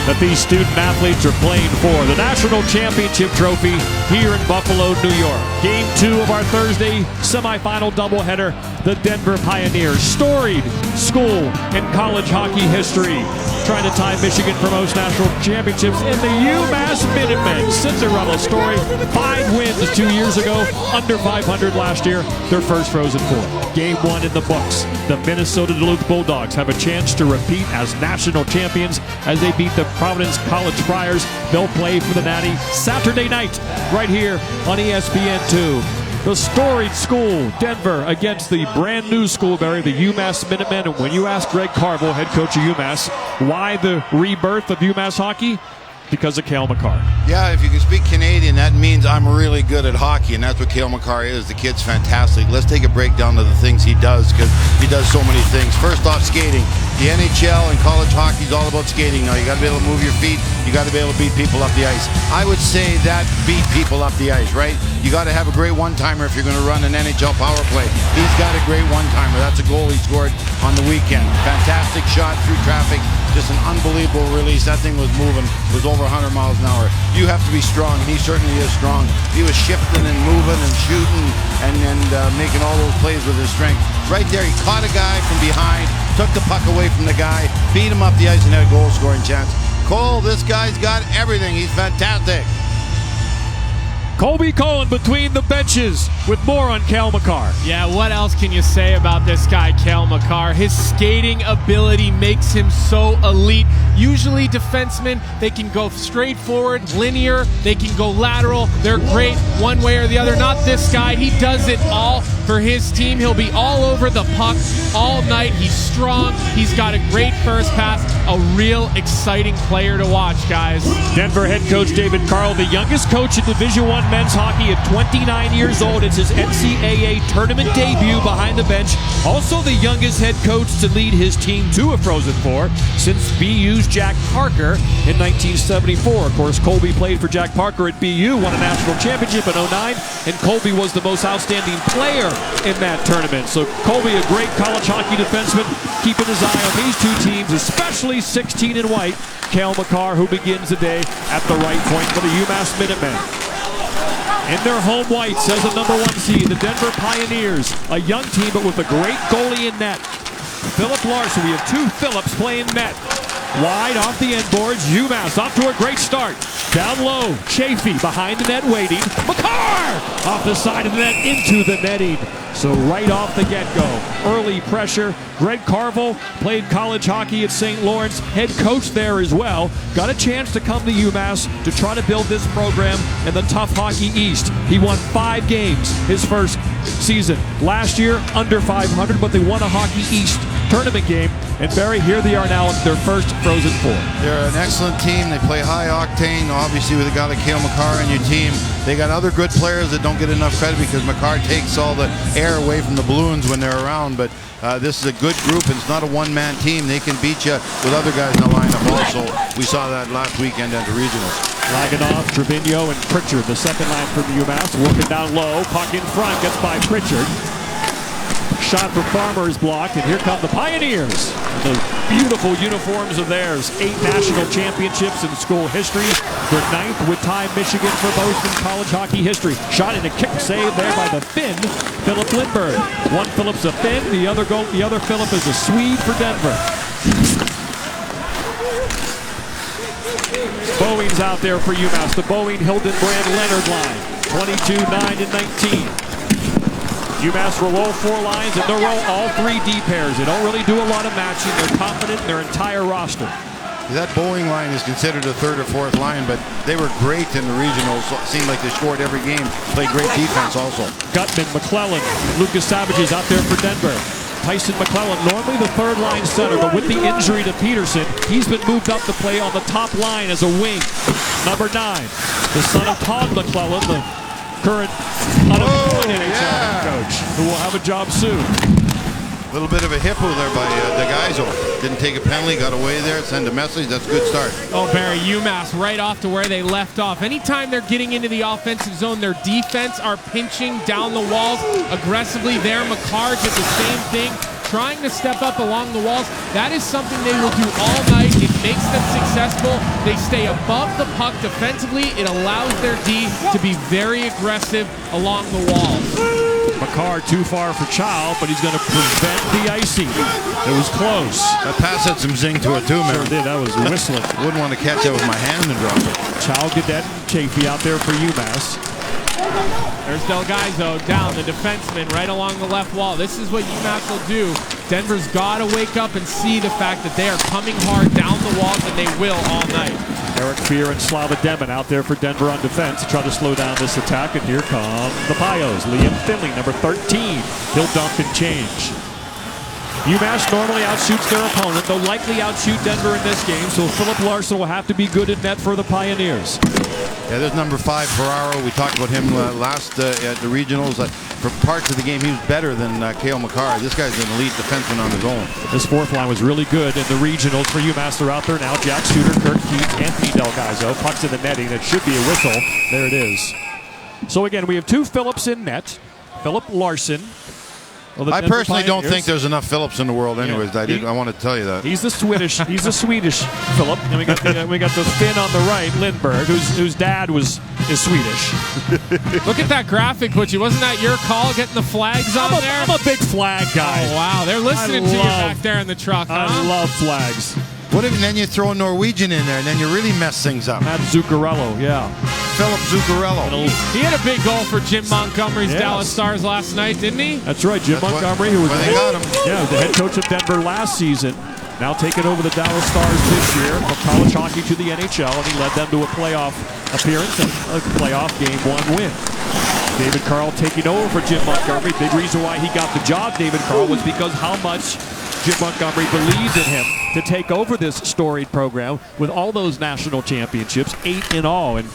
that these student athletes are playing for. The National Championship Trophy here in Buffalo, New York. Game 2 of our Thursday semifinal doubleheader, the Denver Pioneers. Storied school in college hockey history, trying to tie Michigan for most national championships, and the UMass Minutemen. Cinderella story, 5 wins 2 years ago, under 500 last year, their first Frozen Four. Game 1 in the books. The Minnesota Duluth Bulldogs have a chance to repeat as national champions as they beat the Providence College Friars. They'll play for the Natty Saturday night right here on ESPN2. The storied school, Denver, against the brand new school, Barry, the UMass Minutemen. And when you ask Greg Carville, head coach of UMass, why the rebirth of UMass hockey? Because of Cale Makar. Yeah, if you can speak Canadian, that means I'm really good at hockey, and that's what Cale Makar is. The kid's fantastic. Let's take a breakdown of the things he does, because he does so many things. First off, skating. The NHL and college hockey is all about skating now. You got to be able to move your feet. You got to be able to beat people up the ice. I would say that beat people up the ice, right? You got to have a great one-timer if you're going to run an NHL power play. He's got a great one-timer. That's a goal he scored on the weekend. Fantastic shot through traffic. Just an unbelievable release. That thing was moving. It was over 100 miles an hour. You have to be strong, and he certainly is strong. He was shifting and moving and shooting and making all those plays with his strength. Right there, he caught a guy from behind, took the puck away from the guy, beat him up the ice, and had a goal-scoring chance. Cole, this guy's got everything. He's fantastic. Colby Cohen between the benches with more on Cale Makar. Yeah, what else can you say about this guy, Cale Makar? His skating ability makes him so elite. Usually defensemen, they can go straight forward, linear, they can go lateral. They're great one way or the other. Not this guy. He does it all for his team. He'll be all over the puck all night. He's strong. He's got a great first pass. A real exciting player to watch, guys. Denver head coach David Carl, the youngest coach in Division I men's hockey at 29 years old. It's his NCAA tournament debut behind the bench. Also the youngest head coach to lead his team to a Frozen Four since BU's Jack Parker in 1974. Of course, Colby played for Jack Parker at BU, won a national championship in 09, and Colby was the most outstanding player in that tournament. So Colby, a great college hockey defenseman, keeping his eye on these two teams, especially 16 in white, Cale Makar, who begins the day at the right point for the UMass Minutemen. In their home whites as a #1 seed, the Denver Pioneers, a young team but with a great goalie in net. Philip Larson, we have 2 Phillips playing net. Wide off the end boards, UMass off to a great start. Down low, Chafee behind the net waiting. Makar off the side of the net into the netting. So right off the get-go, early pressure. Greg Carville played college hockey at St. Lawrence, head coach there as well. Got a chance to come to UMass to try to build this program in the tough Hockey East. He won 5 games his first season. Last year, under 500, but they won a Hockey East tournament game. And Barry, here they are now in their first Frozen Four. They're an excellent team. They play high octane. Obviously, with a guy like Cale Makar on your team, they got other good players that don't get enough credit because Makar takes all the air away from the balloons when they're around. But this is a good group, and it's not a one-man team. They can beat you with other guys in the lineup also. We saw that last weekend at the regionals. Laganov, Trevino, and Pritchard, the second line for the UMass, working down low. Puck in front, gets by Pritchard. Shot for Farmer is blocked, and here come the Pioneers. The beautiful uniforms of theirs. 8 national championships in school history. Their 9th would tie Michigan for most in college hockey history. Shot and a kick save there by the Finn, Philip Lindbergh. One Phillip's a Finn, the other Phillip is a Swede for Denver. Bowing's out there for UMass. The Boeing Hildenbrand Leonard line. 22, 9, and 19. UMass will roll 4 lines, and they'll roll all 3 D pairs. They don't really do a lot of matching. They're confident in their entire roster. That Boeing line is considered a 3rd or 4th line, but they were great in the regionals. It seemed like they scored every game. Played great defense also. Gutman, McClellan, Lucas Savage is out there for Denver. Tyson McClellan, normally the 3rd line center, but with the injury to Peterson, he's been moved up to play on the top line as a wing. #9, the son of Todd McClellan, the current unemployed NHL coach, who will have a job soon. A little bit of a hippo there by DeGaizo. Didn't take a penalty, got away there, send a message. That's a good start. Oh, Barry, UMass right off to where they left off. Anytime they're getting into the offensive zone, their defense are pinching down the walls aggressively there. Makar did the same thing. trying to step up along the walls. That is something they will do all night. It makes them successful. They stay above the puck defensively. It allows their D to be very aggressive along the walls. Makar too far for Chow, but he's going to prevent the icing. It was close. That pass had some zing to it too, man. Sure did. That was whistling. Wouldn't want to catch it with my hand and drop it. Chow, Gadet, and Chafee out there for UMass. There's Delgaizo down, the defenseman, right along the left wall. This is what UMass will do. Denver's got to wake up and see the fact that they are coming hard down the walls, and they will all night. Eric Fear and Slava Demon out there for Denver on defense to try to slow down this attack. And here come the Pios. Liam Finley, number 13. He'll dump and change. UMass normally outshoots their opponent. They'll likely outshoot Denver in this game, so Philip Larson will have to be good at net for the Pioneers. Yeah, there's number 5, Ferraro. We talked about him last at the regionals. For parts of the game, he was better than Cale Makar. This guy's an elite defenseman on his own. This fourth line was really good in the regionals for UMass. They're out there now. Jack Suter, Kirk Keith, Anthony Delgaizo. Pucks in the netting. It should be a whistle. There it is. So again, we have 2 Phillips in net. Philip Larson. I personally don't think there's enough Phillips in the world anyways. I want to tell you that. He's the Swedish Philip. And we got the Finn on the right, Lindberg, whose dad is Swedish. Look at that graphic, Butchie. Wasn't that your call getting the flags on there? I'm a big flag guy. Oh, wow. They're listening to you back there in the truck, huh? I love flags. What if then you throw a Norwegian in there and then you really mess things up? Matt Zuccarello, yeah. Philip Zuccarello. He had a big goal for Jim Montgomery's Dallas Stars last night, didn't he? That's right, Jim Montgomery, who was they got him. The head coach of Denver last season, now taking over the Dallas Stars this year from college hockey to the NHL, and he led them to a playoff appearance and a playoff Game 1 win. David Carl taking over for Jim Montgomery. Big reason why he got the job, David Carl, was because how much Jim Montgomery believed in him to take over this storied program with all those national championships, 8 in all. And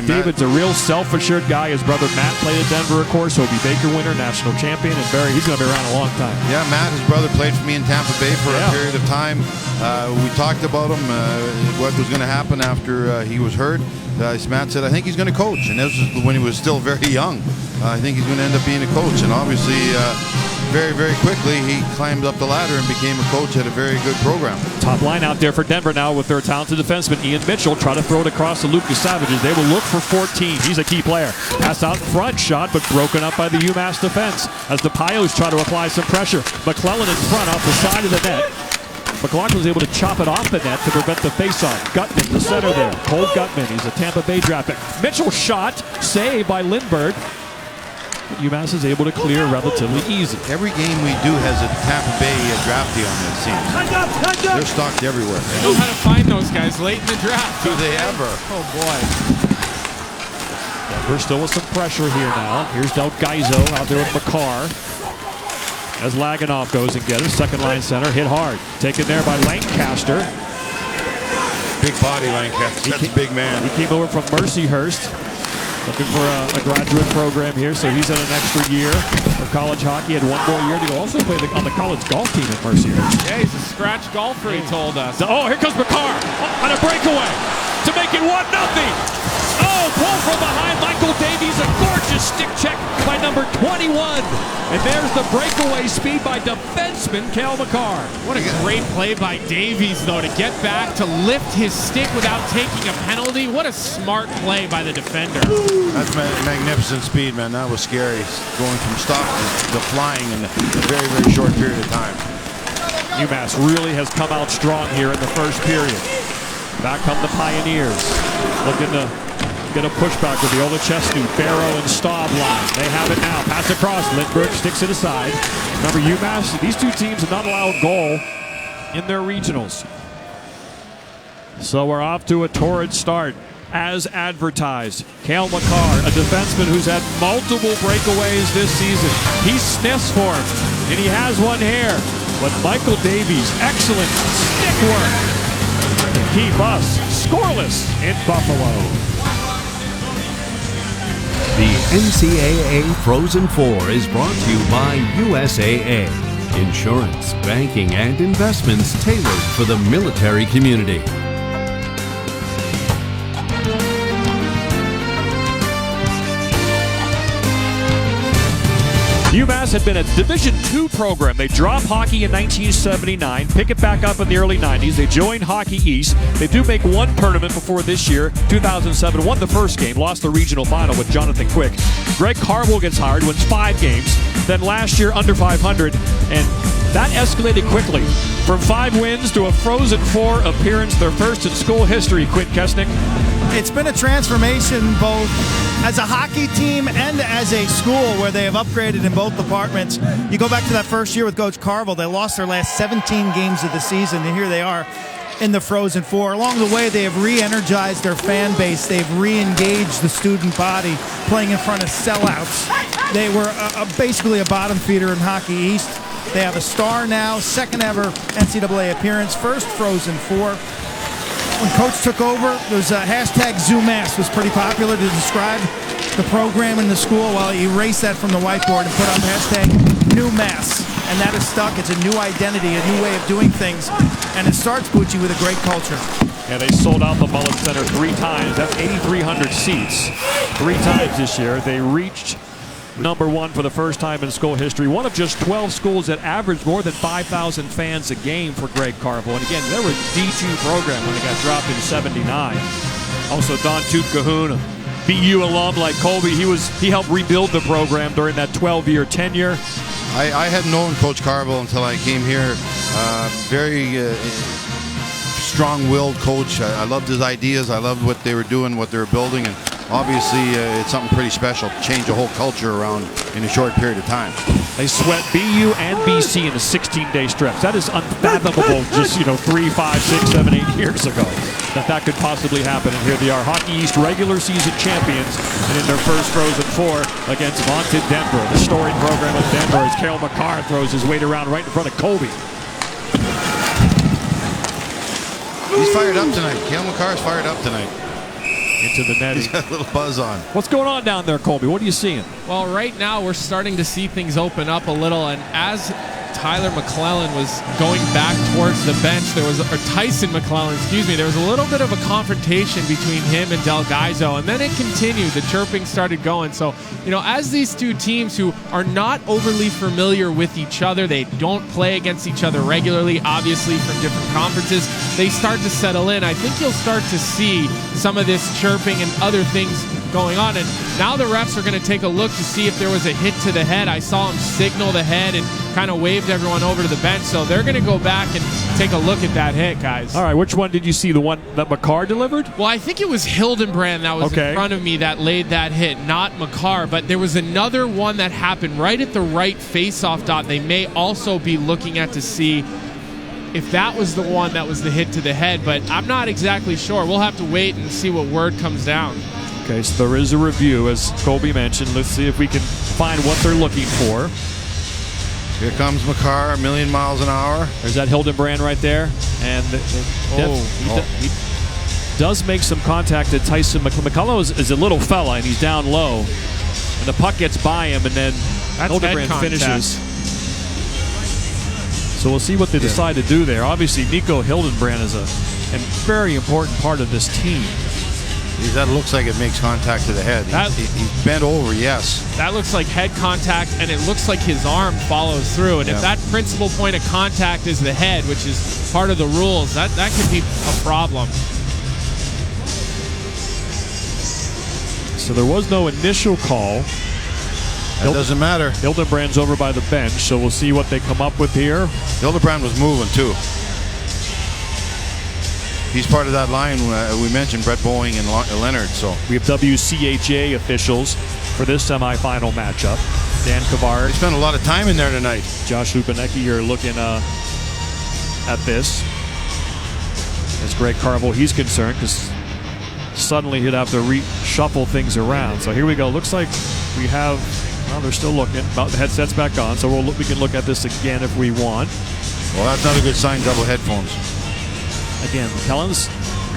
David's a real self-assured guy. His brother Matt played at Denver, of course, Obie Baker winner, national champion, and Barry, he's going to be around a long time. Yeah, Matt, his brother, played for me in Tampa Bay for a period of time. We talked about him, what was going to happen after he was hurt. Matt said, I think he's going to coach, and this was when he was still very young. I think he's going to end up being a coach, and obviously very, very quickly he climbed up the ladder and became a coach at a very good program. Top line out there for Denver now with their talented defenseman Ian Mitchell. Try to throw it across to Lucas Savages. They will look for 14. He's a key player. Pass out in front, shot, but broken up by the UMass defense as the Pios try to apply some pressure. McClellan in front off the side of the net. McLaughlin was able to chop it off the net to prevent the faceoff. Gutman, the center there. Cole Gutman, he's a Tampa Bay draft pick. Mitchell shot, saved by Lindberg. UMass is able to clear relatively easy. Every game we do has a Tampa Bay draftee on this team. They're stocked everywhere. They know how to find those guys late in the draft. Do they ever? Oh, boy. Denver still with some pressure here now. Here's Delgaizo out there with Makar. As Laganoff goes and gets it. Second line center, hit hard. Taken there by Lancaster. Big body, Lancaster. That's a big man. He came over from Mercyhurst. Looking for a graduate program here, so he's in an extra year of college hockey. Had 1 more year to go. Also played on the college golf team at Mercyhurst. Yeah, he's a scratch golfer, he told us. Oh, here comes Makar on a breakaway to make it 1-0. Oh, pull from behind Michael Davies. A gorgeous stick check by number 21. And there's the breakaway speed by defenseman Cale Makar. What a great play by Davies, though, to get back, to lift his stick without taking a penalty. What a smart play by the defender. That's magnificent speed, man. That was scary. Going from stop to flying in a very, very short period of time. UMass really has come out strong here in the first period. Back come the Pioneers. Looking to get a pushback with the Olechescu, Barrow, and Staub line. They have it now. Pass across. Lindbergh sticks it aside. Remember, UMass, these two teams have not allowed a goal in their regionals. So we're off to a torrid start. As advertised, Cale Makar, a defenseman who's had multiple breakaways this season. He sniffs for him, and he has one here. But Michael Davies, excellent stick work to keep us scoreless in Buffalo. The NCAA Frozen Four is brought to you by USAA. Insurance, banking, and investments tailored for the military community. UMass had been a Division II program. They dropped hockey in 1979, pick it back up in the early 90s. They joined Hockey East. They do make one tournament before this year, 2007. Won the first game, lost the regional final with Jonathan Quick. Greg Carville gets hired, wins 5 games. Then last year, under 500, and that escalated quickly. From 5 wins to a Frozen Four appearance, their first in school history, Quint Kesnick. It's been a transformation both as a hockey team and as a school where they have upgraded in both departments. You go back to that first year with Coach Carville, they lost their last 17 games of the season, and here they are in the Frozen Four. Along the way, they have re-energized their fan base. They've re-engaged the student body, playing in front of sellouts. They were basically a bottom feeder in Hockey East. They have a star now, second ever NCAA appearance, first Frozen Four. When Coach took over, there was a hashtag UMass was pretty popular to describe the program in the school. While he erased that from the whiteboard and put on hashtag NewMass, and that is stuck. It's a new identity, a new way of doing things, and it starts, Bucci, with a great culture. Yeah, they sold out the Mullet Center 3 times. That's 8,300 seats. 3 times this year. They reached #1 for the first time in school history. One of just 12 schools that averaged more than 5,000 fans a game for Greg Carville. And again, they were a D2 program when they got dropped in '79. Also, Don Toot Cahoon, a BU alum like Colby, he helped rebuild the program during that 12-year tenure. I hadn't known Coach Carville until I came here. Very strong-willed coach. I loved his ideas. I loved what they were doing, what they were building, and obviously it's something pretty special to change a whole culture around in a short period of time. They swept BU and BC in a 16-day stretch. That is unfathomable just 3, 5, 6, 7, 8 years ago that could possibly happen. And here they are, Hockey East regular season champions, and in their first Frozen Four against vaunted Denver. The storied program of Denver as Cale Makar throws his weight around right in front of Colby. He's fired up tonight. Cale Makar's fired up tonight. Into the net. He's got a little buzz on. What's going on down there, Colby? What are you seeing? Well, right now we're starting to see things open up a little, and as Tyler McClellan was going back towards the bench, or Tyson McClellan, excuse me, there was a little bit of a confrontation between him and Del Gaizo, and then it continued. The chirping started going. So, as these two teams who are not overly familiar with each other, they don't play against each other regularly, obviously from different conferences, they start to settle in. I think you'll start to see some of this chirping and other things going on, and now the refs are going to take a look to see if there was a hit to the head. I saw him signal the head and kind of waved everyone over to the bench, so they're going to go back and take a look at that hit, guys. All right, which one did you see? The one that Makar delivered? Well, I think it was Hildenbrand that was in front of me that laid that hit, not Makar, but there was another one that happened right at the right face-off dot. They may also be looking at to see if that was the one that was the hit to the head, but I'm not exactly sure. We'll have to wait and see what word comes down. Okay, so there is a review, as Colby mentioned. Let's see if we can find what they're looking for. Here comes Makar, a million miles an hour. There's that Hildenbrand right there. And he does make some contact at Tyson. McCullough is a little fella, and he's down low. And the puck gets by him, and then Hildenbrand finishes. So we'll see what they decide to do there. Obviously, Nico Hildenbrand is a very important part of this team. That looks like it makes contact to the head. He's bent over, yes. That looks like head contact, and it looks like his arm follows through. And if that principal point of contact is the head, which is part of the rules, that could be a problem. So there was no initial call. That doesn't matter. Hildenbrand's over by the bench, so we'll see what they come up with here. Hildenbrand was moving, too. He's part of that line we mentioned, Brett Boeing and Leonard. So we have WCHA officials for this semifinal matchup. Dan Kavard. They spent a lot of time in there tonight. Josh Lupanecki are looking at this. As Greg Carville, he's concerned because suddenly he'd have to reshuffle things around. So here we go. Looks like we have. Well, they're still looking. About the headset's back on, so we can look at this again if we want. Well, that's not a good sign. Double headphones. Again, Kellens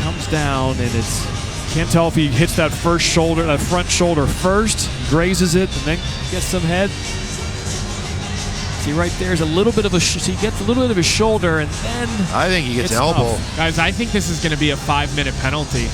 comes down, and can't tell if he hits that front shoulder first, grazes it, and then gets some head. See right there's a little bit of he gets a little bit of his shoulder, and then I think he gets elbow. Guys, I think this is going to be a 5-minute penalty.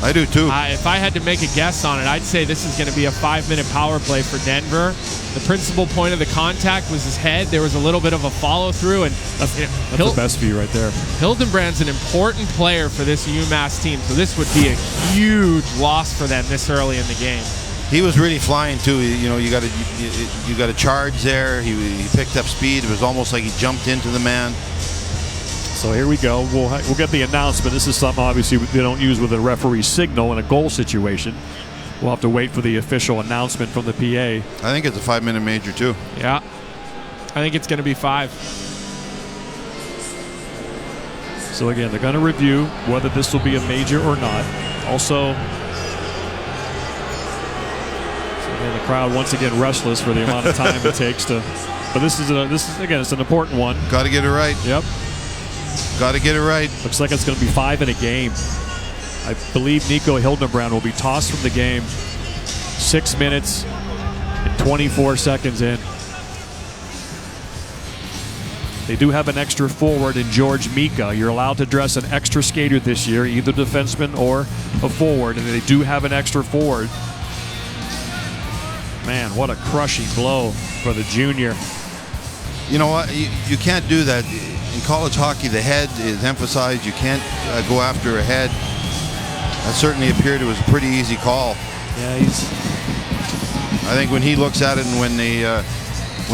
I do too. If I had to make a guess on it, I'd say this is going to be a 5-minute power play for Denver. The principal point of the contact was his head. There was a little bit of a follow-through, and That's the best view right there. Hildenbrand's an important player for this UMass team, so this would be a huge loss for them this early in the game. He was really flying too. You know, you got a charge there. He picked up speed. It was almost like he jumped into the man. So here we go. We'll get the announcement. This is something obviously they don't use with a referee signal in a goal situation. We'll have to wait for the official announcement from the PA. I think it's a 5-minute major too. Yeah, I think it's going to be 5. So again, they're going to review whether this will be a major or not. Also, again, the crowd once again restless for the amount of time it takes to. But this is again, it's an important one. Got to get it right. Yep. Got to get it right. Looks like it's going to be 5 in a game. I believe Nico Hildenbrand will be tossed from the game 6 minutes and 24 seconds in. They do have an extra forward in George Mika. You're allowed to dress an extra skater this year, either defenseman or a forward, and they do have an extra forward. Man, what a crushing blow for the junior. You know what? You can't do that. In college hockey, the head is emphasized. You can't go after a head. That certainly appeared it was a pretty easy call. Yeah, I think when he looks at it and when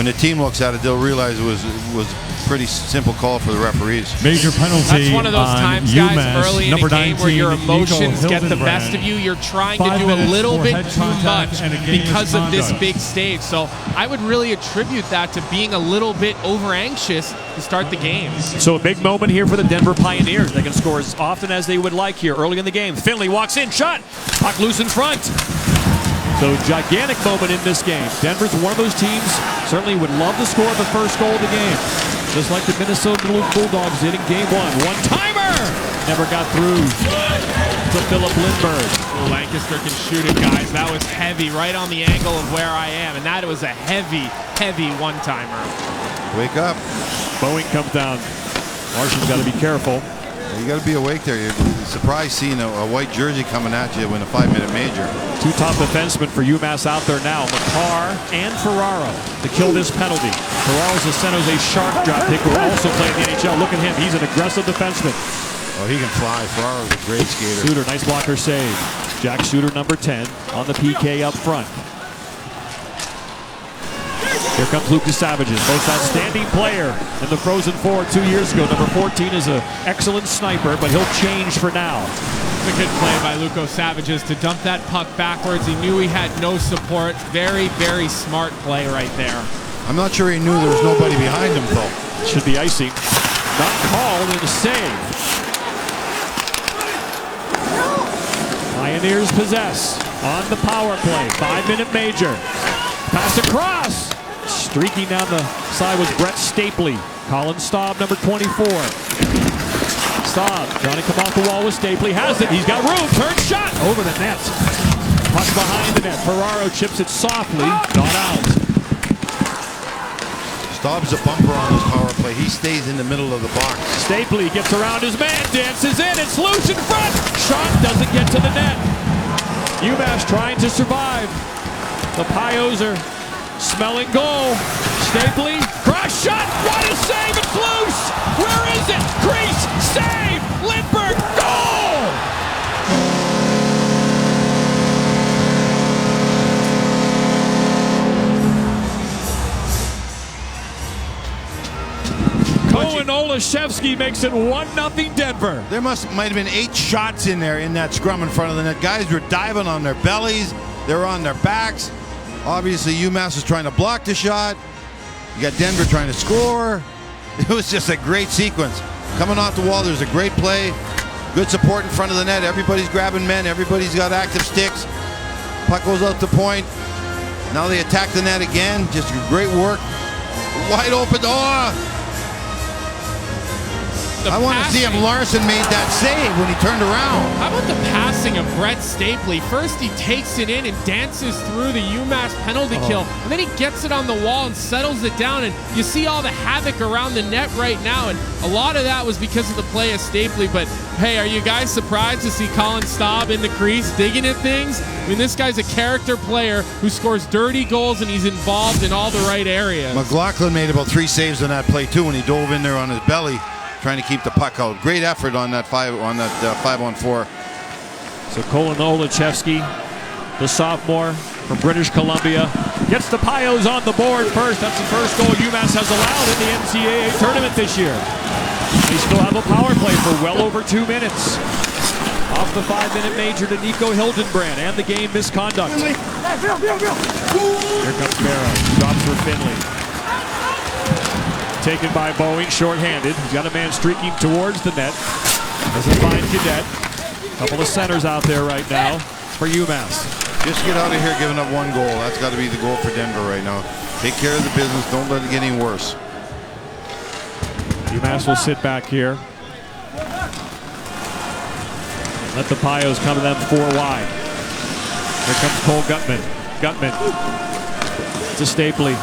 the team looks at it, they'll realize it was a pretty simple call for the referees. Major penalty. That's one of those on times, UMass, guys, early in number a game 19, where your Nico emotions get the best Hildenbrand. of you. You're trying to 5 do a minutes little for bit head too contact much and a game because of this misconduct. big stage. So I would really attribute that to being a little bit over anxious to start the game. So a big moment here for the Denver Pioneers. They can score as often as they would like here early in the game. Finley walks in, shot, puck loose in front. So gigantic moment in this game. Denver's one of those teams certainly would love to score the first goal of the game. Just like the Minnesota Bulldogs did in game 1. One-timer! Never got through to Philip Lindbergh. Oh, Lancaster can shoot it, guys. That was heavy, right on the angle of where I am. And that was a heavy, heavy one-timer. Wake up. Boeing comes down. Martian's got to be careful. You got to be awake there. You're surprised seeing a white jersey coming at you in a 5-minute major. 2 top defensemen for UMass out there now, Makar and Ferraro, to kill this penalty. Ferraro's a San Jose Shark drop pick who also play in the NHL. Look at him. He's an aggressive defenseman. Oh, he can fly. Ferraro's a great skater. Suter, nice blocker save. Jack Suter, number 10, on the PK up front. Here comes Lucas Savages, most outstanding player in the Frozen Four 2 years ago. Number 14 is an excellent sniper, but he'll change for now. It's a good play by Luco Savages to dump that puck backwards. He knew he had no support. Very, very smart play right there. I'm not sure he knew there was nobody behind him, though. Should be icing. Not called, and a save. Pioneers possess on the power play. 5-minute major. Pass across. Streaking down the side was Brett Stapley. Colin Staub, number 24. Staub trying to come off the wall with Stapley. Has it. He's got room. Turn shot over the net. Puck behind the net. Ferraro chips it softly. Not out. Staub's a bumper on this power play. He stays in the middle of the box. Stapley gets around his man. Dances in. It's loose in front. Shot doesn't get to the net. UMass trying to survive. The Pios are smelling goal. Stapley, cross shot. What a save! It's loose. Where is it? Crease, save. Lindbergh, goal. Cohen Olszewski makes it 1-0 Denver. There might have been 8 shots in there in that scrum in front of the net. Guys were diving on their bellies. They were on their backs. Obviously, UMass is trying to block the shot. You got Denver trying to score. It was just a great sequence. Coming off the wall, there's a great play. Good support in front of the net. Everybody's grabbing men. Everybody's got active sticks. Puck goes out to point. Now they attack the net again. Just great work. Wide open. Oh! the I want to see if passing? Larson made that save when he turned around. How about the passing of Brett Stapley? First he takes it in and dances through the UMass penalty kill, and then he gets it on the wall and settles it down, and you see all the havoc around the net right now, and a lot of that was because of the play of Stapley. But hey, are you guys surprised to see Colin Staub in the crease digging at things? I mean, this guy's a character player who scores dirty goals, and he's involved in all the right areas. McLaughlin made about 3 saves on that play too when he dove in there on his belly trying to keep the puck out. Great effort on that 5-on-4. So Colin Olachevsky, the sophomore from British Columbia, gets the Pios on the board first. That's the first goal UMass has allowed in the NCAA tournament this year. They still have a power play for well over 2 minutes. Off the 5-minute major to Nico Hildenbrand and the game misconduct. Here comes Barrow. Drops for Finley. Taken by Boeing, shorthanded. He's got a man streaking towards the net. Doesn't find Cadet. Couple of centers out there right now for UMass. Just get out of here giving up 1 goal. That's got to be the goal for Denver right now. Take care of the business. Don't let it get any worse. UMass will sit back here. Let the Pios come to them 4 wide. Here comes Cole Gutman. Gutman to Stapley.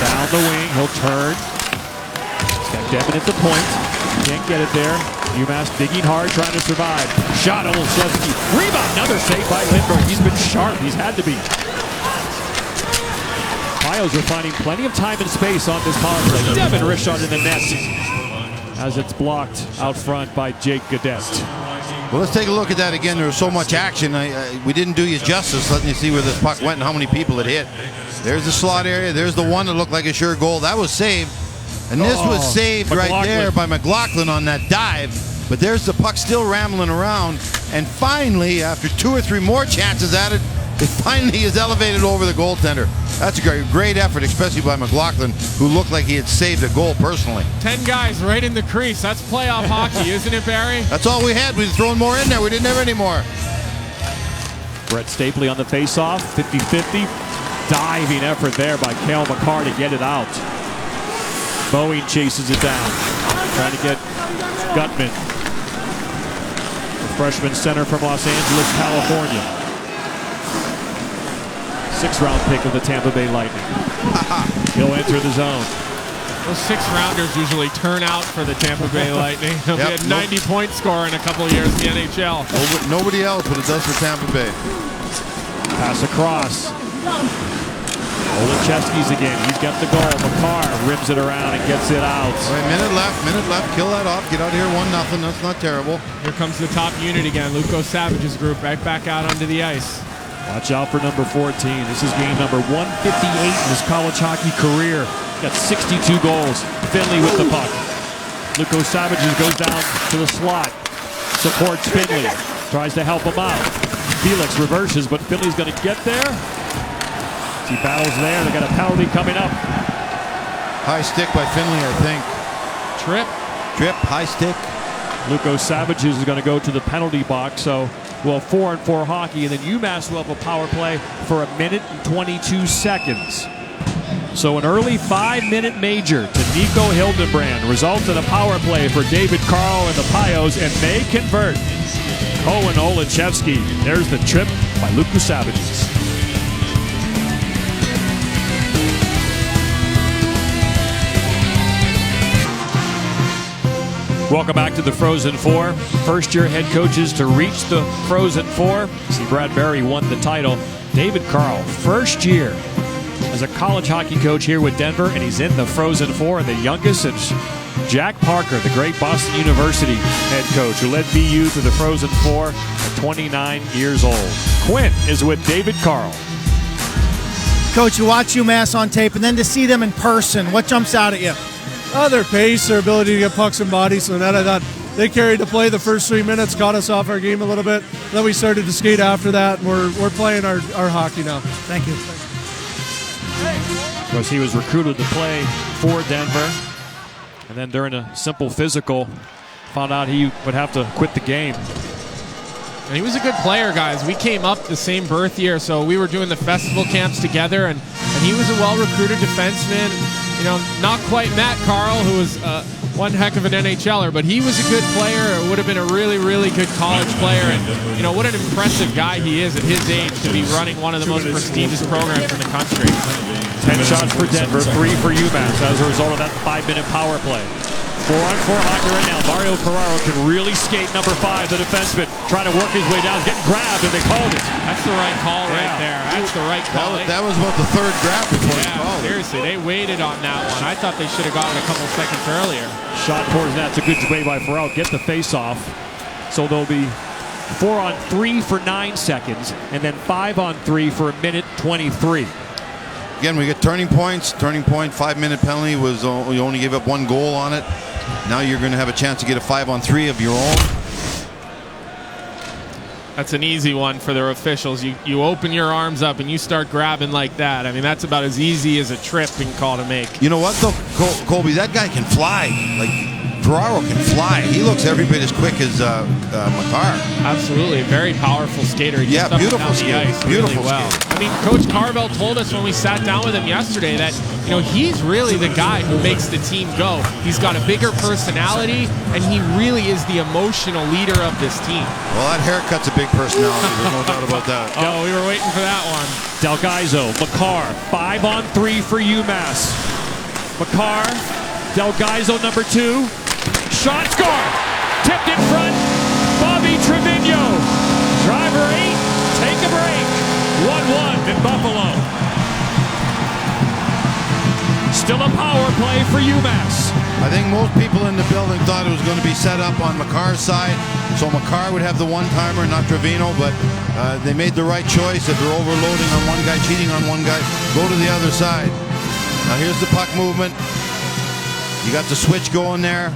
Down the wing. He'll turn. He's got Devin at the point. Can't get it there. UMass digging hard, trying to survive. Shot Olszewski. Rebound. Another save by Lindbergh. He's been sharp. He's had to be. Pios are finding plenty of time and space on this power play. Devin Richard in the net as it's blocked out front by Jake Gadet. Well, let's take a look at that again. There was so much action. We didn't do you justice letting you see where this puck went and how many people it hit. There's the slot area. There's the one that looked like a sure goal. That was saved. And this was saved right there by McLaughlin on that dive. But there's the puck still rambling around. And finally, after 2 or 3 more chances at it, it finally is elevated over the goaltender. That's a great effort, especially by McLaughlin, who looked like he had saved a goal personally. 10 guys right in the crease. That's playoff hockey, isn't it, Barry? That's all we had. We'd thrown more in there. We didn't have any more. Brett Stapley on the faceoff, 50-50. Diving effort there by Cale McCarr to get it out. Boeing chases it down. Trying to get Gutman. The freshman center from Los Angeles, California. 6th-round pick of the Tampa Bay Lightning. He'll enter the zone. Those 6th-rounders usually turn out for the Tampa Bay Lightning. They'll be a 90-point scorer in a couple of years in the NHL. Nobody else, but it does for Tampa Bay. Pass across. Olszewski's again. He's got the goal. McCarr rims it around and gets it out. All right, minute left. Kill that off. Get out of here 1-0. That's not terrible. Here comes the top unit again. Luco Savage's group right back out onto the ice. Watch out for number 14. This is game number 158 in his college hockey career. Got 62 goals. Finley with the puck. Luco Savages goes down to the slot. Supports Finley. Tries to help him out. Felix reverses, but Finley's going to get there. He battles there. They got a penalty coming up. High stick by Finley, I think. Trip, high stick. Luco Savages is going to go to the penalty box, so we'll have 4-on-4 hockey, and then UMass will have a power play for 1 minute and 22 seconds. So an early 5-minute major to Nico Hildenbrand results in a power play for David Carl and the Pios, and they convert. Colin Olszewski. There's the trip by Luco Savages. Welcome back to the Frozen Four. First-year head coaches to reach the Frozen Four. See, Brad Berry won the title. David Carl, first year as a college hockey coach here with Denver, and he's in the Frozen Four. And the youngest is Jack Parker, the great Boston University head coach, who led BU to the Frozen Four at 29 years old. Quinn is with David Carl. Coach, you watch UMass on tape, and then to see them in person, what jumps out at you? Their pace, their ability to get pucks and bodies. So that I thought they carried the play the first 3 minutes, caught us off our game a little bit. Then we started to skate after that, and we're playing our hockey now. Thank you. Of course, he was recruited to play for Denver, and then during a simple physical, found out he would have to quit the game. And he was a good player, guys. We came up the same birth year, so we were doing the festival camps together, and and he was a well-recruited defenseman. You know, not quite Matt Carl, who was one heck of an NHLer, but he was a good player. It would have been a really, really good college player. And, you know, what an impressive guy he is at his age to be running one of the most prestigious programs in the country. 10 shots for Denver, 3 for UMass as a result of that 5-minute power play. 4-on-4 hockey right now. Mario Ferraro can really skate number 5, the defenseman, trying to work his way down, getting grabbed, and they called it. That's the right call right there. That's the right call. That was about the third grab before he called it. Seriously, they waited on that one. I thought they should have gotten a couple seconds earlier. Shot towards that. It's a good way by Ferraro. Get the face off. So there'll be 4-on-3 for 9 seconds, and then 5-on-3 for 1:23. Again, we get turning points. Turning point, 5-minute penalty was you only gave up 1 goal on it. Now you're going to have a chance to get a 5-on-3 of your own. That's an easy one for their officials. You open your arms up and you start grabbing like that. I mean, that's about as easy as a tripping call to make. You know what, though, Colby? That guy can fly. Like, Ferraro can fly. He looks every bit as quick as Makar. Absolutely. Very powerful skater. He Yeah, gets up and beautiful down the skater. ice Beautiful really well. skater. I mean, Coach Carvel told us when we sat down with him yesterday that, you know, he's really the guy who makes the team go. He's got a bigger personality, and he really is the emotional leader of this team. Well, that haircut's a big personality. There's no doubt about that. Oh, we were waiting for that one. Delgaizo, Makar, 5-on-3 for UMass. Makar, Delgaizo number 2. Shot score! Tipped in front. Bobby Trevino. Driver 8. Take a break. 1-1 in Buffalo. Still a power play for UMass. I think most people in the building thought it was going to be set up on Makar's side, so Makar would have the one-timer, not Trevino, but they made the right choice. If they're overloading on one guy, cheating on one guy, go to the other side. Now here's the puck movement. You got the switch going there.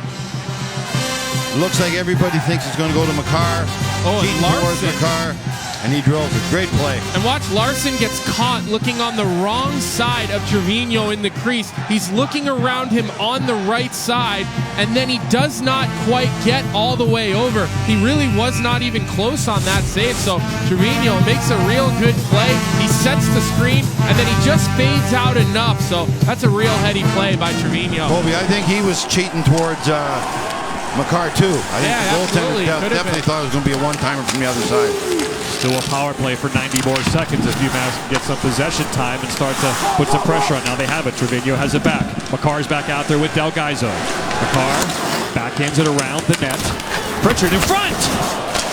Looks like everybody thinks it's going to go to Makar. Oh, Cheating towards Makar, and he drills it. Great play. And watch, Larson gets caught looking on the wrong side of Trevino in the crease. He's looking around him on the right side, and then he does not quite get all the way over. He really was not even close on that save, so Trevino makes a real good play. He sets the screen, and then he just fades out enough, so that's a real heady play by Trevino. Colby, I think he was cheating towards Makar too. I think the goaltender definitely thought it was going to be a one-timer from the other side. Still a power play for 90 more seconds if UMass can get some possession time and start to put some pressure on. Now they have it. Trevino has it back. Makar's back out there with Delgaizo. Makar backhands it around the net. Pritchard in front.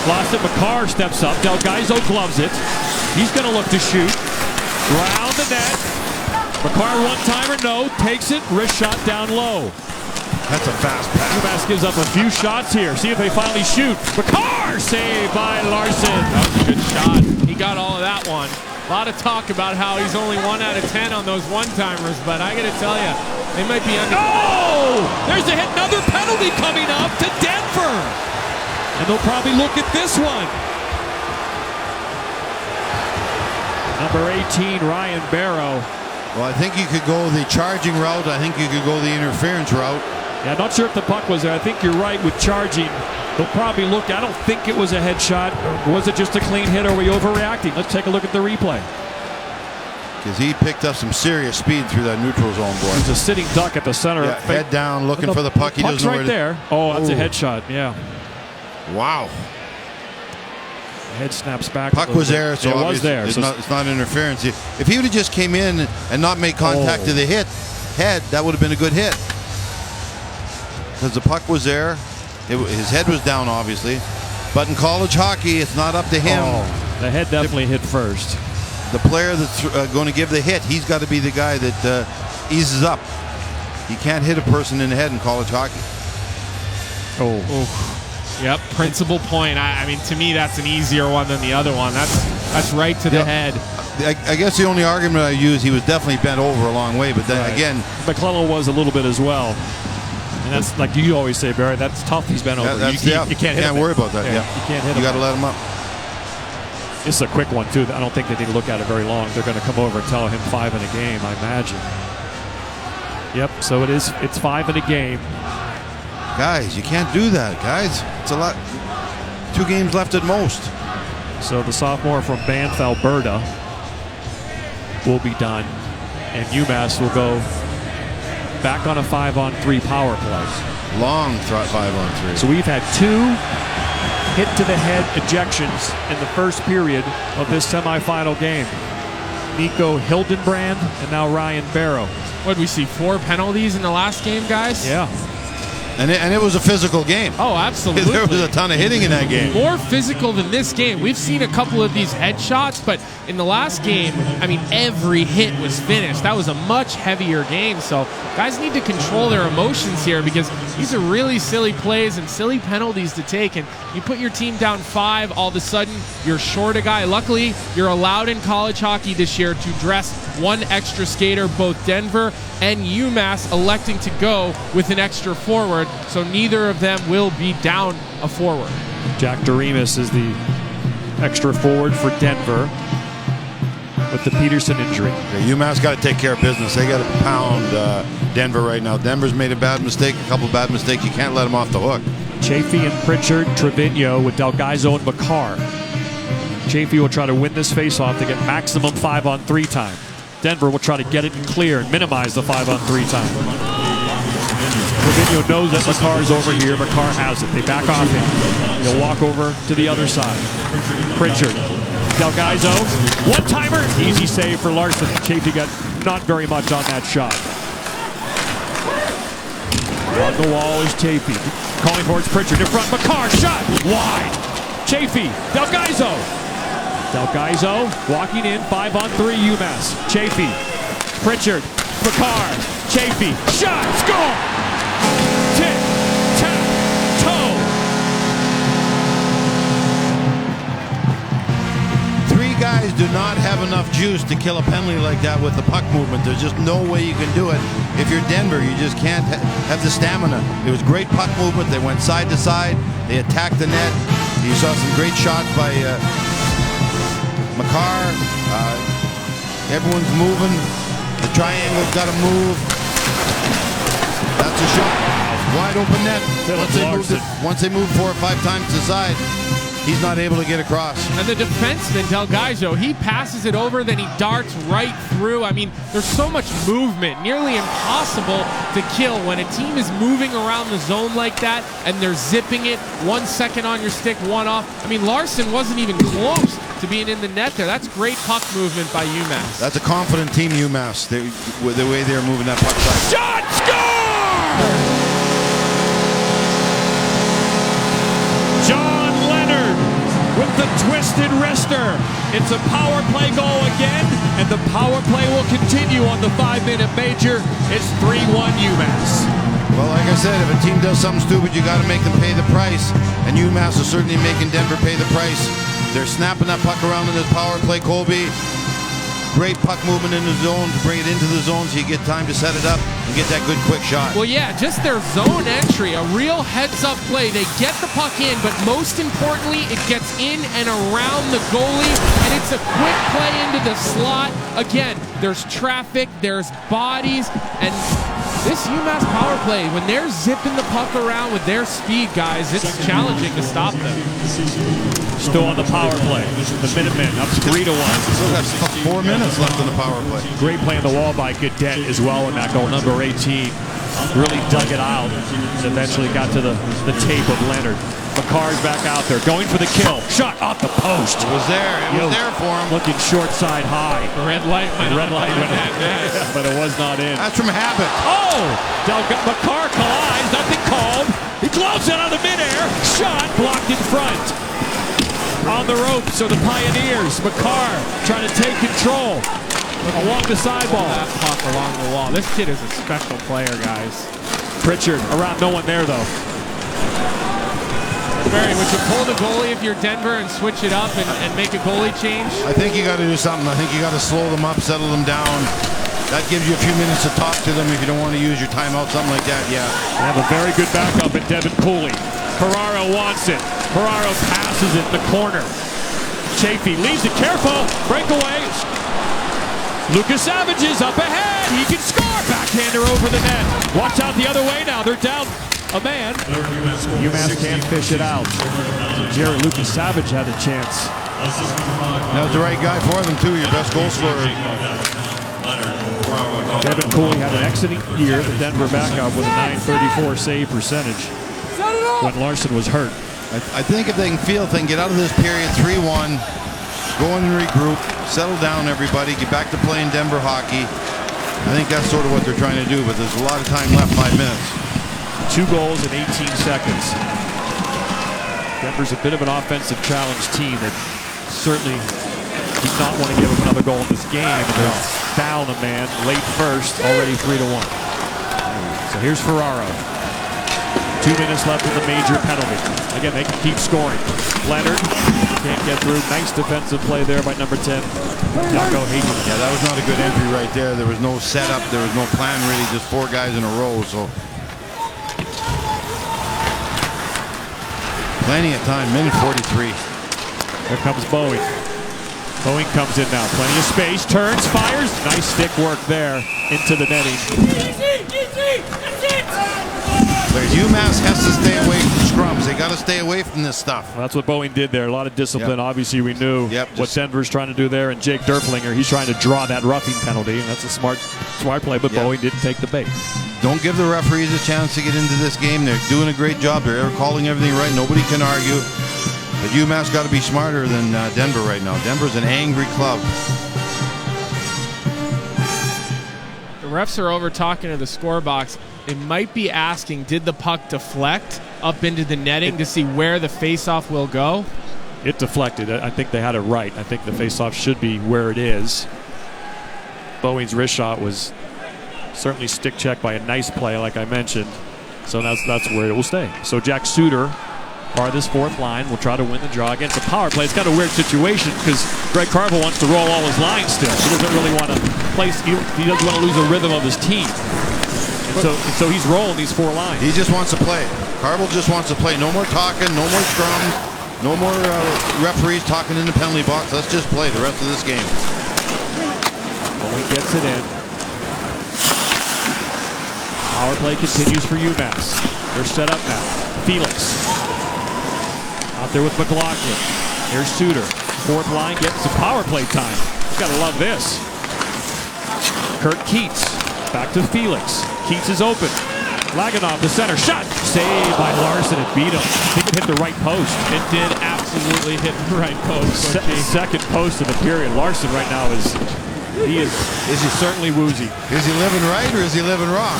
Lost it. Makar steps up. Delgaizo gloves it. He's going to look to shoot. Round the net. Makar one-timer, no. Takes it. Wrist shot down low. That's a fast pass. UMass gives up a few shots here. See if they finally shoot. Makar saved by Larson. That was a good shot. He got all of that one. A lot of talk about how he's only 1 out of 10 on those one-timers, but I got to tell you, they might be under. Oh! There's a hit. Another penalty coming up to Denver. And they'll probably look at this one. Number 18, Ryan Barrow. Well, I think you could go the charging route. I think you could go the interference route. Yeah, not sure if the puck was there. I think you're right with charging. They'll probably look. I don't think it was a headshot. Was it just a clean hit, or are we overreacting? Let's take a look at the replay. Because he picked up some serious speed through that neutral zone, boy. He's a sitting duck at the center. Yeah, head down, looking for the puck. He doesn't know where right there. Oh, that's a headshot. Yeah. Wow. Head snaps back. Puck was there, so it was there. It's not interference. If he would have just came in and not made contact to the head, that would have been a good hit. Because the puck was there. His head was down, obviously. But in college hockey, it's not up to him. Oh, the head definitely hit first. The player that's going to give the hit, he's got to be the guy that eases up. You can't hit a person in the head in college hockey. Yep, principal point. I mean, to me, that's an easier one than the other one. That's right to the head. I guess the only argument I use, he was definitely bent over a long way, but then again, McClellan was a little bit as well. And that's like you always say, Barry. That's tough. He's bent over. You can't worry about that. Yeah. You can't hit him. You got to let him up. This is a quick one too. I don't think they need to look at it very long. They're going to come over and tell him 5 in a game, I imagine. Yep. So it's 5 in a game. Guys, you can't do that, guys. It's a lot. 2 games left at most. So the sophomore from Banff, Alberta, will be done. And UMass will go back on a 5-on-3 power play. Long 5-on-3. So we've had 2 hit-to-the-head ejections in the first period of this semifinal game. Nico Hildenbrand and now Ryan Barrow. What did we see? 4 penalties in the last game, guys? Yeah. And it was a physical game. Oh, absolutely. There was a ton of hitting in that game. More physical than this game. We've seen a couple of these headshots, but in the last game, I mean, every hit was finished. That was a much heavier game. So guys need to control their emotions here because these are really silly plays and silly penalties to take. And you put your team down 5, all of a sudden you're short a guy. Luckily, you're allowed in college hockey this year to dress 1 extra skater. Both Denver and UMass electing to go with an extra forward, so neither of them will be down a forward. Jack Doremus is the extra forward for Denver with the Peterson injury. Yeah, UMass got to take care of business. They got to pound Denver right now. Denver's made a bad mistake, a couple bad mistakes. You can't let them off the hook. Chafee and Pritchard, Trevino with Delgaizo and Makar. Chafee will try to win this faceoff to get maximum 5-on-3 time. Denver will try to get it and clear and minimize the 5-on-3 time. Trevino knows that Makar's over here. Makar has it. They back off him. He'll walk over to the other side. Pritchard. Delgaizo. One-timer. Easy save for Larson. Chafee got not very much on that shot. On the wall is Chafee. Calling towards Pritchard in front. Makar. Shot. Wide. Chafee. Delgaizo. Delgaizo walking in, 5-on-3 UMass. Chafee, Pritchard, Makar, Chafee, shot, score! Tit, tap, toe. 3 guys do not have enough juice to kill a penalty like that with the puck movement. There's just no way you can do it. If you're Denver, you just can't have the stamina. It was great puck movement. They went side to side. They attacked the net. You saw some great shots by Makar, everyone's moving. The triangle's got to move. That's a shot. Wide open net. Once they move 4 or 5 times to the side, he's not able to get across. And the defenseman, Delgaizo, he passes it over, then he darts right through. I mean, there's so much movement, nearly impossible to kill when a team is moving around the zone like that and they're zipping it 1 second on your stick, 1 off. I mean, Larson wasn't even close to being in the net there. That's great puck movement by UMass. That's a confident team, UMass, with the way they're moving that puck side. Shot, score! John Leonard with the twisted wrister. It's a power play goal again, and the power play will continue on the 5-minute major. It's 3-1 UMass. Well, like I said, if a team does something stupid, you got to make them pay the price, and UMass is certainly making Denver pay the price. They're snapping that puck around in this power play, Colby. Great puck movement in the zone to bring it into the zone so you get time to set it up and get that good quick shot. Well, yeah, just their zone entry, a real heads-up play. They get the puck in, but most importantly, it gets in and around the goalie, and it's a quick play into the slot. Again, there's traffic, there's bodies, and this UMass power play, when they're zipping the puck around with their speed, guys, it's challenging to stop them. Still on the power play. The Minutemen up 3-1. Still got 4 minutes left in the power play. Great play on the wall by Gaudette as well in that goal. Number 18 really dug it out and eventually got to the tape of Leonard. Makar's back out there, going for the kill. Shot off the post. It was there. It was there for him. Looking short side high. The red light went Yeah, but it was not in. That's from habit. Oh! Makar collides, nothing called. He gloves it out of midair. Shot blocked in front. On the ropes are the Pioneers. Makar trying to take control along the sideball. That puck along the wall. This kid is a special player, guys. Pritchard around, no one there though. Barry, would you pull the goalie if you're Denver and switch it up and make a goalie change? I think you got to do something. I think you got to slow them up, settle them down. That gives you a few minutes to talk to them if you don't want to use your timeout, something like that, yeah. They have a very good backup in Devin Pooley. Ferraro wants it. Ferraro passes it in the corner. Chafee leaves it careful. Breakaway. Lucas Savage is up ahead. He can score. Backhander over the net. Watch out the other way now. They're down a man. UMass can't fish it out. Jared Lucas Savage had a chance. That was the right guy for them, too. Your best goal scorer. Devin Cooley had an excellent year. The Denver backup with a .934 save percentage when Larson was hurt. I think if they can get out of this period 3-1, go in and regroup, settle down everybody, get back to playing Denver hockey. I think that's sort of what they're trying to do, but there's a lot of time left, 5 minutes. 2 goals in 18 seconds. Denver's a bit of an offensive challenge team that certainly did not want to give up another goal in this game. And they're down a man late first, already 3-1. So here's Ferraro. 2 minutes left in the major penalty. Again, they can keep scoring. Leonard can't get through. Nice defensive play there by number 10, Jaco Hagen. Yeah, that was not a good entry right there. There was no setup. There was no plan really. Just 4 guys in a row. So plenty of time. Minute 43. There comes Bowie. Bowie comes in now. Plenty of space. Turns, fires. Nice stick work there into the netting. UMass has to stay away from scrums. They got to stay away from this stuff. Well, that's what Boeing did there. A lot of discipline. Yep. Obviously, we knew what Denver's trying to do there. And Jake Derflinger, he's trying to draw that roughing penalty. And that's a smart play, but Boeing didn't take the bait. Don't give the referees a chance to get into this game. They're doing a great job. They're calling everything right. Nobody can argue. But UMass got to be smarter than Denver right now. Denver's an angry club. The refs are over talking to the score box. It might be asking, did the puck deflect up into the netting to see where the faceoff will go? It deflected. I think they had it right. I think the faceoff should be where it is. Bowie's wrist shot was certainly stick checked by a nice play, like I mentioned. So that's where it will stay. So Jack Suter, part of this 4th line, will try to win the draw against a power play. It's kind of a weird situation because Greg Carvel wants to roll all his lines still. He doesn't really want to place. He doesn't want to lose the rhythm of his team. So he's rolling these 4 lines. He just wants to play. Carvel just wants to play. No more talking, no more scrums, no more referees talking in the penalty box. Let's just play the rest of this game. Bowie gets it in. Power play continues for UMass. They're set up now. Felix. Out there with McLaughlin. Here's Suter. 4th line getting some power play time. You gotta love this. Kurt Keats. Back to Felix. Keats is open. Laganov, the center. Shot! Saved by Larson. It beat him. I think it hit the right post. It did absolutely hit the right post. Second post of the period. Larson right now is he certainly woozy. Is he living right or is he living wrong?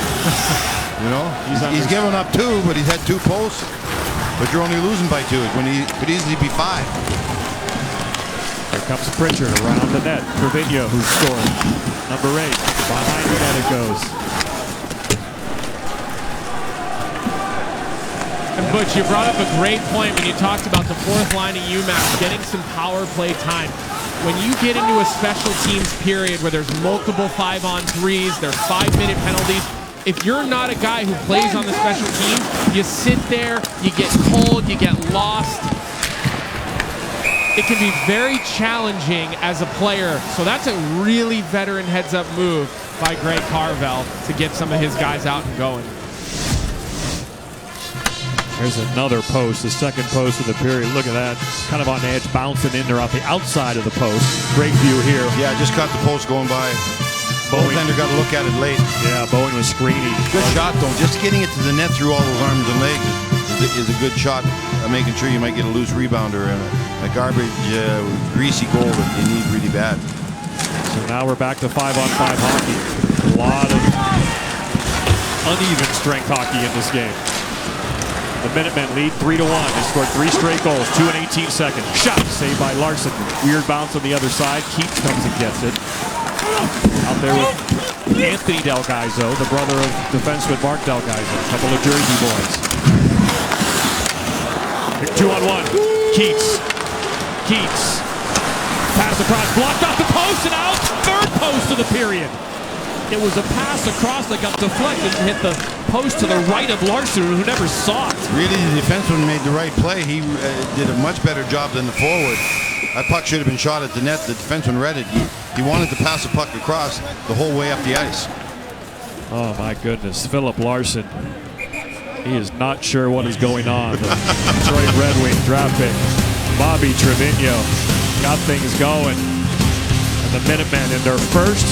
You know? He's given up 2, but he's had 2 posts. But you're only losing by 2 when he could easily be 5. Here comes Pritchard around the net. Trevino who scored. Number 8. Behind the net it goes. And Butch, you brought up a great point when you talked about the 4th line of UMass getting some power play time. When you get into a special teams period where there's multiple 5-on-3s, there's 5-minute penalties, if you're not a guy who plays on the special teams, you sit there, you get cold, you get lost. It can be very challenging as a player. So that's a really veteran heads-up move by Greg Carvel to get some of his guys out and going. There's another post, the second post of the period. Look at that. Kind of on edge, bouncing in there off the outside of the post. Great view here. Yeah, just caught the post going by. Goaltender got to look at it late. Yeah, Bowen was screening. Good shot, though. Just getting it to the net through all those arms and legs is a good shot. Making sure you might get a loose rebounder and a garbage, greasy goal that you need really bad. So now we're back to 5-on-5 hockey. A lot of uneven strength hockey in this game. The Minutemen lead 3-1. They scored 3 straight goals, 2 in 18 seconds. Shot saved by Larson. Weird bounce on the other side. Keats comes and gets it. Out there with Anthony Delgaizo, the brother of defenseman Mark Delgaizo. A couple of Jersey boys. 2-on-1. Keats. Pass across, blocked off the post and out. 3rd post of the period. It was a pass across that got deflected and hit the post to the right of Larson, who never saw it. Really, the defenseman made the right play. He did a much better job than the forward. That puck should have been shot at the net. The defenseman read it. He wanted to pass the puck across the whole way up the ice. Oh, my goodness. Philip Larson. He is not sure what is going on. The Detroit Red Wing draft pick, Bobby Trevino, got things going. And the Minutemen in their first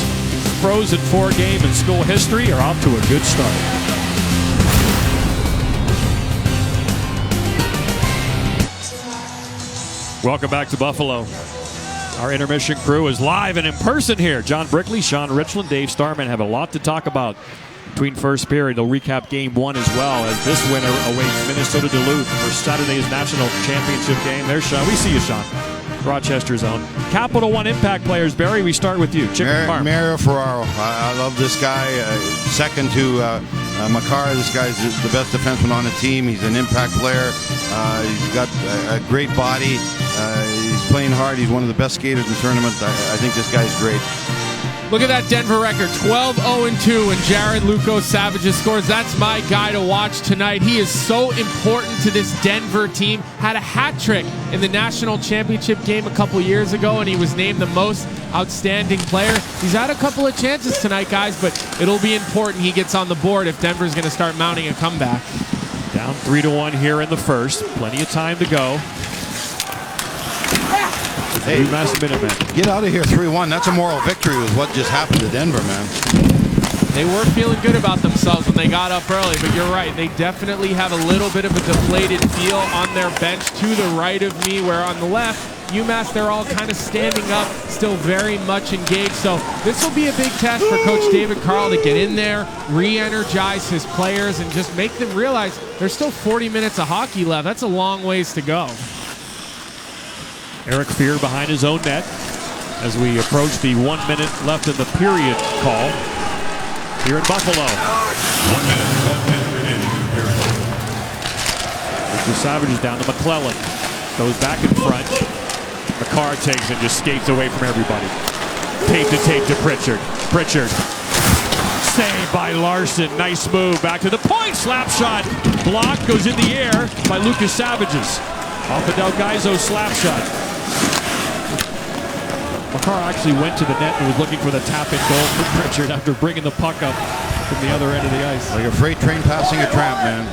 Frozen Four game in school history are off to a good start. Welcome back to Buffalo. Our intermission crew is live and in person here. John Brickley, Sean Richland, Dave Starman have a lot to talk about between first period. They'll recap game one as well as this winner awaits Minnesota Duluth for Saturday's national championship game. There's Sean. We see you, Sean. Rochester's own. Capital One Impact players. Barry, we start with you. Mario Ferraro. I love this guy. Second to Makar. This guy's the best defenseman on the team. He's an impact player. He's got a great body. He's playing hard. He's one of the best skaters in the tournament. I think this guy's great. Look at that Denver record, 12-0-2 when Jared Luco Savages scores. That's my guy to watch tonight. He is so important to this Denver team. Had a hat trick in the national championship game a couple years ago, and he was named the most outstanding player. He's had a couple of chances tonight, guys, but it'll be important he gets on the board if Denver's going to start mounting a comeback. Down 3-1 here in the first. Plenty of time to go. Hey, UMass Minutemen. Get out of here 3-1. That's a moral victory with what just happened to Denver, man. They were feeling good about themselves when they got up early, but you're right. They definitely have a little bit of a deflated feel on their bench to the right of me, where on the left, UMass, they're all kind of standing up, still very much engaged. So this will be a big test for Coach David Carl to get in there, re-energize his players, and just make them realize there's still 40 minutes of hockey left. That's a long ways to go. Eric Fear behind his own net as we approach the 1 minute left in the period call here in Buffalo. 1 minute, 12 minutes in period. The Savage is down to McClellan. Goes back in front. McCarr takes and just skates away from everybody. Tape to Pritchard. Pritchard. Saved by Larson. Nice move. Back to the point. Slap shot. Block goes in the air by Lucas Savages. Off the Del Gaizo slap shot. McCarr actually went to the net and was looking for the tap-in goal for Pritchard after bringing the puck up from the other end of the ice. Like a freight train passing a tramp, man.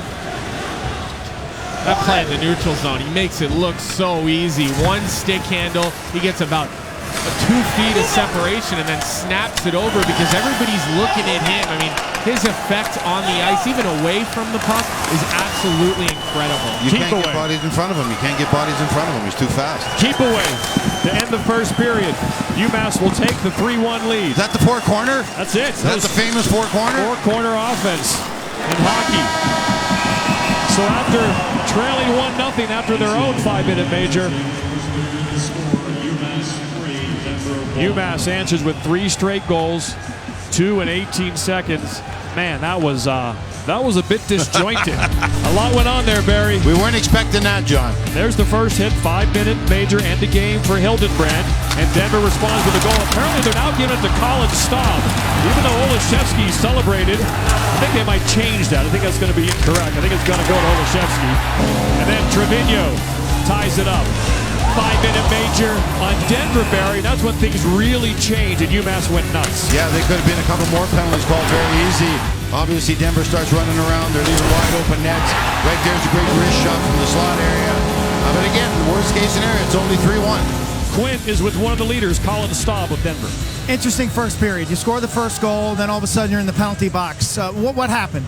That play in the neutral zone, he makes it look so easy. One stick handle, he gets about 2 feet of separation and then snaps it over because everybody's looking at him. I mean, his effect on the ice, even away from the puck, is absolutely incredible. You can't get bodies in front of him. You can't get bodies in front of him. He's too fast. Keep away to end the first period. UMass will take the 3-1 lead. Is that the four corner? That's it. That's the famous four corner? Four corner offense in hockey. So after trailing 1-0 after their own 5-minute major, UMass answers with 3 straight goals, 2 in 18 seconds. Man, that was a bit disjointed. A lot went on there, Barry. We weren't expecting that, John. There's the first hit, 5-minute major end of game for Hildenbrand, and Denver responds with a goal. Apparently, they're now giving it to Colin Staub. Even though Olszewski celebrated, I think they might change that. I think that's going to be incorrect. I think it's going to go to Olszewski. And then Trevino ties it up. 5-minute major on Denver, Barry. That's when things really changed and UMass went nuts. Yeah, they could have been a couple more penalties called very easy. Obviously, Denver starts running around. They're leaving wide open nets. Right there's a great wrist shot from the slot area. But again, worst case scenario, it's only 3-1. Quinn is with one of the leaders, Colin Staub of Denver. Interesting first period. You score the first goal, then all of a sudden you're in the penalty box. What happened?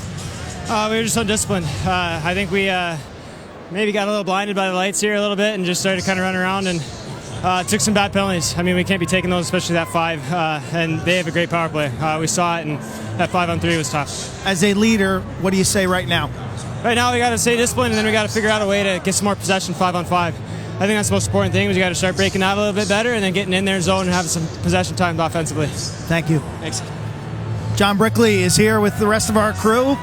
We were just undisciplined. I think we maybe got a little blinded by the lights here a little bit and just started to kind of run around and took some bad penalties. I mean, we can't be taking those, especially that 5. And they have a great power play. We saw it, and that 5-on-3 was tough. As a leader, what do you say right now? Right now, we got to stay disciplined, and then we got to figure out a way to get some more possession 5-on-5. I think that's the most important thing. We got to start breaking out a little bit better and then getting in their zone and having some possession time offensively. Thank you. Thanks. John Brickley is here with the rest of our crew.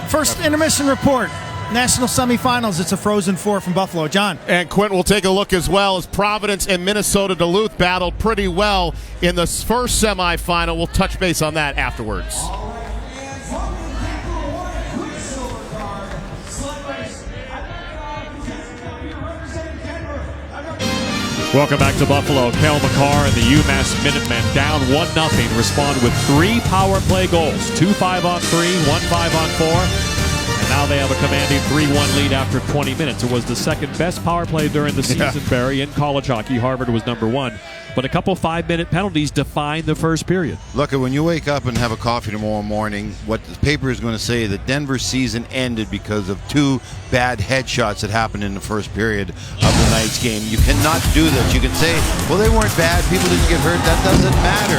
First intermission report. National semifinals. It's a Frozen Four from Buffalo. John. And Quint will take a look as well as Providence and Minnesota Duluth battled pretty well in the first semifinal. We'll touch base on that afterwards. Welcome back to Buffalo. Cale Makar and the UMass Minutemen down 1-0. Respond with 3 power play goals. 2 5-on-3, 1 5-on-4. And Now they have a commanding 3-1 lead after 20 minutes. It was the second best power play during the season, Barry, in college hockey. Harvard was number 1. But a couple 5-minute penalties define the first period. Look, when you wake up and have a coffee tomorrow morning, what the paper is going to say that Denver's season ended because of 2 bad headshots that happened in the first period of the night's game. You cannot do this. You can say, well, they weren't bad, people didn't get hurt. That doesn't matter.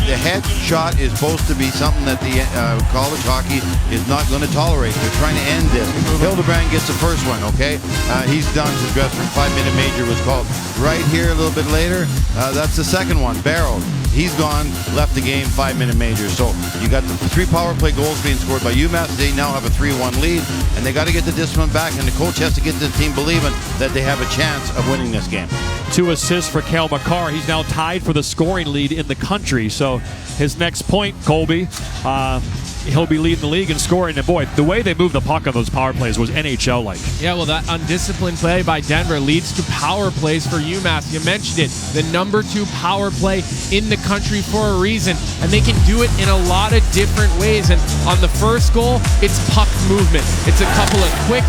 The headshot is supposed to be something that the college hockey is not going to tolerate. They're trying to end this. Hildebrand gets the first one, okay? He's done his dress for 5-minute major was called. Right here a little bit later, that's the second one. Barrow, he's gone, left the game, 5-minute major. So you got the 3 power play goals being scored by UMass. They now have a 3-1 lead, and they got to get the discipline back, and the coach has to get this team believing that they have a chance of winning this game. 2 assists for Cale Makar. He's now tied for the scoring lead in the country. So his next point, Colby, he'll be leading the league in scoring. And boy, the way they moved the puck on those power plays was NHL-like. Yeah, well, that undisciplined play by Denver leads to power plays for UMass. You mentioned it, the number 2 power play in the country for a reason, and they can do it in a lot of different ways. And on the first goal, it's puck movement. It's a couple of quick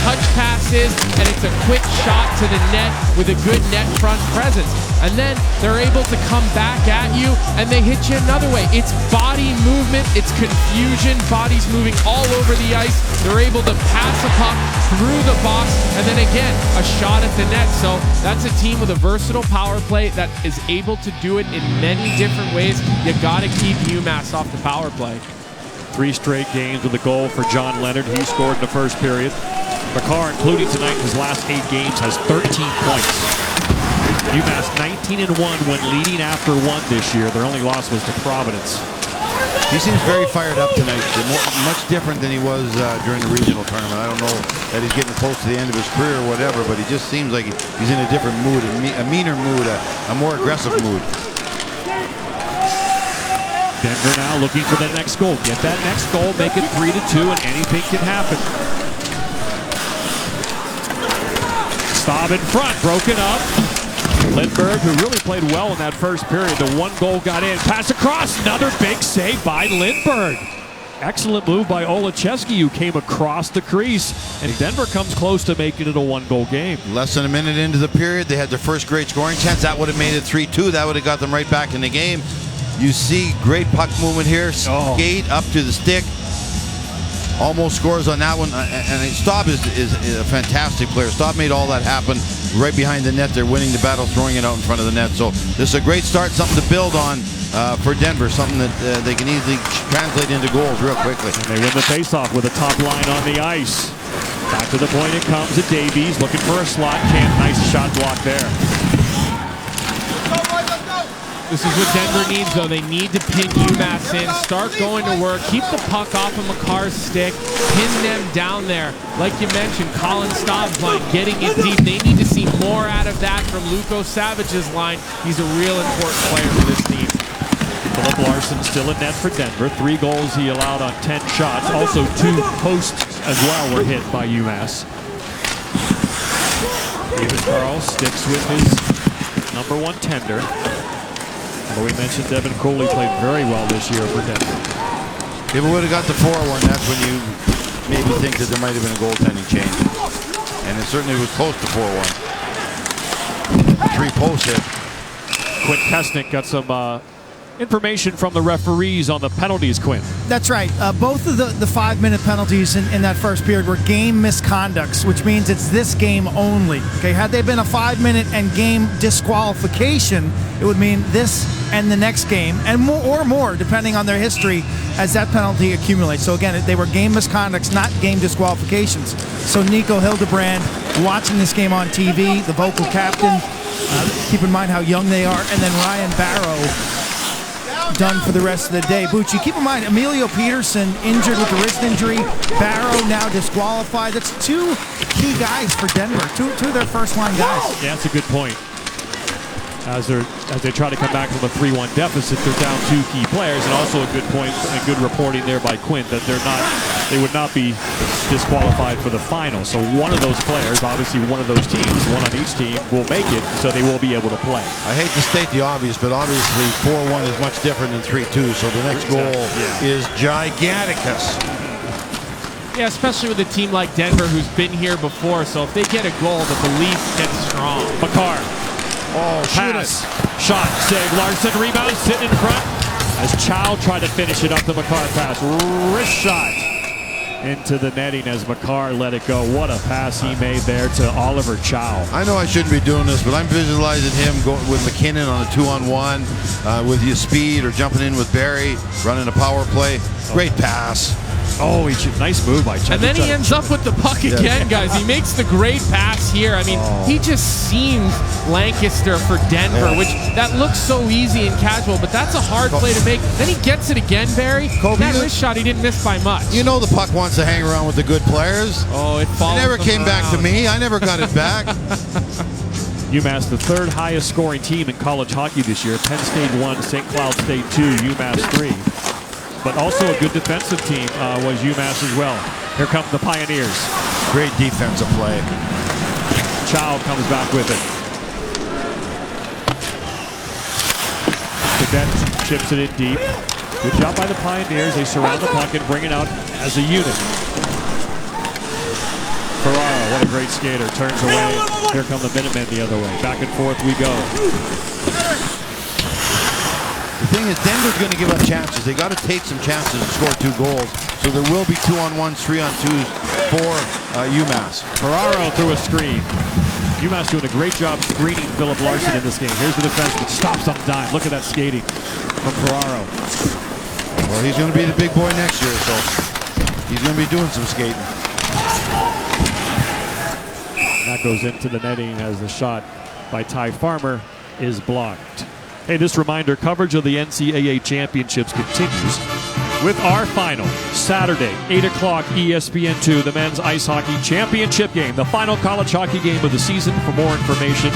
touch passes, and it's a quick shot to the net with a good net front presence. And then they're able to come back at you, and they hit you another way. It's body movement, it's confusion, bodies moving all over the ice. They're able to pass a puck through the box, and then again, a shot at the net. So that's a team with a versatile power play that is able to do it in many different ways. You got to keep UMass off the power play. 3 straight games with a goal for John Leonard. He scored in the first period. Makar, including tonight in his last 8 games, has 13 points. UMass 19-1 when leading after 1 this year. Their only loss was to Providence. He seems very fired up tonight, much different than he was during the regional tournament. I don't know that he's getting close to the end of his career or whatever, but he just seems like he's in a different mood, a meaner mood, a more aggressive mood. Denver now looking for the next goal. Get that next goal, make it 3-2, and anything can happen. Staub in front, broken up. Lindbergh, who really played well in that first period. The 1 goal got in. Pass across. Another big save by Lindbergh. Excellent move by Olacheski, who came across the crease. And Denver comes close to making it a 1-goal game. Less than a minute into the period, they had their first great scoring chance. That would have made it 3-2. That would have got them right back in the game. You see great puck movement here. Skate up to the stick. Almost scores on that one. And Staub is a fantastic player. Staub made all that happen right behind the net. They're winning the battle, throwing it out in front of the net. So this is a great start, something to build on for Denver, something that they can easily translate into goals real quickly. And they win the faceoff with a top line on the ice. Back to the point it comes at Davies, looking for a slot. Nice shot block there. This is what Denver needs, though. They need to pin UMass in, start going to work, keep the puck off of Makar's stick, pin them down there. Like you mentioned, Colin Staub's line, getting it deep. They need to see more out of that from Luko Savage's line. He's a real important player for this team. Philip Larson still in net for Denver. 3 goals he allowed on 10 shots. Also 2 posts as well were hit by UMass. David Carl sticks with his number 1 tender. But we mentioned Devin Coley played very well this year for Denver. If we would have got the 4-1, that's when you maybe think that there might have been a goaltending change. And it certainly was close to 4-1. 3 post hit. Quinn Kesnick got some information from the referees on the penalties, Quinn. That's right. Both of the 5-minute penalties in that first period were game misconducts, which means it's this game only. Okay, had they been a 5-minute and game disqualification, it would mean this and the next game, and more, depending on their history as that penalty accumulates. So again, they were game misconducts, not game disqualifications. So Nico Hildebrand, watching this game on TV, the vocal captain, keep in mind how young they are, and then Ryan Barrow, done for the rest of the day. Bucci, keep in mind, Emilio Peterson injured with a wrist injury. Barrow now disqualified. That's 2 key guys for Denver. Two of their first-line guys. Yeah, that's a good point. As they try to come back from a 3-1 deficit, they're down 2 key players, and also a good point and good reporting there by Quinn that they would not be disqualified for the final. So one of those players, obviously one of those teams, one on each team, will make it, so they will be able to play. I hate to state the obvious, but obviously 4-1 is much different than 3-2. So the next goal is giganticus. Yeah, especially with a team like Denver who's been here before. So if they get a goal, the belief gets strong. McCarr. Oh, Pass. Shot. Save. Larson rebound. Sitting in front. As Chow tried to finish it up the McCarr pass. Wrist shot into the netting as McCarr let it go. What a pass he made there to Oliver Chow. I know I shouldn't be doing this, but I'm visualizing him going with McKinnon on a 2-on-1 with his speed or jumping in with Barry, running a power play. Great pass. Oh, nice move by Chuck. And then he ends up with the puck again, guys. He makes the great pass here. I mean, he just seems Lancaster for Denver, which that looks so easy and casual, but that's a hard play to make. Then he gets it again, Barry. That wrist shot, he didn't miss by much. You know the puck wants to hang around with the good players. Oh, it falls. It never came back to me. I never got it back. UMass, the third highest scoring team in college hockey this year. Penn State 1, St. Cloud State 2, UMass 3. But also a good defensive team was UMass as well. Here come the Pioneers. Great defensive play. Chow comes back with it. Cadet chips it in deep. Good job by the Pioneers. They surround the puck and bring it out as a unit. Ferraro, what a great skater. Turns away. Here come the Minutemen the other way. Back and forth we go. The thing is, Denver's going to give up chances. They got to take some chances and score 2 goals. So there will be 2-on-1s, 3-on-2s for UMass. Ferraro through a screen. UMass doing a great job screening Philip Larson in this game. Here's the defenseman. Stops on dime. Look at that skating from Ferraro. Well, he's going to be the big boy next year, so he's going to be doing some skating. And that goes into the netting as the shot by Ty Farmer is blocked. Hey, this reminder, coverage of the NCAA championships continues with our final, Saturday, 8 o'clock, ESPN2, the men's ice hockey championship game, the final college hockey game of the season. For more information,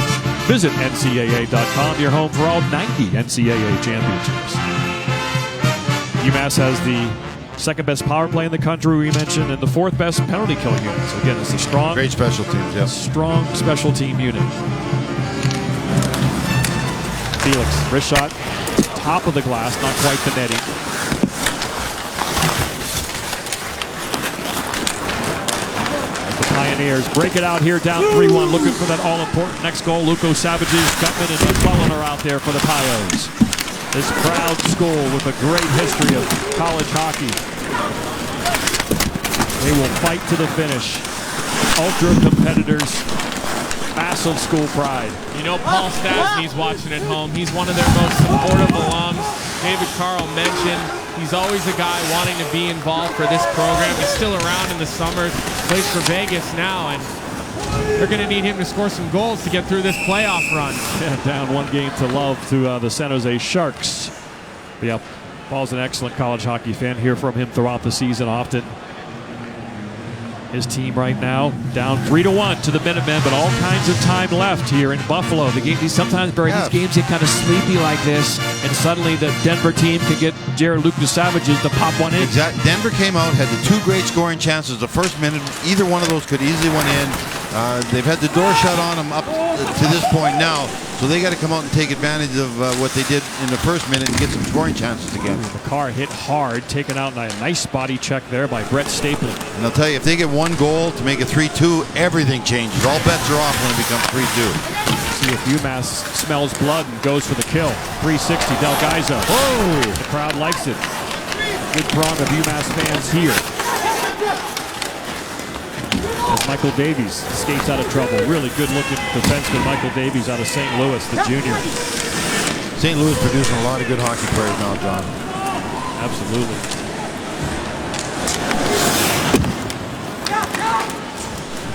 visit ncaa.com, your home for all 90 NCAA championships. UMass has the second best power play in the country, we mentioned, and the fourth best penalty killing unit. So again, it's a strong, great special teams, yeah. Strong special team unit. Felix, wrist shot, top of the glass, not quite the netting. The Pioneers break it out here, down 3-1, looking for that all-important next goal. Luco Savages, Gutman, and McClellan are out there for the Pios. This proud school with a great history of college hockey. They will fight to the finish. Ultra competitors. Massive school pride. You know, Paul Stasny's watching at home. He's one of their most supportive alums. David Carl mentioned he's always a guy wanting to be involved for this program. He's still around in the summers, plays for Vegas now, and they're going to need him to score some goals to get through this playoff run. Yeah, down 1-0 to the San Jose Sharks. But yeah, Paul's an excellent college hockey fan. Hear from him throughout the season often. His team right now down 3-1 to the Minutemen, but all kinds of time left here in Buffalo. The game, sometimes, Barry, these games get kind of sleepy like this, and suddenly the Denver team can get Jared Lucas Savages to pop one in. Exactly. Denver came out, had the 2 great scoring chances the first minute. Either one of those could easily went in. They've had the door shut on them up to this point now, so they got to come out and take advantage of what they did in the first minute and get some scoring chances again. McCarr hit hard, taken out, and a nice body check there by Brett Stapleton. And I'll tell you, if they get 1 goal to make it 3-2, everything changes. All bets are off when it becomes 3-2. See if UMass smells blood and goes for the kill. 360, Del Gaizo. Oh, the crowd likes it. Good throng of UMass fans here. As Michael Davies skates out of trouble. Really good-looking defenseman Michael Davies out of St. Louis, the junior. St. Louis producing a lot of good hockey players now, John. Absolutely.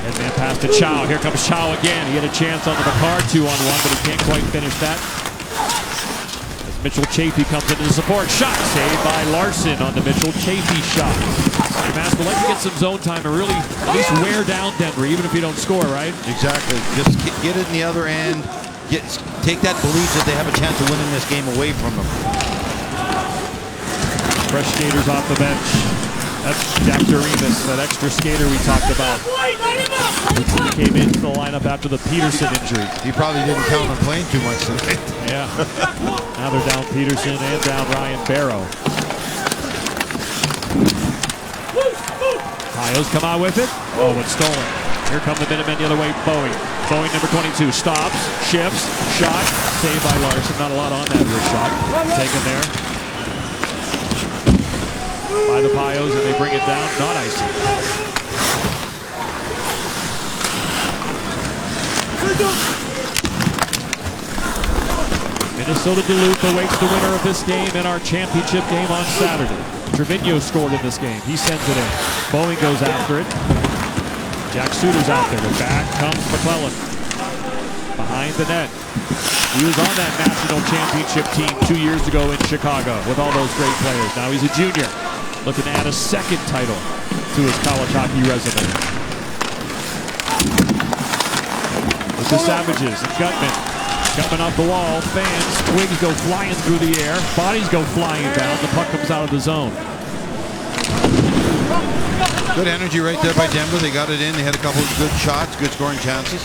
Headman pass to Chow. Here comes Chow again. He had a chance on the McCarr 2-on-1, but he can't quite finish that. As Mitchell Chafee comes into the support. Shot saved by Larson on the Mitchell Chafee shot. UMass would like to get some zone time and really at least wear down Denver, even if you don't score, right? Exactly. Just get it in the other end. Take that belief that they have a chance of winning this game away from them. Fresh skaters off the bench. That's Jack Doremus, that extra skater we talked about. He came into the lineup after the Peterson injury. He probably didn't count on playing too much tonight. Yeah. Now they're down Peterson and down Ryan Barrow. Pios come out with it. Oh, it's stolen. Here come the Minutemen the other way. Bowie. Bowie, number 22, stops, shifts, shot, saved by Larson. Not a lot on that rear shot. Taken there by the Pios, and they bring it down. Not icy. Minnesota Duluth awaits the winner of this game in our championship game on Saturday. Trevino scored in this game. He sends it in. Bowie goes after it. Jack Suter's out there. Back comes McClellan. Behind the net. He was on that national championship team 2 years ago in Chicago with all those great players. Now he's a junior, looking to add a second title to his college hockey resume. With the Savages and Gutman. Gutman off the wall. Fans. Twigs go flying through the air. Bodies go flying down. The puck comes out of the zone. Good energy right there by Denver. They got it in. They had a couple of good shots, good scoring chances.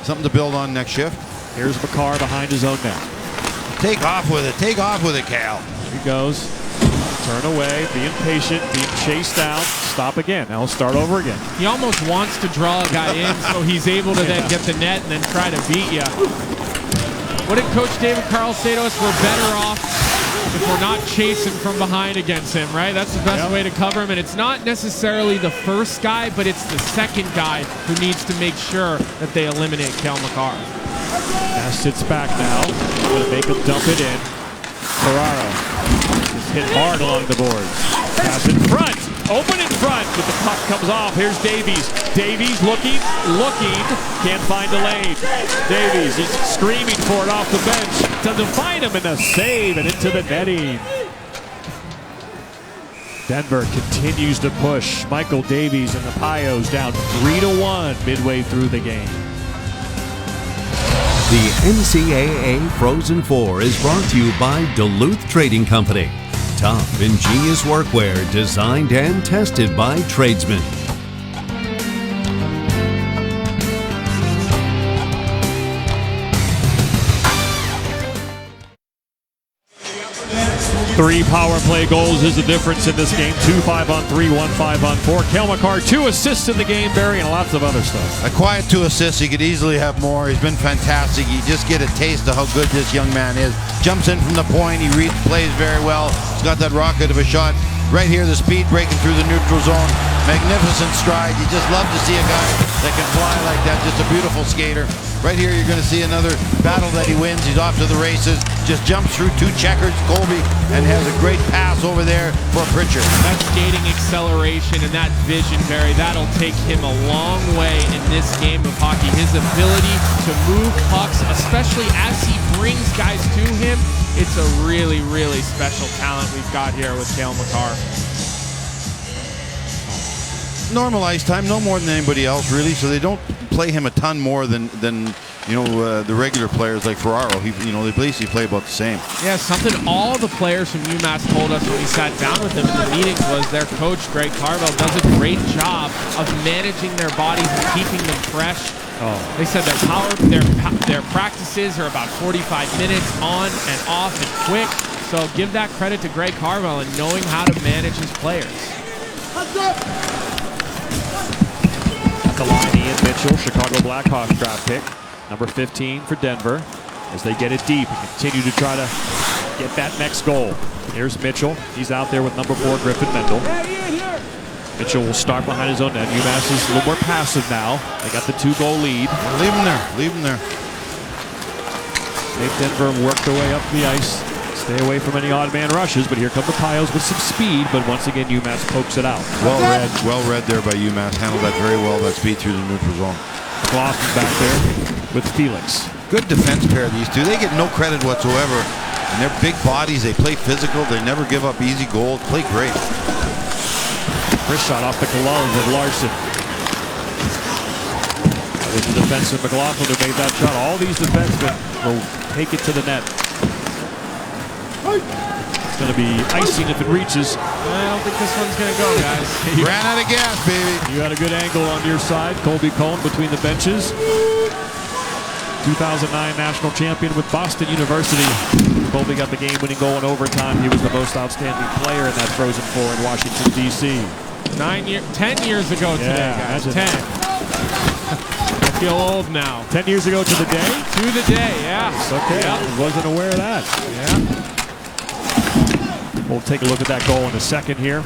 Something to build on next shift. Here's McCarr behind his own net. Take off with it. Take off with it, Cal. Here he goes. Turn away. Being patient. Being chased down. Stop again. Now he'll start over again. He almost wants to draw a guy in so he's able to then get the net and then try to beat you. What did Coach David Carl say to us? We're better off if we're not chasing from behind against him, right? That's the best way to cover him. And it's not necessarily the first guy, but it's the second guy who needs to make sure that they eliminate Cale Makar. Pass sits back now. Going to make him dump it in. Ferraro is hit hard along the boards. Pass in front. Open in front, but the puck comes off. Here's Davies. Davies looking, can't find a lane. Davies is screaming for it off the bench. Doesn't find him, and a save and into the netting. Denver continues to push. Michael Davies and the Pios down 3-1 midway through the game. The NCAA Frozen Four is brought to you by Duluth Trading Company. Tough, ingenious workwear designed and tested by tradesmen. Three power play goals is the difference in this game. 2 5-on-3, 1 5-on-4. Cale Makar, 2 assists in the game, Barry, and lots of other stuff. A quiet 2 assists. He could easily have more. He's been fantastic. You just get a taste of how good this young man is. Jumps in from the point. He reads plays very well. He's got that rocket of a shot. Right here, the speed breaking through the neutral zone. Magnificent stride. You just love to see a guy that can fly like that. Just a beautiful skater. Right here, you're going to see another battle that he wins. He's off to the races. Just jumps through 2 checkers, Colby, and has a great pass over there for Pritchard. That skating acceleration and that vision, Barry, that'll take him a long way in this game of hockey. His ability to move pucks, especially as he brings guys to him, it's a really, really special talent we've got here with Cale Makar. Normal ice time, no more than anybody else, really. So they don't play him a ton more than the regular players like Ferraro. They basically play about the same. Yeah, something all the players from UMass told us when we sat down with them in the meetings was their coach, Greg Carvel, does a great job of managing their bodies and keeping them fresh. They said their practices are about 45 minutes on and off and quick. So give that credit to Greg Carvel and knowing how to manage his players. At the line, Ian Mitchell, Chicago Blackhawks draft pick, number 15 for Denver, as they get it deep and continue to try to get that next goal. Here's Mitchell. He's out there with number 4, Griffin Mendel. Mitchell will start behind his own net. UMass is a little more passive now. They got the 2-goal lead. Leave him there. Leave him there. They've Denver worked their way up the ice. Stay away from any odd man rushes, but here come the Pios with some speed, but once again UMass pokes it out. Well read there by UMass. Handled that very well, that speed through the neutral zone. McLaughlin back there with Felix. Good defense pair, these two. They get no credit whatsoever. And they're big bodies. They play physical. They never give up easy goals. Play great. First shot off the glove of Larson. That was the defenseman McLaughlin who made that shot. All these defensemen will take it to the net. It's going to be icing if it reaches. I don't think this one's going to go, guys. Ran out of gas, baby. You had a good angle on your side. Colby Cohn between the benches. 2009 national champion with Boston University. Colby got the game-winning goal in overtime. He was the most outstanding player in that Frozen Four in Washington, D.C. 10 years ago today, guys. 10. I feel old now. 10 years ago to the day? To the day, yeah. Okay, Yeah. I wasn't aware of that. Yeah. We'll take a look at that goal in a second here.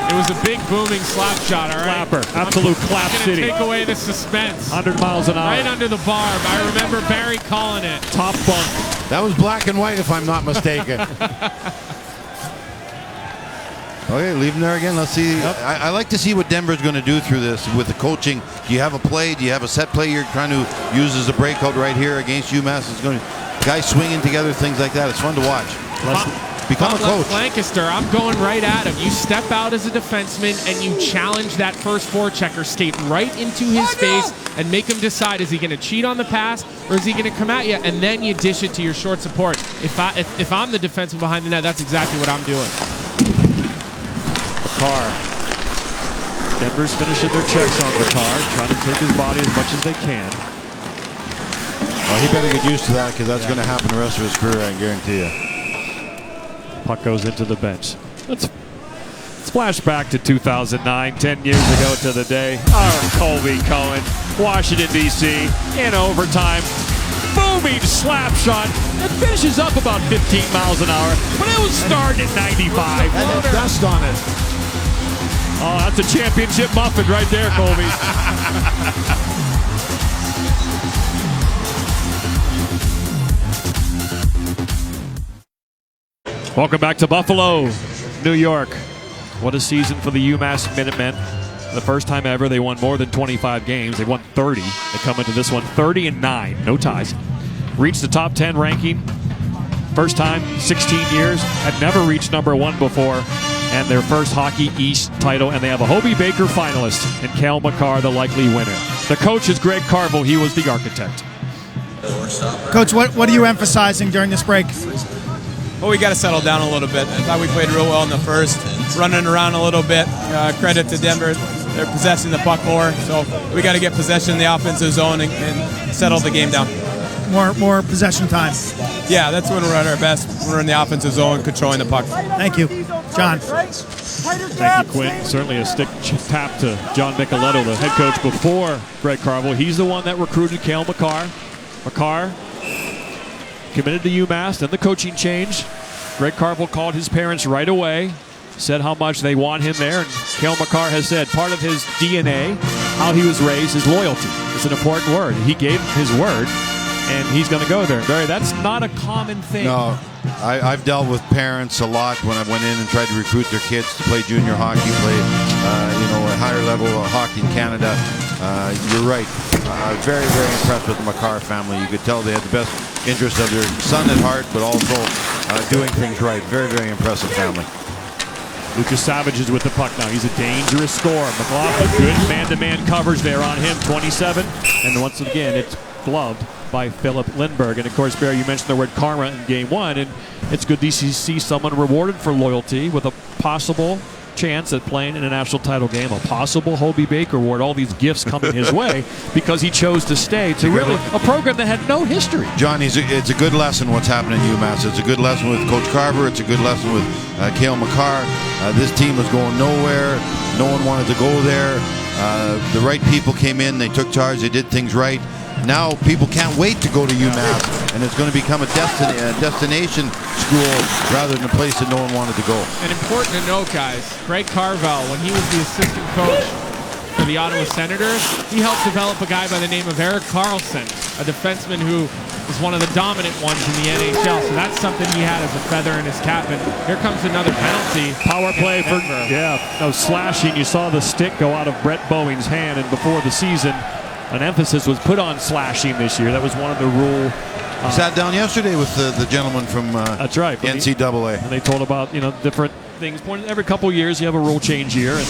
It was a big booming slap shot, all right? Clapper, absolute clap I'm city. gonna take away the suspense. 100 miles an hour. Right under the barb. I remember Barry calling it. Top bunk. That was black and white, if I'm not mistaken. Okay, leave him there again. Let's see. I like to see what Denver's going to do through this with the coaching. Do you have a play? Do you have a set play you're trying to use as a breakout right here against UMass? It's going to guys swinging together, things like that. It's fun to watch. Become a coach. Lancaster, I'm going right at him. You step out as a defenseman and you challenge that first forechecker, skate right into his face and make him decide, is he going to cheat on the pass or is he going to come at you? And then you dish it to your short support. If I'm the defenseman behind the net, that's exactly what I'm doing. Carr. Denver's finishing their checks on the car, trying to take his body as much as they can. Well, he better get used to that because that's going to happen the rest of his career, I guarantee you. Puck goes into the bench. Let's flash back to 2009, 10 years ago to the day. Colby Cohen, Washington, D.C., in overtime. Booming slap shot that finishes up about 15 miles an hour, but it was starting at 95. And then dust on it. Oh, that's a championship muffin right there, Colby. Welcome back to Buffalo, New York. What a season for the UMass Minutemen. The first time ever they won more than 25 games. They won 30. They come into this one 30-9, no ties. Reached the top 10 ranking. First time, 16 years. Had never reached #1 before. And their first Hockey East title. And they have a Hobie Baker finalist and Cale Makar, the likely winner. The coach is Greg Carville. He was the architect. Coach, what are you emphasizing during this break? Well, we got to settle down a little bit. I thought we played real well in the first, running around a little bit. Credit to Denver. They're possessing the puck more. So we got to get possession in the offensive zone and settle the game down. More possession time. Yeah, that's when we're at our best. We're in the offensive zone, controlling the puck. Thank you. John. Thank you, Quinn. Certainly a stick tap to John Micheletto, the head coach before Greg Carville. He's the one that recruited Cale Makar. Makar committed to UMass, then the coaching change. Greg Carville called his parents right away, said how much they want him there, and Cale Makar has said part of his DNA, how he was raised, is loyalty. It's an important word. He gave his word, and he's going to go there. Barry, that's not a common thing. No, I've dealt with parents a lot when I went in and tried to recruit their kids to play junior hockey, play a higher level of hockey in Canada. You're right. Very, very impressed with the Makar family. You could tell they had the best interest of their son at heart, but also doing things right. Very, very impressive family. Lucas Savage is with the puck now. He's a dangerous scorer. McLaughlin, good man-to-man coverage there on him, 27. And once again, it's gloved by Philip Lindbergh. And of course, Barry, you mentioned the word karma in game one, and it's good to see someone rewarded for loyalty with a possible chance at playing in a national title game, a possible Hobie Baker award, all these gifts coming his way because he chose to stay to really a program that had no history. John, it's a good lesson what's happening in UMass. It's a good lesson with Coach Carver. It's a good lesson with Cale Makar. This team was going nowhere. No one wanted to go there. The right people came in. They took charge. They did things right. Now people can't wait to go to UMass, and it's going to become a destination school rather than a place that no one wanted to go. And important to note, guys, Greg Carville, when he was the assistant coach for the Ottawa Senators, he helped develop a guy by the name of Erik Karlsson, a defenseman who is one of the dominant ones in the NHL. So that's something he had as a feather in his cap. And here comes another penalty. Power play for slashing. You saw the stick go out of Brett Boeing's hand, and before the season, an emphasis was put on slashing this year. That was one of the rule. Sat down yesterday with the gentleman from that's right, NCAA. And they told about different things. Every couple years you have a rule change year, and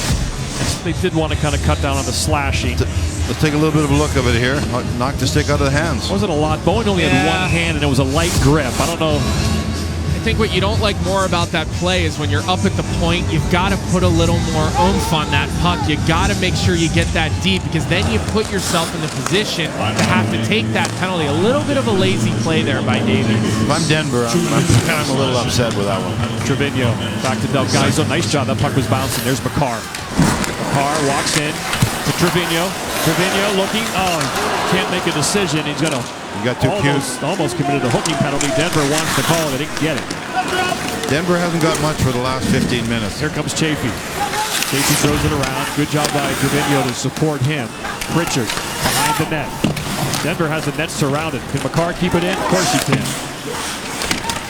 they did want to kind of cut down on the slashing. Let's take a little bit of a look of it here. Knocked the stick out of the hands. Wasn't a lot. Boeing only had one hand, and it was a light grip. I don't know. I think what you don't like more about that play is when you're up at the point, you've got to put a little more oomph on that puck. You got to make sure you get that deep, because then you put yourself in the position to have to take that penalty. A little bit of a lazy play there by Davies. If I'm Denver, I'm a little upset with that one. Trevino back to Delgado. Nice job. That puck was bouncing. There's Makar. McCarr walks in to Trevino. Trevino looking. Oh, can't make a decision. He's going to got two almost committed a hooking penalty. Denver wants to call it. They didn't get it. Denver hasn't got much for the last 15 minutes. Here comes Chafee. Chafee throws it around. Good job by Trevino to support him. Pritchard behind the net. Denver has the net surrounded. Can McCarr keep it in? Of course he can.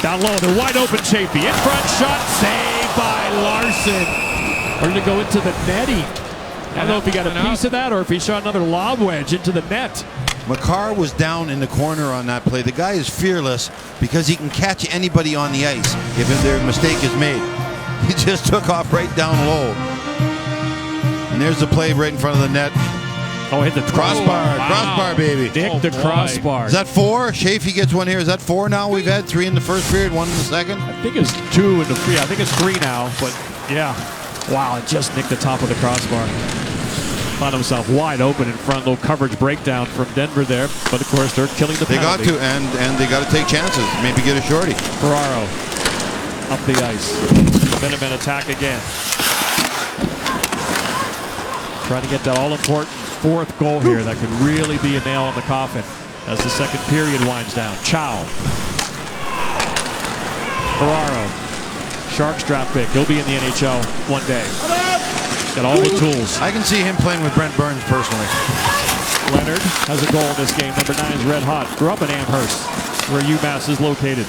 Down low, they're wide open. Chafee in front, shot saved by Larson. We're going to go into the netting. I don't know if he got a piece of that or if he shot another lob wedge into the net. McCarr was down in the corner on that play. The guy is fearless because he can catch anybody on the ice if their mistake is made. He just took off right down low. And there's the play right in front of the net. Oh, hit the crossbar. Wow. Crossbar, baby. Dick the crossbar. Is that 4? Chafee gets one here. Is that 4 now? We've had 3 in the first period, 1 in the second. I think it's 2 in the 3. I think it's 3 now, but yeah. Wow, it just nicked the top of the crossbar. Found himself wide open in front. Little coverage breakdown from Denver there, but of course they're killing the penalty. They got to, and they got to take chances. Maybe get a shorty. Ferraro up the ice. Minutemen attack again. Trying to get that all-important 4th goal here that could really be a nail in the coffin as the second period winds down. Chow. Ferraro. Sharks draft pick. He'll be in the NHL one day. Got all the tools. I can see him playing with Brent Burns personally. Leonard has a goal in this game. Number 9 is red hot. Grew up in Amherst, where UMass is located.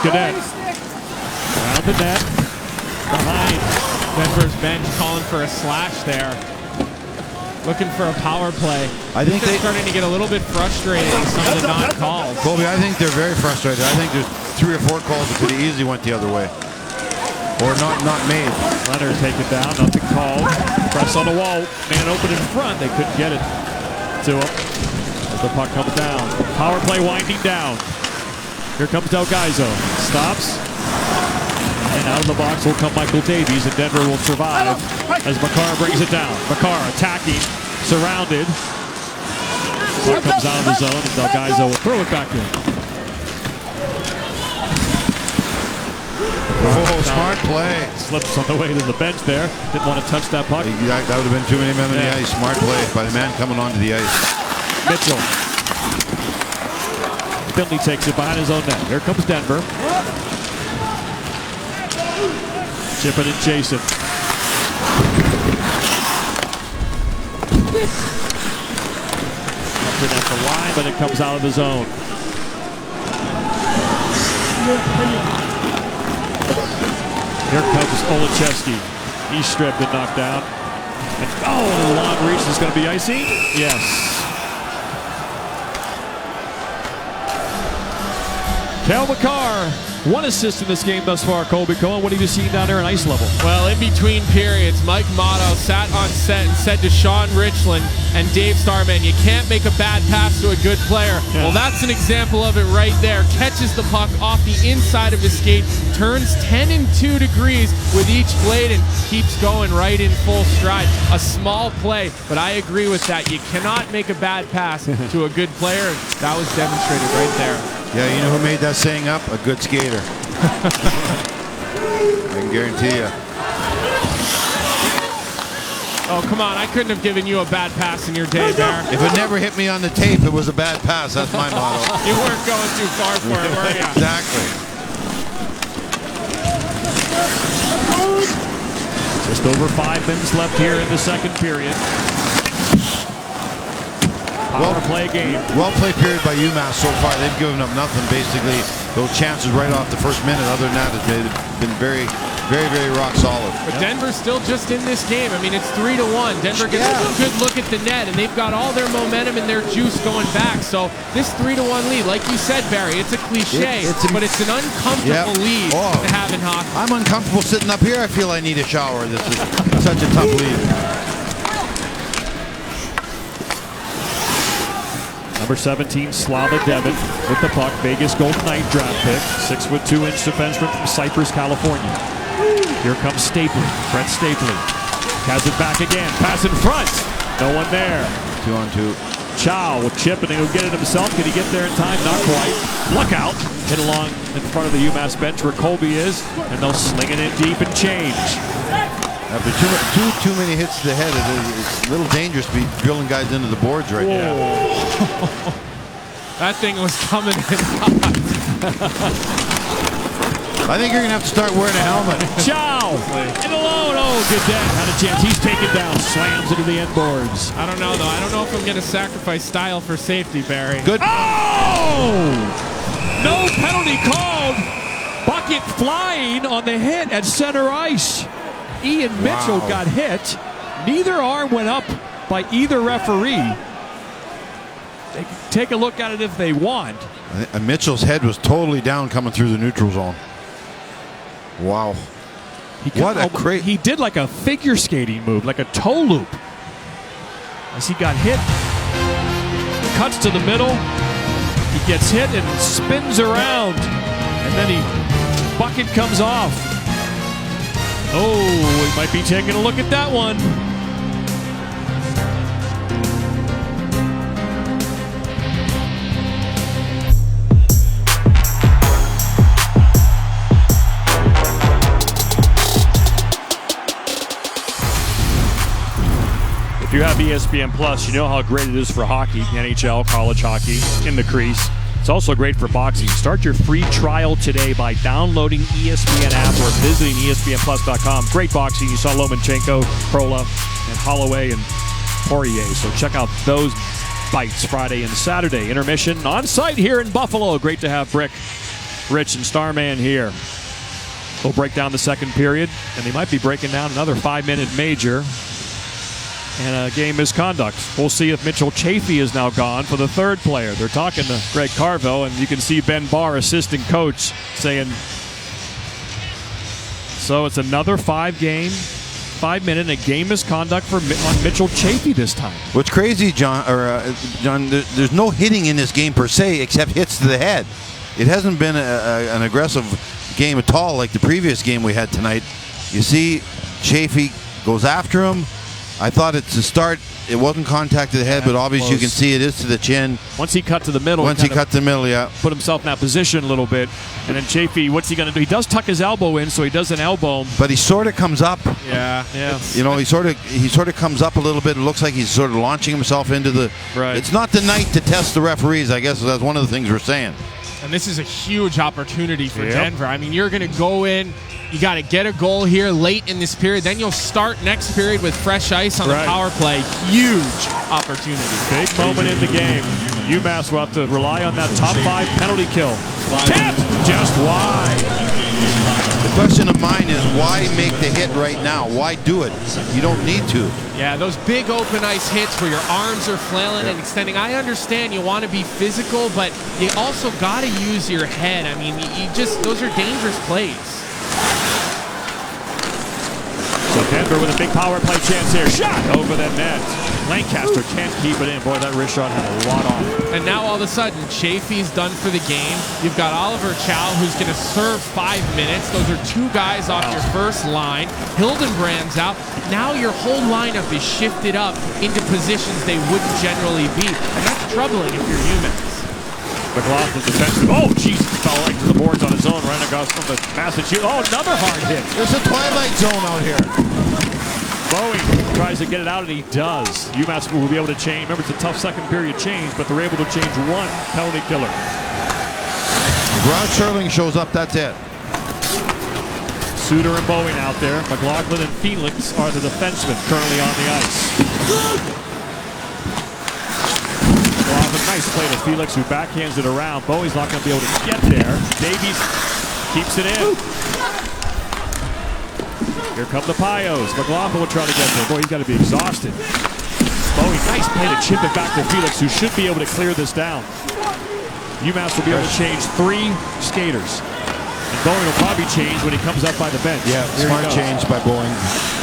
Cadet. Around the net. Behind. Denver's bench calling for a slash there. Looking for a power play. I think they're starting to get a little bit frustrated with some of the non-calls. Colby, I think they're very frustrated. I think there's 3 or 4 calls that could have easily went the other way. Or not made. Leonard take it down, nothing called. Press on the wall, man open in front. They couldn't get it to him as the puck comes down. Power play winding down. Here comes Delgaizo. Stops. And out of the box will come Michael Davies, and Denver will survive as McCarr brings it down. McCarr attacking, surrounded. Puck comes out of the zone, and Delgaizo will throw it back in. Oh, smart play. Slips on the way to the bench there. Didn't want to touch that puck. That would have been too many men on the ice. Smart play by the man coming onto the ice. Mitchell. Finley takes it behind his own net. Here comes Denver. Chipping and chasing. Up at the line, but it comes out of the zone. Here comes Olszewski. He's stripped and knocked down. And the long reach is going to be icy. Yes. Cale Makar, 1 assist in this game thus far. Colby Cohen, what have you seen down there in ice level? Well, in between periods, Mike Motto sat on set and said to Sean Richland and Dave Starman, you can't make a bad pass to a good player. Yeah. Well, that's an example of it right there. Catches the puck off the inside of his skate, turns 10 and 2 degrees with each blade and keeps going right in full stride. A small play, but I agree with that. You cannot make a bad pass to a good player. That was demonstrated right there. Yeah, you know who made that saying up? A good skater. I can guarantee you. Oh, come on. I couldn't have given you a bad pass in your day, Bear. If it never hit me on the tape, it was a bad pass. That's my motto. You weren't going too far for it, were you? Exactly. Just over 5 minutes left here in the second period. Power play game. Well played period by UMass so far. They've given up nothing, basically. Those chances right off the first minute. Other than that, they've been very, very, very rock solid. But Denver's still just in this game. I mean, it's 3-1. Denver gets a good look at the net, and they've got all their momentum and their juice going back. So this 3-1 lead, like you said, Barry, it's a cliche, but it's an uncomfortable lead to have in hockey. I'm uncomfortable sitting up here. I feel I need a shower. This is such a tough lead. Number 17, Slava Devin with the puck. Vegas Golden Knight draft pick. 6'2" defenseman from Cypress, California. Here comes Stapley. Brett Stapley has it back again. Pass in front. No one there. 2-on-2. Chow will chip and he'll get it himself. Can he get there in time? Not quite. Look out. Hit along in front of the UMass bench where Colby is. And they'll sling it in deep and change. After too many hits to the head, it's a little dangerous to be drilling guys into the boards right now. That thing was coming in hot. I think you're going to have to start wearing a helmet. Chow! In alone. Oh, Gadet had a chance. He's taken down. Slams into the end boards. I don't know, though. I don't know if I'm going to sacrifice style for safety, Barry. Good. Oh! No penalty called. Bucket flying on the hit at center ice. Ian Mitchell got hit. Neither arm went up by either referee. They can take a look at it if they want. Mitchell's head was totally down coming through the neutral zone. Wow. He did like a figure skating move, like a toe loop. As he got hit, cuts to the middle. He gets hit and spins around. And then bucket comes off. Oh, we might be taking a look at that one. If you have ESPN Plus, you know how great it is for hockey, NHL, college hockey, in the crease. It's also great for boxing. Start your free trial today by downloading ESPN app or visiting ESPNplus.com. Great boxing. You saw Lomachenko, Prola, and Holloway and Poirier. So check out those fights Friday and Saturday. Intermission on site here in Buffalo. Great to have Brick, Rich, and Starman here. We'll break down the second period, and they might be breaking down another 5-minute major and a game misconduct. We'll see if Mitchell Chafee is now gone for the third player. They're talking to Greg Carville, and you can see Ben Barr, assistant coach, saying, so it's another 5-minute, and a game misconduct on Mitchell Chafee this time. What's crazy, John, there's no hitting in this game per se except hits to the head. It hasn't been an aggressive game at all like the previous game we had tonight. You see Chafee goes after him. I thought it's a start. It wasn't contact to the head, but obviously you can see it is to the chin. Once he cut to the middle. Yeah. Put himself in that position a little bit. And then Chafee, what's he going to do? He does tuck his elbow in, so he doesn't elbow him. But he sort of comes up. Yeah. You know, he sort of comes up a little bit. It looks like he's sort of launching himself into the... Right. It's not the night to test the referees, I guess. That's one of the things we're saying. And this is a huge opportunity for Denver. I mean, you're going to go in. You got to get a goal here late in this period. Then you'll start next period with fresh ice on the power play. Huge opportunity. Big moment in the game. UMass will have to rely on that top 5 penalty kill. Tap! Just wide. The question of mine is, why make the hit right now? Why do it? You don't need to. Yeah, those big open ice hits where your arms are flailing and extending. I understand you want to be physical, but you also got to use your head. I mean, those are dangerous plays. So Denver with a big power play chance here. Shot over the net. Lancaster can't keep it in. Boy, that wrist shot had a lot on it. And now all of a sudden, Chafee's done for the game. You've got Oliver Chow, who's going to serve 5 minutes. Those are 2 guys off your first line. Hildenbrand's out. Now your whole lineup is shifted up into positions they wouldn't generally be. And that's troubling if you're UMass. McLaughlin defensive. Oh, Jesus. Fell right to the boards on his own. Right across from the Massachusetts. Oh, another hard hit. There's a twilight zone out here. Bowie tries to get it out, and he does. UMass will be able to change. Remember, it's a tough second period change, but they're able to change 1 penalty killer. If Rod Sherling shows up, that's it. Suter and Bowie out there. McLaughlin and Felix are the defensemen currently on the ice. Nice play to Felix, who backhands it around. Bowie's not going to be able to get there. Davies keeps it in. Here come the Pios. McLaughlin will try to get there. Boy, he's got to be exhausted. Bowie, nice play to chip it back to Felix, who should be able to clear this down. UMass will be able to change 3 skaters. And Bowie will probably change when he comes up by the bench. Yeah, smart change by Boeing.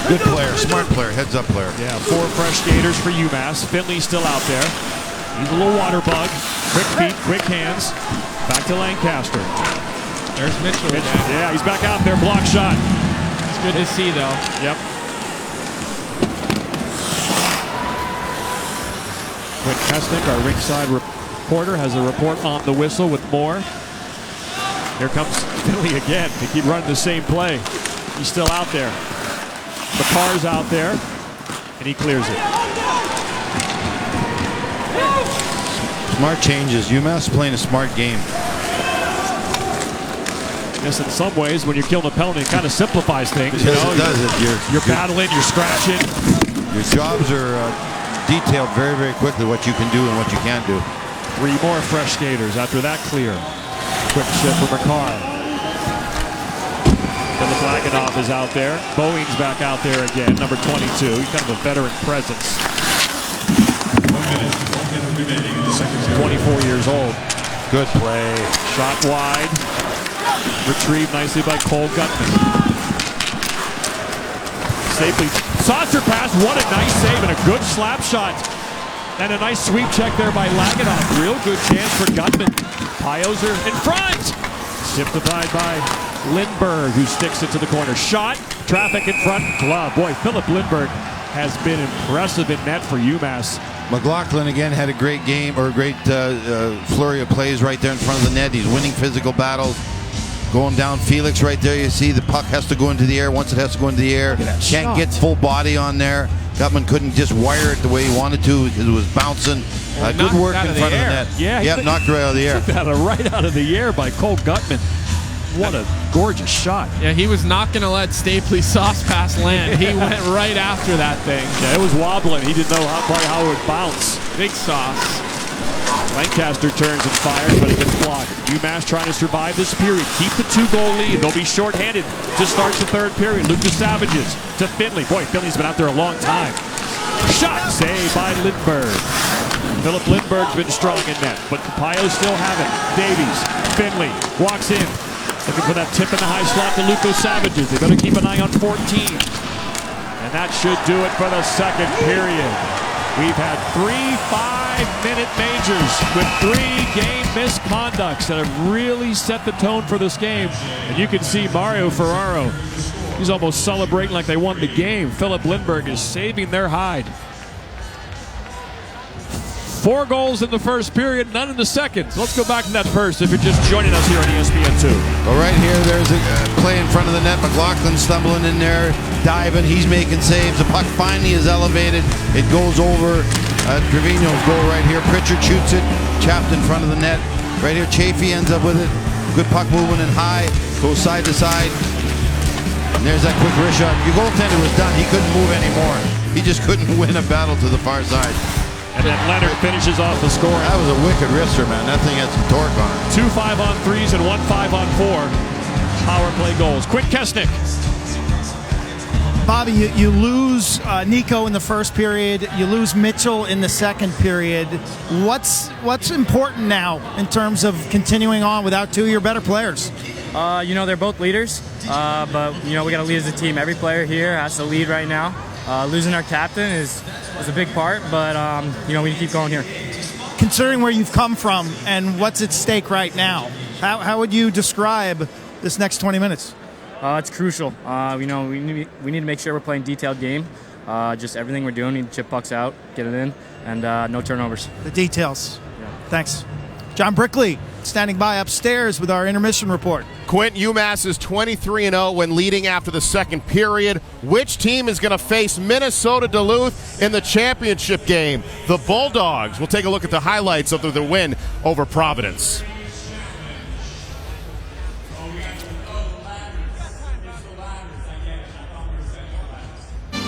Good player, smart player, heads-up player. Yeah, 4 fresh skaters for UMass. Finley's still out there. He's a little water bug. Quick feet, quick hands. Back to Lancaster. There's Mitchell. Yeah, he's back out there. Block shot. It's good to see, though. Yep. Quinn Kesnick, our ringside reporter, has a report on the whistle with more. Here comes Philly again to keep running the same play. He's still out there. McCarr's out there, and he clears it. Smart changes. UMass playing a smart game. Yes, in some ways, when you're killing a penalty, it kind of simplifies things. Yes, it does. You're battling, you're scratching. Your jobs are detailed very, very quickly, what you can do and what you can't do. 3 more fresh skaters after that clear. Quick shift for McCarr. Philip Laganoff is out there. Boeing's back out there again, number 22. He's kind of a veteran presence. 24 years old. Good play. Shot wide. Retrieved nicely by Cole Gutman. Safely. Saucer pass. What a nice save and a good slap shot. And a nice sweep check there by Laganoff. Real good chance for Gutman. Piozer in front. Simplified by Lindbergh, who sticks it to the corner. Shot. Traffic in front. Glove. Boy, Philip Lindbergh has been impressive in net for UMass. McLaughlin again had a great game, or a great flurry of plays right there in front of the net. He's winning physical battles. Going down Felix right there. You see the puck has to go into the air. Once it has to go into the air, can't get full body on there. Gutman couldn't just wire it the way he wanted to because it was bouncing. Good work in front of the net. Yeah, knocked it right out of the air. Took that right out of the air by Cole Gutman. What a gorgeous shot. Yeah, he was not going to let Stapley's sauce pass land. He went right after that thing. Yeah, it was wobbling. He didn't know how it would bounce. Big sauce. Lancaster turns and fires, but it gets blocked. UMass trying to survive this period. Keep the 2-goal lead. They'll be shorthanded to start the third period. Lucas Savages to Finley. Boy, Finley's been out there a long time. Shot saved by Lindbergh. Philip Lindbergh's been strong in net, but Pios still have it. Davies, Finley walks in. Looking for that tip in the high slot to Lucas Savages. They better keep an eye on 14. And that should do it for the second period. We've had 3 5-minute majors with 3 game misconducts that have really set the tone for this game. And you can see Mario Ferraro. He's almost celebrating like they won the game. Philip Lindbergh is saving their hide. 4 goals in the first period, none in the second. So let's go back to that first if you're just joining us here on ESPN2. Well, right here, there's a play in front of the net. McLaughlin stumbling in there, diving. He's making saves. The puck finally is elevated. It goes over Trevino's goal right here. Pritchard shoots it, chapped in front of the net. Right here, Chafee ends up with it. Good puck moving and high, goes side to side. And there's that quick wrist shot. Your goaltender was done. He couldn't move anymore. He just couldn't win a battle to the far side. And then Leonard finishes off the score. That was a wicked wrister, man. That thing had some torque on it. 2 5-on-3s and 1 5-on-4 power play goals. Quinn Kesnick. Bobby, you lose Nico in the first period. You lose Mitchell in the second period. What's important now in terms of continuing on without 2 of your better players? They're both leaders, but we got to lead as a team. Every player here has to lead right now. Losing our captain is a big part, but we need to keep going here. Considering where you've come from and what's at stake right now, how would you describe this next 20 minutes? It's crucial. We need to make sure we're playing detailed game. Just everything we're doing, need to chip pucks out, get it in, and no turnovers. The details. Yeah. Thanks. John Brickley standing by upstairs with our intermission report. Quint, UMass is 23-0 when leading after the second period. Which team is going to face Minnesota Duluth in the championship game? The Bulldogs. We'll take a look at the highlights of the win over Providence.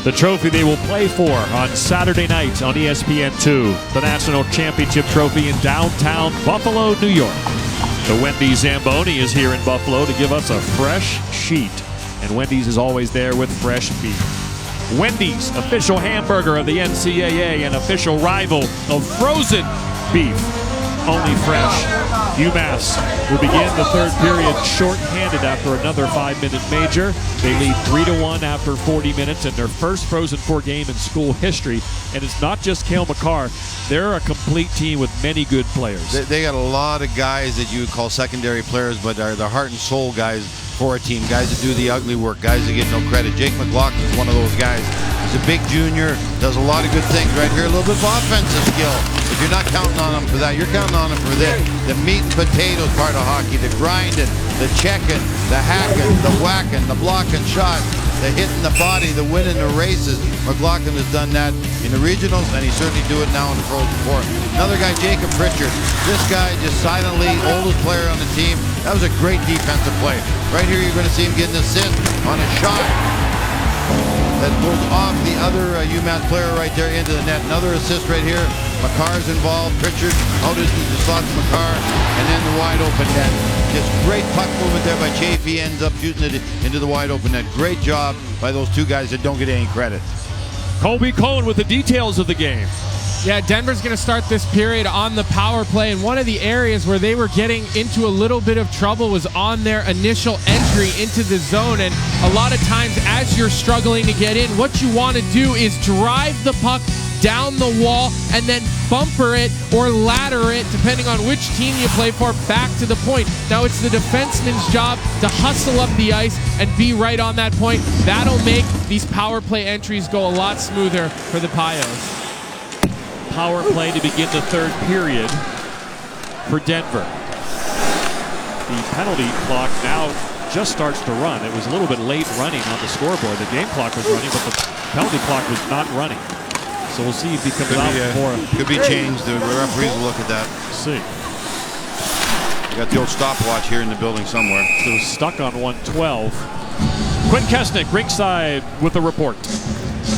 The trophy they will play for on Saturday night on ESPN2. The National Championship Trophy in downtown Buffalo, New York. The Wendy's Zamboni is here in Buffalo to give us a fresh sheet. And Wendy's is always there with fresh beef. Wendy's, official hamburger of the NCAA and official rival of frozen beef. Only fresh. UMass will begin the third period short-handed after another 5-minute major. They lead 3-1 after 40 minutes in their first Frozen Four game in school history. And it's not just Cale McCarr. They're a complete team with many good players. They got a lot of guys that you would call secondary players, but are the heart and soul guys for a team. Guys that do the ugly work, guys that get no credit. Jake McLaughlin is one of those guys. He's a big junior, does a lot of good things right here. A little bit of offensive skill. If you're not counting on him for that, you're counting on him for this. The meat and potatoes part of hockey, the grinding, the checking, the hacking, the whacking, the blocking shot. the hit in the body, the win in the races. McLaughlin has done that in the regionals, and he certainly do it now in the Frozen Four. Another guy, Jacob Pritchard. This guy just silently, oldest player on the team. That was a great defensive play. Right here, you're going to see him get an assist on a shot that goes off the other UMass player right there into the net. Another assist right here. McCarr's involved. Pritchard out into the slot to McCarr, and then the wide open net. Just great puck movement there by Chafee. Ends up shooting it into the wide open net. Great job by those two guys that don't get any credit. Colby Cohen with the details of the game. Yeah, Denver's going to start this period on the power play, and one of the areas where they were getting into a little bit of trouble was on their initial entry into the zone. And a lot of times as you're struggling to get in, what you want to do is drive the puck down the wall and then bumper it or ladder it, depending on which team you play for, back to the point. Now it's the defenseman's job to hustle up the ice and be right on that point. That'll make these power play entries go a lot smoother for the Pios. Power play to begin the third period for Denver. The penalty clock now just starts to run. It was a little bit late running on the scoreboard. The game clock was running, but the penalty clock was not running. So we'll see if he comes out before. Could be changed. The referees will look at that. Let's see. We got the old stopwatch here in the building somewhere. So stuck on 112. Quinn Kesnick, ringside with the report.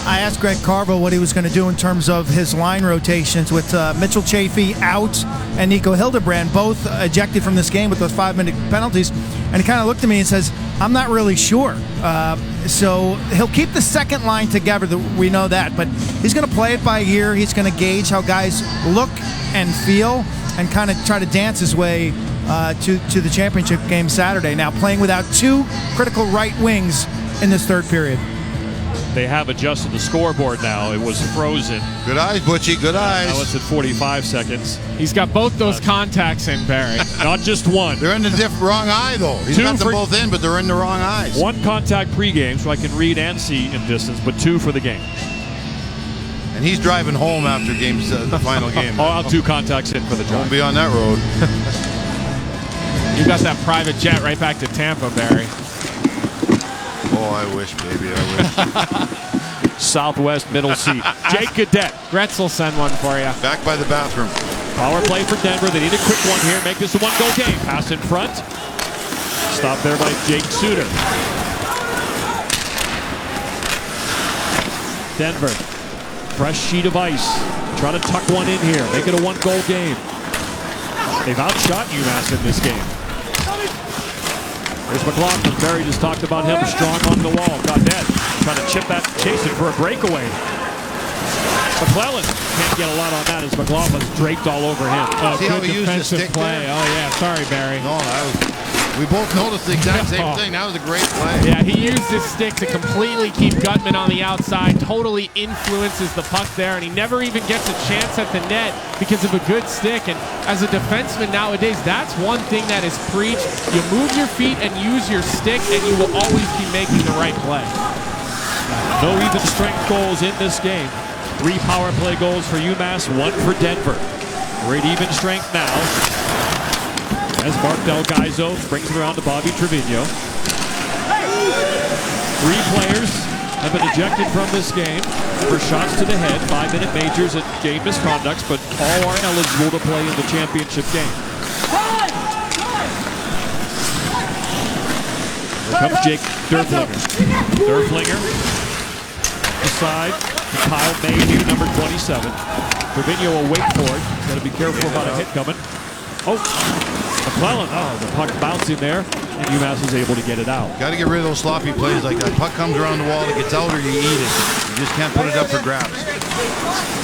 I asked Greg Carville what he was going to do in terms of his line rotations with Mitchell Chafee out and Nico Hildebrand both ejected from this game with those 5-minute penalties. And he kind of looked at me and says, I'm not really sure. So he'll keep the second line together. We know that. But he's going to play it by ear. He's going to gauge how guys look and feel and kind of try to dance his way to the championship game Saturday. Now playing without two critical right wings in this third period. They have adjusted the scoreboard now. It was frozen. Good eyes, Butchie. Good eyes. Now it's at 45 seconds. He's got both those contacts in, Barry. Not just one. They're in the wrong eye, though. He's got them both in, but they're in the wrong eyes. One contact pregame, so I can read and see in distance, but two for the game. And he's driving home after the final game. I'll have two contacts in for the drive. Won't be on that road. You got that private jet right back to Tampa, Barry. Oh, I wish, baby, I wish. Southwest middle seat. Jake Cadet. Gretz will send one for you. Back by the bathroom. Power play for Denver. They need a quick one here. Make this a one-goal game. Pass in front. Stopped there by Jake Suter. Denver. Fresh sheet of ice. Try to tuck one in here. Make it a one-goal game. They've outshot UMass in this game. There's McLaughlin. Barry just talked about him. Strong on the wall. Gaudette trying to chip that, chasing for a breakaway. McClellan can't get a lot on that as McLaughlin's draped all over him. Oh, See how good he used his defensive stick play. there? Oh, yeah. Sorry, Barry. No, we both noticed the exact same thing. That was a great play. Yeah, he used his stick to completely keep Gutman on the outside, totally influences the puck there, and he never even gets a chance at the net because of a good stick. And as a defenseman nowadays, that's one thing that is preached. You move your feet and use your stick, and you will always be making the right play. No even strength goals in this game. 3 power play goals for UMass, 1 for Denver. We're at even strength now. As Mark Del Gaizo brings it around to Bobby Trevino. 3 players have been ejected from this game for shots to the head, 5-minute majors and game misconducts, but all are eligible to play in the championship game. Here comes Jake Derflinger. Derflinger, aside, Kyle May here, number 27. Trevino will wait for it. Got to be careful about a hit coming. Oh, McClellan. Oh, the puck bouncing there, and UMass is able to get it out. Got to get rid of those sloppy plays like that. Puck comes around the wall, it gets out, or you eat it. You just can't put it up for grabs.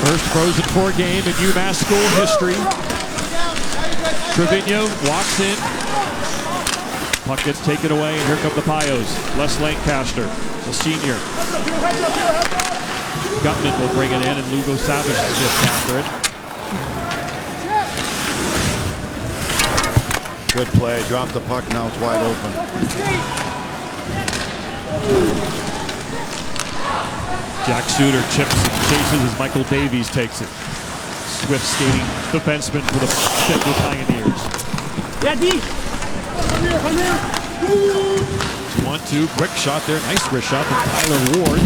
First Frozen Four game in UMass school history. Trevino walks in. Puck gets taken away, and here come the Pios. Les Lancaster, the senior. Gutman will bring it in, and Lugo Savage is just after it. Good play. Drop the puck. Now it's wide open. Jack Suter chips and chases as Michael Davies takes it. Swift skating defenseman for the Denver Pioneers. 1-2, quick shot there. Nice wrist shot from Tyler Ward.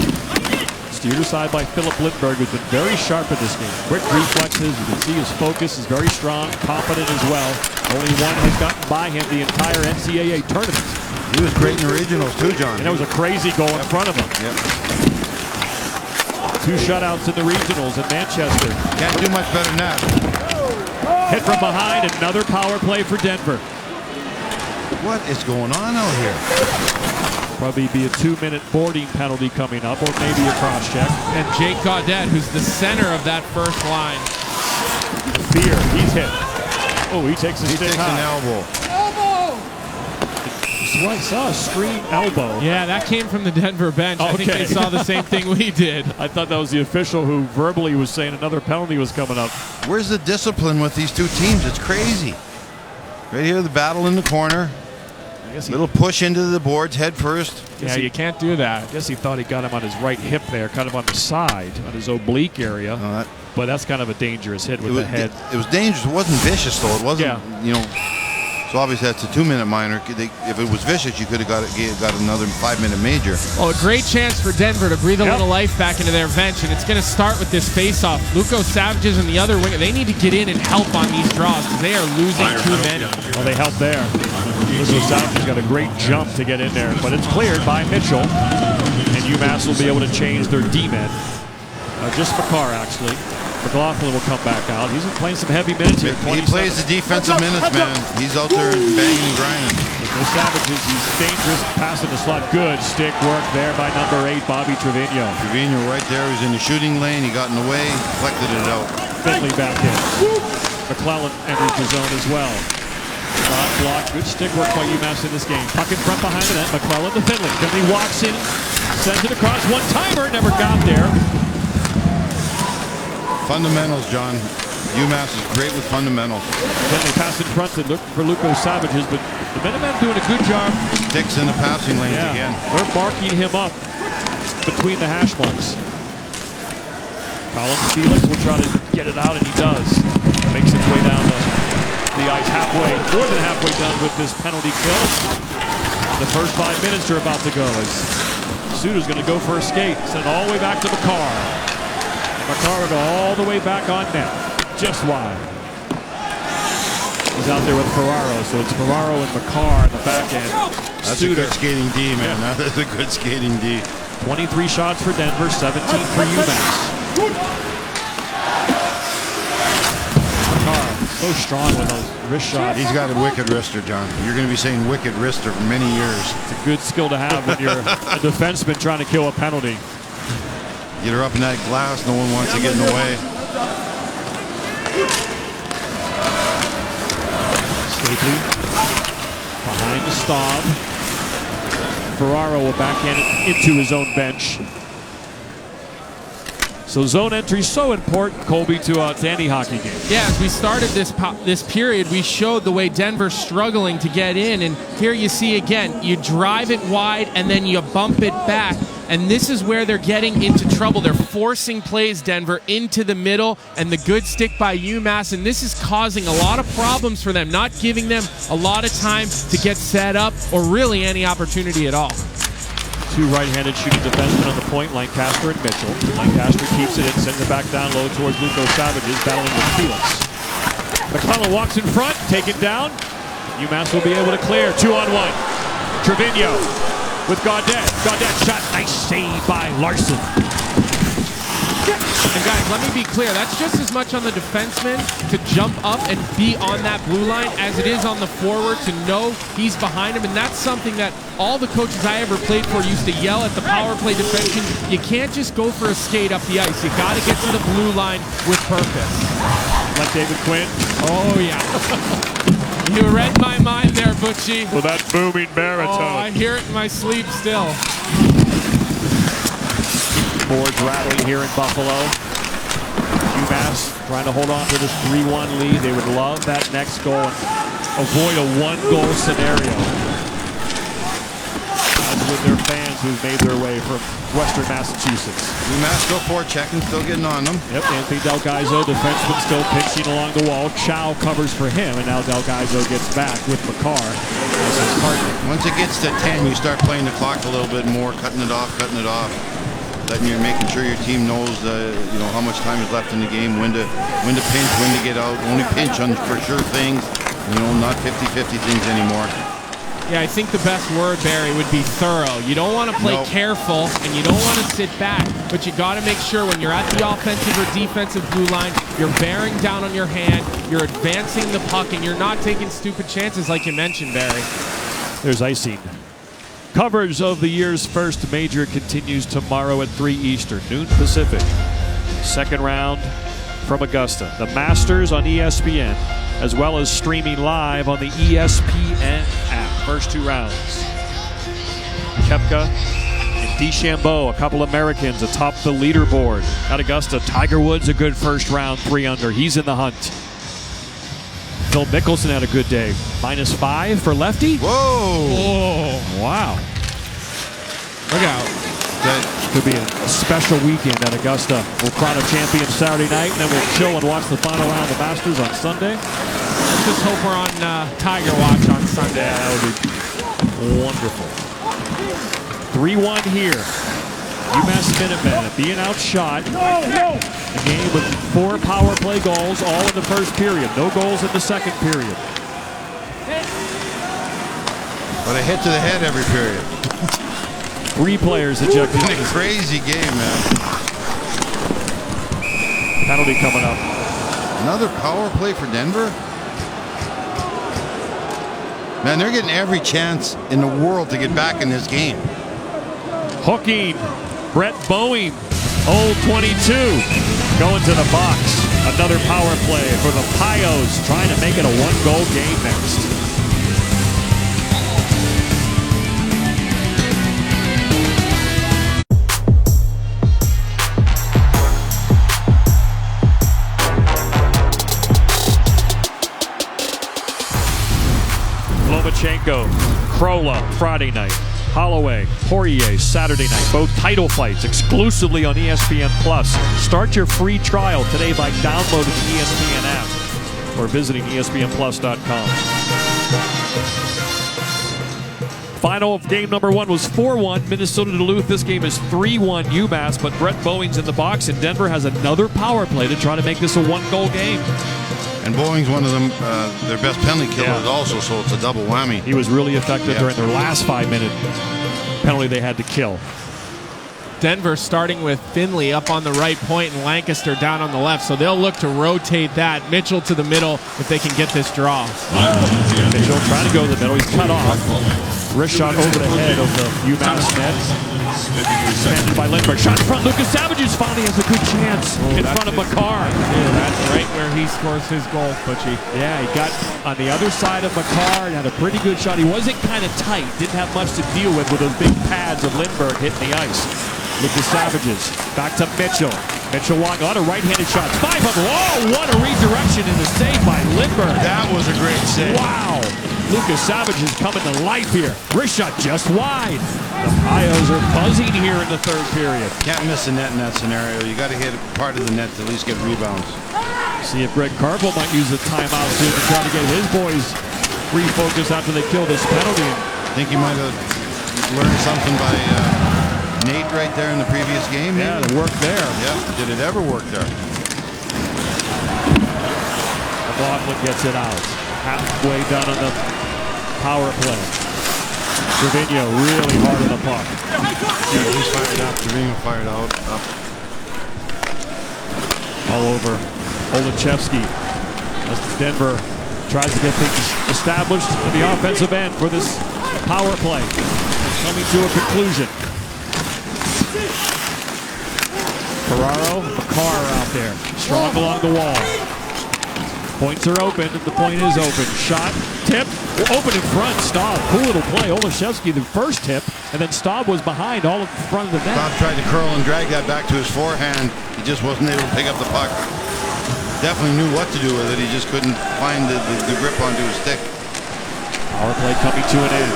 Steered aside by Philip Lindbergh, who's been very sharp in this game. Quick reflexes. You can see his focus is very strong, confident as well. Only one has gotten by him the entire NCAA tournament. He was great in the regionals too, John. And it was a crazy goal in front of him. Yep. 2 shutouts in the regionals in Manchester. Can't do much better than that. Hit from behind, another power play for Denver. What is going on out here? Probably be a 2-minute boarding penalty coming up, or maybe a cross-check. And Jake Gaudette, who's the center of that first line. Beer, he's hit. Oh, he takes a He stick takes high. an elbow. So I saw a screen elbow. Yeah, that came from the Denver bench. I think they saw the same thing we did. I thought that was the official who verbally was saying another penalty was coming up. Where's the discipline with these two teams? It's crazy. Right here, the battle in the corner. I guess Little push into the boards, head first. Yeah, you can't do that. I guess he thought he got him on his right hip there, kind of on the side, on his oblique area. But that's kind of a dangerous hit with the head. It was dangerous. It wasn't vicious, though. It wasn't, you know. So obviously that's a 2-minute minor. If it was vicious, you could have got another 5-minute major. Oh, a great chance for Denver to breathe a little life back into their bench, and it's going to start with this face-off. Luco Savages and the other winger, they need to get in and help on these draws because they are losing too many. Well, they helped there. Luco Savages got a great jump to get in there, but it's cleared by Mitchell, and UMass will be able to change their D-men. Just Makar, actually. McLaughlin will come back out. He's been playing some heavy minutes here. He plays the defensive minutes, man. He's out there banging and grinding. The Savages, he's dangerous, passing the slot. Good stick work there by number 8, Bobby Trevino. Trevino right there. He's in the shooting lane. He got in the way, deflected it out. Finley back in. McClellan enters the zone as well. Block. Good stick work by UMass in this game. Puck in front behind the net. McClellan to Finley. Finley walks in, sends it across. One-timer, never got there. Fundamentals, John. UMass is great with fundamentals. Then they pass in front to look for Luco Savages, but the Minutemen doing a good job. Sticks in the passing lanes again. They're marking him up between the hash marks. Colin Felix will try to get it out, and he does. Makes his way down the ice halfway, more than halfway done with this penalty kill. The first 5 minutes are about to go as Suter's going to go for a skate. Send it all the way back to Makar. Makar go all the way back on net. Just wide. He's out there with Ferraro, so it's Ferraro and Makar in the back end. That's a good skating D, man. Yeah. That's a good skating D. 23 shots for Denver, 17 for UMass. Makar, so strong with those wrist shots. He's got a wicked wrister, John. You're going to be saying wicked wrister for many years. It's a good skill to have when you're a defenseman trying to kill a penalty. Get her up in that glass. No one wants to get in the way. Stapley behind the Staub. Ferraro will backhand it into his own bench. So zone entry is so important, Colby, to any hockey game. Yeah, as we started this period, we showed the way Denver's struggling to get in, and here you see again, you drive it wide and then you bump it back, and this is where they're getting into trouble. They're forcing plays, Denver, into the middle, and the good stick by UMass, and this is causing a lot of problems for them, not giving them a lot of time to get set up or really any opportunity at all. 2 right-handed shooting defensemen on the point, Lancaster and Mitchell. Lancaster keeps it and sends it back down low towards Luco Savages, battling with Felix. McClellan walks in front, taken down. UMass will be able to clear. 2-on-1. Trevino with Gaudette. Gaudette shot, nice save by Larson. And guys, let me be clear, that's just as much on the defenseman to jump up and be on that blue line as it is on the forward to know he's behind him, and that's something that all the coaches I ever played for used to yell at the power play defenseman. You can't just go for a skate up the ice. You got to get to the blue line with purpose. Like David Quinn. Oh, yeah. You read my mind there, Butchie. Well, that booming baritone. Oh, I hear it in my sleep still. Boards rattling here in Buffalo. UMass trying to hold on to this 3-1 lead. They would love that next goal and avoid a 1-goal scenario. As with their fans who've made their way from Western Massachusetts. UMass still forechecking, still getting on them. Yep, Anthony Delgaizo, defenseman, still pinching along the wall. Chow covers for him, and now Delgaizo gets back with Makar as his partner. Once it gets to 10, you start playing the clock a little bit more, cutting it off. Then you're making sure your team knows, how much time is left in the game, when to pinch, when to get out. Only pinch on for sure things, not 50-50 things anymore. Yeah, I think the best word, Barry, would be thorough. You don't want to play careful, and you don't want to sit back, but you got to make sure when you're at the offensive or defensive blue line, you're bearing down on your hand, you're advancing the puck, and you're not taking stupid chances like you mentioned, Barry. There's icing. Coverage of the year's first major continues tomorrow at 3 Eastern, noon Pacific. Second round from Augusta. The Masters on ESPN, as well as streaming live on the ESPN app. First 2 rounds. Koepka and DeChambeau, a couple Americans atop the leaderboard. At Augusta, Tiger Woods, a good first round, 3 under. He's in the hunt. Phil Mickelson had a good day. -5 for lefty. Whoa! Oh, wow. Look out. That could be a special weekend at Augusta. We'll crown a champion Saturday night, and then we'll chill and watch the final round of the Masters on Sunday. Let's just hope we're on Tiger Watch on Sunday. Yeah, that would be wonderful. 3-1 here. UMass Minutemen being outshot. A game with 4 power play goals, all in the first period. No goals in the second period. But a hit to the head every period. 3 players ejected. What a crazy game, man. Penalty coming up. Another power play for Denver? Man, they're getting every chance in the world to get back in this game. Hooking. Brett Boeing, 0-22. Going to the box. Another power play for the Pios, trying to make it a 1-goal game next. Lomachenko, Krola, Friday night. Holloway, Poirier, Saturday night. Both title fights exclusively on ESPN+. Start your free trial today by downloading the ESPN app or visiting ESPNplus.com. Final of game number 1 was 4-1 Minnesota Duluth. This game is 3-1 UMass, but Brett Boeing's in the box, and Denver has another power play to try to make this a 1-goal game. And Boeing's one of them, their best penalty killers also, so it's a double whammy. He was really effective during their last 5-minute penalty they had to kill. Denver starting with Finley up on the right point and Lancaster down on the left, so they'll look to rotate that. Mitchell to the middle if they can get this draw. Mitchell trying to go to the middle. He's cut off. Wrist shot over the head of the UMass net. Handed by Lindbergh. Shot in front. Lucas Savages finally has a good chance in front of Makar. Yeah, that's right where he scores his goal, Butchie. Yeah, he got on the other side of Makar and had a pretty good shot. He wasn't kind of tight. Didn't have much to deal with those big pads of Lindbergh hitting the ice. Lucas Savages. Back to Mitchell. Mitchell walking on a right-handed shot. 5 of them. Oh, what a redirection in the save by Lindbergh. That was a great save. Wow. Lucas Savage is coming to life here. Wrist shot just wide. The Pios are buzzing here in the third period. Can't miss the net in that scenario. You got to hit part of the net to at least get rebounds. See if Greg Carville might use a timeout soon to try to get his boys refocused after they kill this penalty. I think he might have learned something by Nate right there in the previous game. Yeah, it worked there. Yeah, did it ever work there? McLaughlin gets it out. Halfway done on the power play. Trevino really hard on the puck. Yeah, he's fired up. Trevino fired out. Up. All over Olachevsky as Denver tries to get things established in the offensive end for this power play. It's coming to a conclusion. Ferraro, Makar out there. Strong along the wall. Points are open, and the point is open. Shot, tip, open in front. Staub, cool little play. Olashevsky, the first tip, and then Staub was behind all in front of the net. Staub tried to curl and drag that back to his forehand. He just wasn't able to pick up the puck. Definitely knew what to do with it. He just couldn't find the grip onto his stick. Power play coming to an end.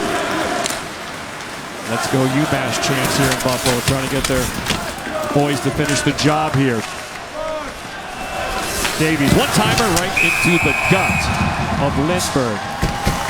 Let's go UMass chance here in Buffalo, trying to get their boys to finish the job here. Davies, one-timer right into the gut of Lindbergh.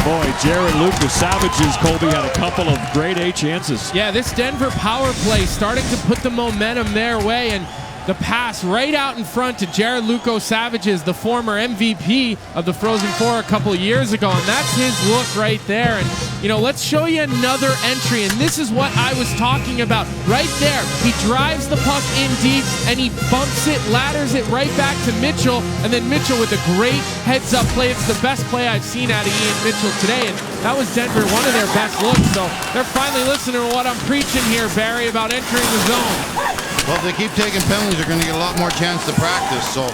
Boy, Jared Lucas Savages, Colby had a couple of grade A chances. Yeah, this Denver power play starting to put the momentum their way, and the pass right out in front to Jared Luco Savages, the former MVP of the Frozen Four a couple of years ago, and that's his look right there. And you know, let's show you another entry, and this is what I was talking about right there. He drives the puck in deep, and he bumps it, ladders it right back to Mitchell, and then Mitchell with a great heads-up play. It's the best play I've seen out of Ian Mitchell today, and that was Denver, one of their best looks. So they're finally listening to what I'm preaching here, Barry, about entering the zone. Well, if they keep taking penalties, they're going to get a lot more chance to practice. So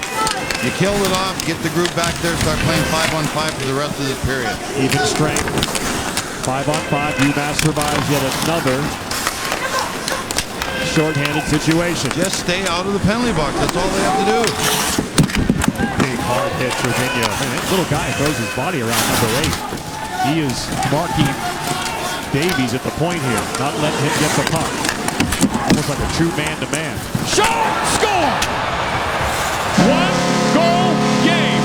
you kill it off, get the group back there, start playing 5-on-5 for the rest of this period. Even strength. 5-on-5. UMass survives yet another shorthanded situation. Just stay out of the penalty box. That's all they have to do. Big hard hit for Virginia. That little guy throws his body around number 8. He is marking Davies at the point here, not letting him get the puck. Almost like a true man-to-man. Shot! Score! One-goal game.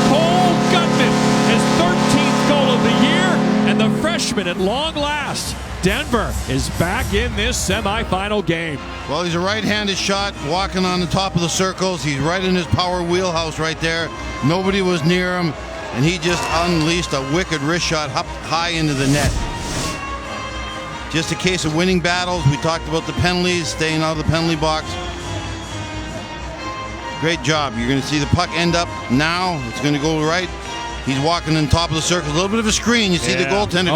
Cole Gutman, his 13th goal of the year, and the freshman at long last. Denver is back in this semifinal game. Well, he's a right-handed shot, walking on the top of the circles. He's right in his power wheelhouse right there. Nobody was near him, and he just unleashed a wicked wrist shot up high into the net. Just a case of winning battles. We talked about the penalties, staying out of the penalty box. Great job. You're going to see the puck end up now. It's going to go right. He's walking on top of the circle. A little bit of a screen. You see the goaltender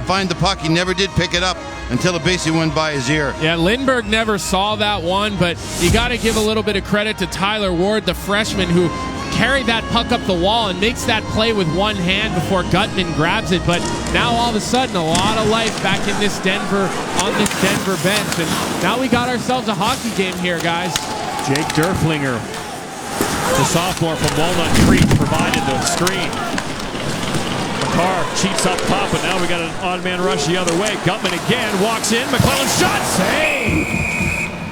find the puck. He never did pick it up until it basically went by his ear. Yeah, Lindbergh never saw that one, but you got to give a little bit of credit to Tyler Ward, the freshman, who carried that puck up the wall and makes that play with one hand before Gutman grabs it. But now all of a sudden, a lot of life back in this Denver, on this Denver bench. And now we got ourselves a hockey game here, guys. Jake Derflinger, the sophomore from Walnut Creek, provided the screen. McCarr cheats up top, but now we got an odd man rush the other way. Gutman again walks in. McClellan shot save.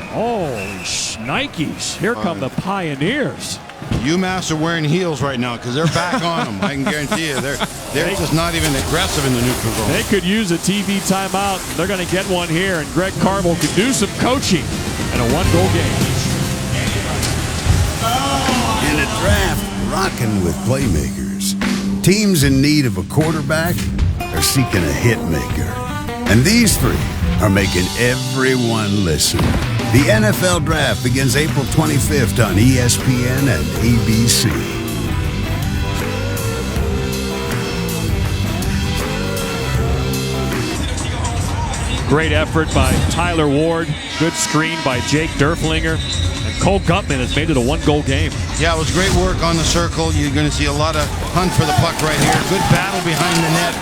Holy shnikes. Here come the Pioneers. UMass are wearing heels right now because they're back on them. I can guarantee you. They're just not even aggressive in the neutral zone. They could use a TV timeout. They're going to get one here, and Greg Carvel could do some coaching in a one-goal game. In a draft rocking with playmakers, teams in need of a quarterback are seeking a hit maker. And these three are making everyone listen. The NFL Draft begins April 25th on ESPN and ABC. Great effort by Tyler Ward. Good screen by Jake Derflinger. And Cole Gutman has made it a one-goal game. Yeah, it was great work on the circle. You're going to see a lot of hunt for the puck right here. Good battle behind the net.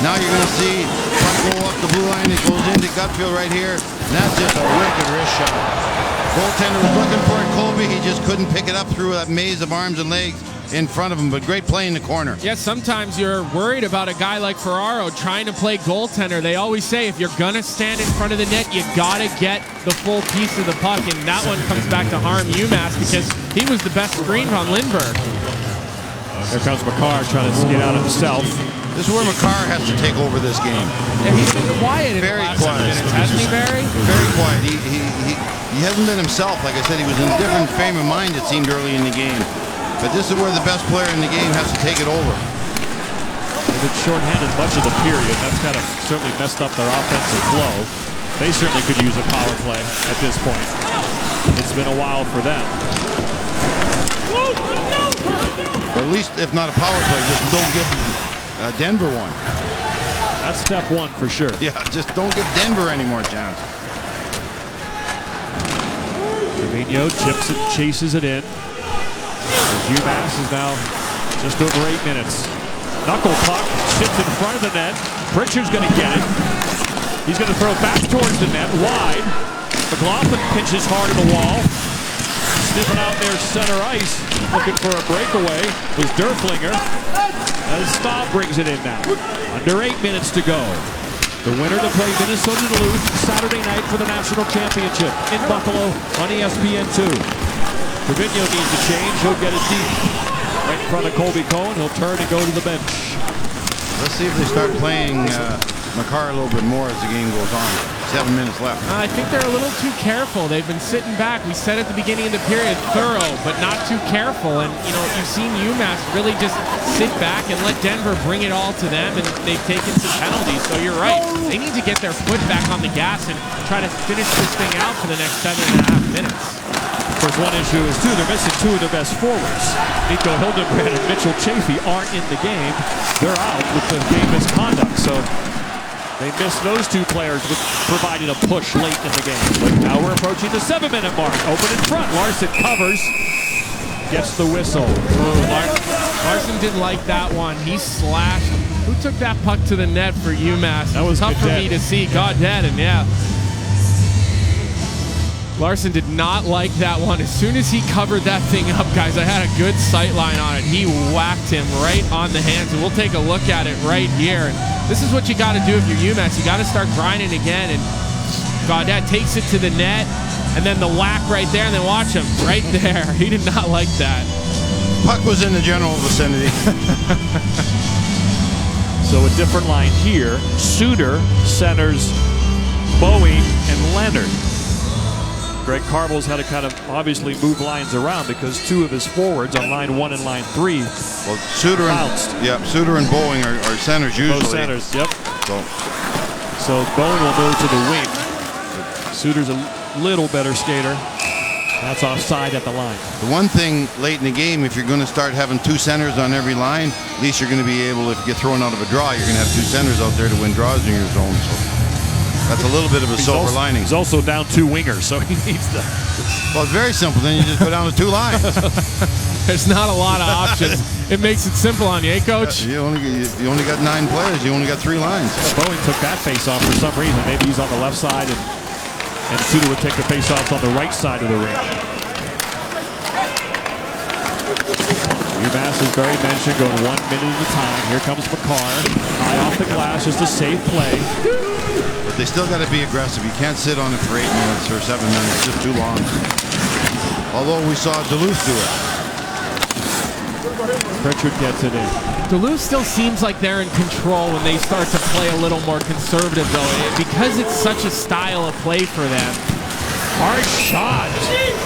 Now you're going to see puck go up the blue line. It goes into Gutfield right here. And that's just a wicked wrist shot. Goaltender was looking for it, Colby. He just couldn't pick it up through that maze of arms and legs in front of him, but great play in the corner. Yeah, sometimes you're worried about a guy like Ferraro trying to play goaltender. They always say if you're going to stand in front of the net, you got to get the full piece of the puck, and that one comes back to harm UMass because he was the best screen on Lindbergh. Here comes McCarr trying to skate out himself. This is where McCarr has to take over this game. Yeah, he's been quiet in very the last quiet. minutes, hasn't he, Barry? Very quiet. He hasn't been himself. Like I said, he was in a different frame of mind, it seemed, early in the game. But this is where the best player in the game has to take it over. They've been shorthanded much of the period. That's kind of certainly messed up their offensive flow. They certainly could use a power play at this point. It's been a while for them. Or at least, if not a power play, just don't give Denver one. That's step one for sure. Yeah, just don't give Denver any more chance. Trevino chips it, chases it in. UMass is now just over 8 minutes. Knuckle puck sits in front of the net. Pritchard's going to get it. He's going to throw back towards the net, wide. McLaughlin pinches hard at the wall. Sniffing out there center ice, looking for a breakaway was Derflinger. As Staub brings it in now. Under 8 minutes to go. The winner to play Minnesota Duluth Saturday night for the national championship in Buffalo on ESPN2. Trevino needs to change. He'll get it deep. Right in front of Colby Cohen. He'll turn and go to the bench. Let's see if they start playing Makar a little bit more as the game goes on. 7 minutes left. I think they're a little too careful. They've been sitting back. We said at the beginning of the period, thorough, but not too careful. And, you know, you've seen UMass really just sit back and let Denver bring it all to them, and they've taken some penalties. So you're right. They need to get their foot back on the gas and try to finish this thing out for the next 7.5 minutes. Of course, one issue is, too, they're missing two of their best forwards. Nico Hildebrand and Mitchell Chafee aren't in the game. They're out with the game misconduct. So they missed those two players, which provided a push late in the game. But now we're approaching the 7-minute mark. Open in front. Larson covers. Gets the whistle. Larson didn't like that one. He slashed. Who took that puck to the net for UMass? That was tough for me to see. Goddead, yeah. Larson did not like that one. As soon as he covered that thing up, guys, I had a good sight line on it. He whacked him right on the hands, and we'll take a look at it right here. And this is what you got to do if you're UMass. You got to start grinding again, and Gaudette takes it to the net, and then the whack right there, and then watch him right there. He did not like that. Puck was in the general vicinity. So a different line here. Suter centers Bowie and Leonard. Greg Carvel's had to kind of obviously move lines around because two of his forwards on line 1 and line 3 Suter and Boeing are centers usually. Both centers, yep. So Boeing will move to the wing. Suter's a little better skater. That's offside at the line. The one thing late in the game, if you're going to start having two centers on every line, at least you're going to be able, if you get thrown out of a draw, you're going to have two centers out there to win draws in your zone. So that's a little bit of a silver lining. He's also down two wingers, so he needs to. Well, it's very simple. Then you just go down to two lines. There's not a lot of options. It makes it simple on you, eh, Coach? You only got 9 players. You only got 3 lines. Boeing took that face-off for some reason. Maybe he's on the left side, and Suter would take the face-offs on the right side of the ring. UMass, as Barry mentioned, going 1 minute at a time. Here comes Makar. High off the glass, just a safe play. But they still got to be aggressive. You can't sit on it for 8 minutes or 7 minutes. It's just too long. Although we saw Duluth do it. Pritchard gets it in. Duluth still seems like they're in control when they start to play a little more conservative, though. Because it's such a style of play for them. Hard shot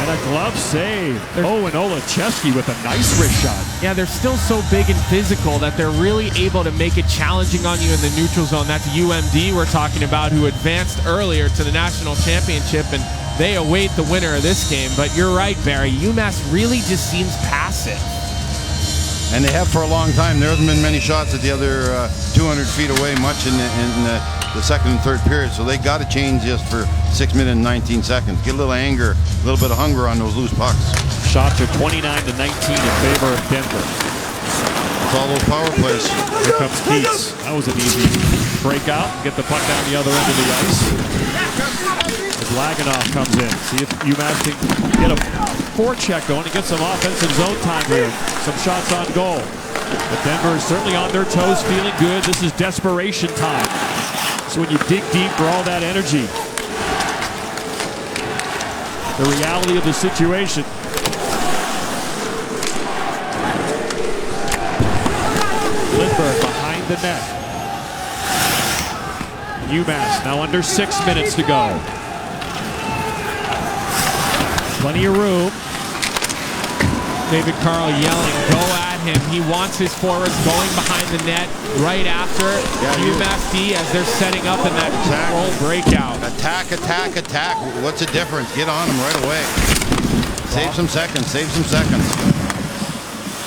and a glove save. And Olachevsky with a nice wrist shot. Yeah, they're still so big and physical that they're really able to make it challenging on you in the neutral zone. That's UMD we're talking about, who advanced earlier to the national championship, and they await the winner of this game. But you're right, Barry. UMass really just seems passive. And they have for a long time. There hasn't been many shots at the other 200 feet away much in the second and third period. So they got to change just for 6 minutes and 19 seconds. Get a little anger, a little bit of hunger on those loose pucks. Shots are 29-19 in favor of Denver. It's all those power plays. Here comes Keats. That was an easy breakout. Get the puck down the other end of the ice. As Laganoff comes in. See if UMass can get a forecheck going and get some offensive zone time here. Some shots on goal. But Denver is certainly on their toes, feeling good. This is desperation time. So when you dig deep for all that energy, the reality of the situation. Lindbergh behind the net. UMass now under 6 minutes to go. Plenty of room. David Carl yelling, go at him. He wants his forwards going behind the net right after UMass D as they're setting up in that control breakout. Attack, attack, attack. What's the difference? Get on them right away. Save some seconds, save some seconds.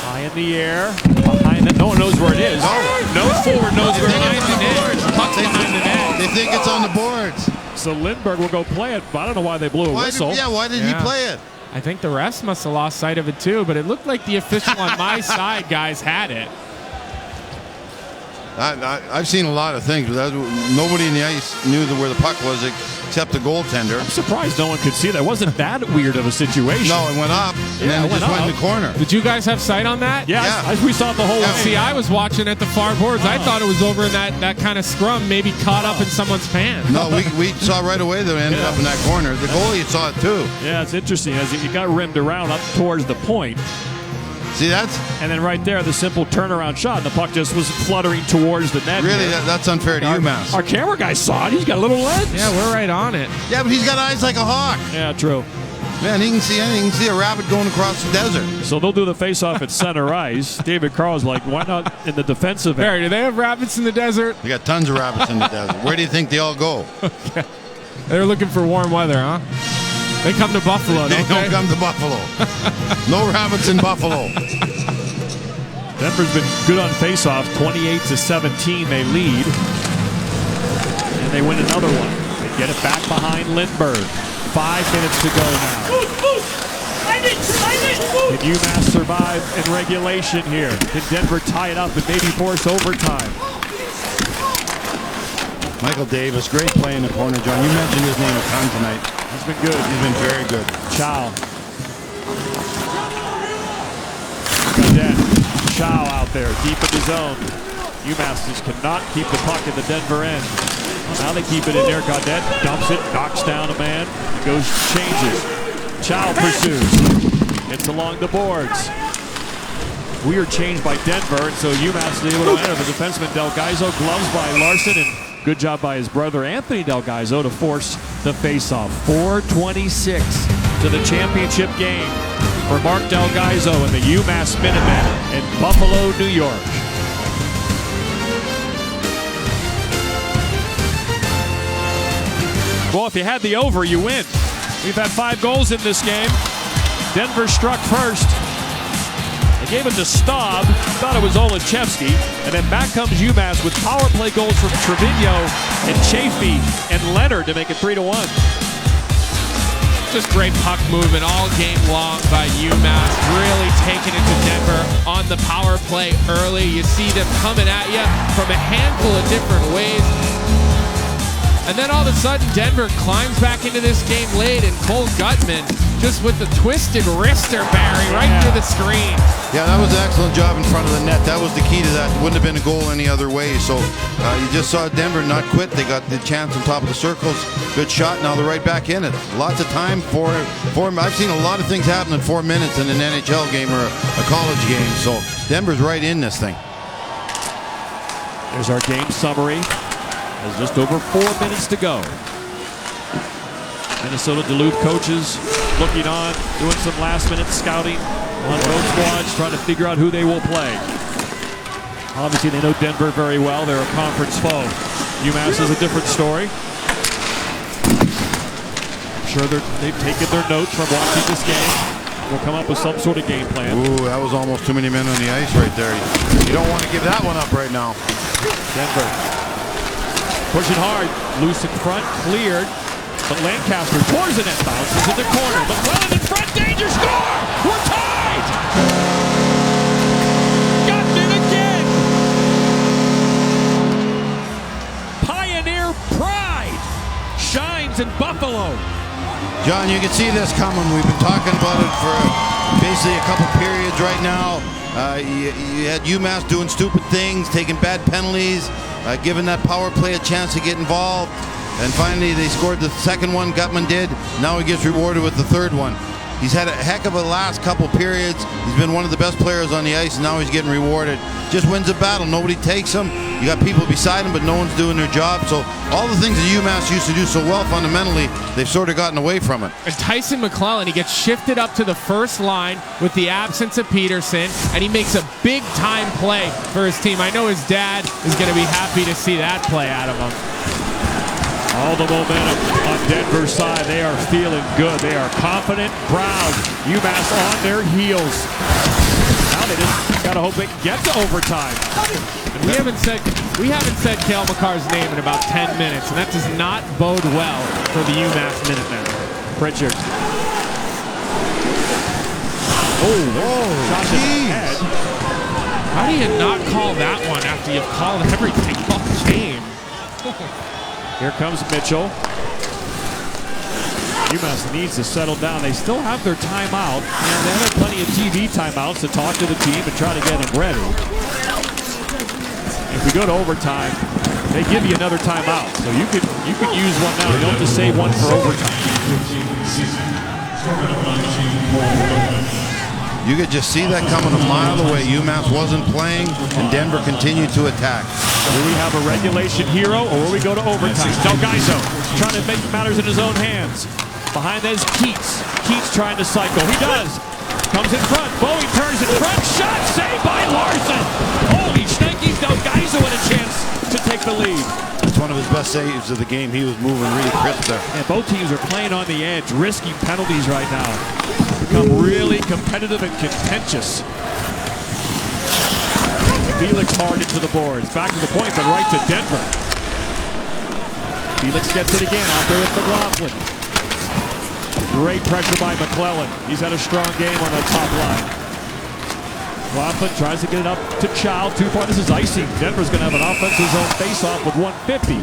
High in the air. Behind it. No one knows where it is. No forward knows where it is. Puck's behind the net. They think it's on the boards. So Lindbergh will go play it, but I don't know why they blew a whistle. Why did he play it? I think the rest must have lost sight of it too, but it looked like the official on my side, guys, had it. I've seen a lot of things, but nobody in the ice knew where the puck was except the goaltender. I'm surprised no one could see that. It wasn't that weird of a situation. No, it went up, and then it just went in the corner. Did you guys have sight on that? Yeah. We saw it the whole way. See, I was watching at the far boards. I thought it was over in that kind of scrum, maybe caught up in someone's pants. No, we saw right away that it ended up in that corner. The goalie saw it too. Yeah, it's interesting. As it got rimmed around up towards the point. See, that's... And then right there, the simple turnaround shot, and the puck just was fluttering towards the net. Really, that's unfair to UMass. Our camera guy saw it. He's got a little lens. Yeah, we're right on it. Yeah, but he's got eyes like a hawk. Yeah, true. Man, he can see anything. He can see a rabbit going across the desert. So they'll do the face-off at center ice. David Carl's like, why not in the defensive end? Barry, do they have rabbits in the desert? They got tons of rabbits in the desert. Where do you think they all go? Okay. They're looking for warm weather, huh? They come to Buffalo, They don't come to Buffalo. No rabbits in Buffalo. Denver's been good on face-offs, 28-17 they lead. And they win another one. They get it back behind Lindbergh. 5 minutes to go now. Can UMass survive in regulation here? Can Denver tie it up and maybe force overtime? Michael Davis, great play in the corner, John. You mentioned his name a ton tonight. He's been good. He's been very good. Chow. Again, Chow out there, deep in the zone. UMass just cannot keep the puck in the Denver end. Now they keep it in there. Gaudette dumps it, knocks down a man, goes, changes. Chow pursues. It's along the boards. Weird change by Denver, and so UMass is able to enter. The defenseman Delgaizo, gloves by Larson, and good job by his brother Anthony Delgaizo to force the faceoff. 4:26 to the championship game for Mark Delgaizo and the UMass Minutemen in Buffalo, New York. Well, if you had the over, you win. We've had 5 goals in this game. Denver struck first. They gave it to Staub, thought it was Olachevsky, and then back comes UMass with power play goals from Trevino and Chafee and Leonard to make it 3-1. Just great puck movement all game long by UMass, really taking it to Denver on the power play early. You see them coming at you from a handful of different ways. And then all of a sudden, Denver climbs back into this game late, and Cole Gutman just with the twisted wrister, Barry, right through the screen. Yeah, that was an excellent job in front of the net. That was the key to that. It wouldn't have been a goal any other way. So you just saw Denver not quit. They got the chance on top of the circles. Good shot. Now they're right back in it. Lots of time for I've seen a lot of things happen in 4 minutes in an NHL game or a college game. So Denver's right in this thing. There's our game summary. There's just over 4 minutes to go. Minnesota Duluth coaches looking on, doing some last-minute scouting on both squads, trying to figure out who they will play. Obviously, they know Denver very well. They're a conference foe. UMass is a different story. I'm sure they've taken their notes from watching this game. We'll come up with some sort of game plan. Ooh, that was almost too many men on the ice right there. You don't want to give that one up right now. Denver pushing hard, loose in front, cleared. But Lancaster towards the net, bounces in the corner. McClellan in front, danger, score! We're tied! Got it again! Pioneer pride shines in Buffalo. John, you can see this coming. We've been talking about it for basically a couple periods right now. You had UMass doing stupid things, taking bad penalties, giving that power play a chance to get involved. And finally, they scored the second one, Gutman did. Now he gets rewarded with the third one. He's had a heck of a last couple periods. He's been one of the best players on the ice, and now he's getting rewarded. Just wins a battle. Nobody takes him. You got people beside him, but no one's doing their job. So all the things that UMass used to do so well fundamentally, they've sort of gotten away from it. And Tyson McClellan, he gets shifted up to the first line with the absence of Peterson, and he makes a big-time play for his team. I know his dad is going to be happy to see that play out of him. All the momentum on Denver's side. They are feeling good. They are confident, proud. UMass on their heels. Now they just gotta hope they can get to overtime. And we haven't said Cale Makar's name in about 10 minutes, and that does not bode well for the UMass Minutemen. Pritchard. Shot to the head. How do you not call that one after you've called everything all game? Here comes Mitchell. UMass needs to settle down. They still have their timeout, and they have plenty of TV timeouts to talk to the team and try to get them ready. If we go to overtime, they give you another timeout, so you could use one now. You don't have to save one for overtime. You could just see that coming a mile away. UMass wasn't playing, and Denver continued to attack. Do we have a regulation hero, or will we go to overtime? Delgaiso trying to make matters in his own hands. Behind that is Keats. Keats trying to cycle. He does. Comes in front. Bowie turns in front. Shot saved by Larson. Holy shnikes, Delgaiso had a chance to take the lead. It's one of his best saves of the game. He was moving really crisp there. And both teams are playing on the edge, risky penalties right now. Become really competitive and contentious. Felix hard into the boards. Back to the point, but right to Denver. Felix gets it again out there with McLaughlin. Great pressure by McClellan. He's had a strong game on the top line. McLaughlin tries to get it up to Child. Too far. This is icing. Denver's going to have an offensive zone face-off with 150.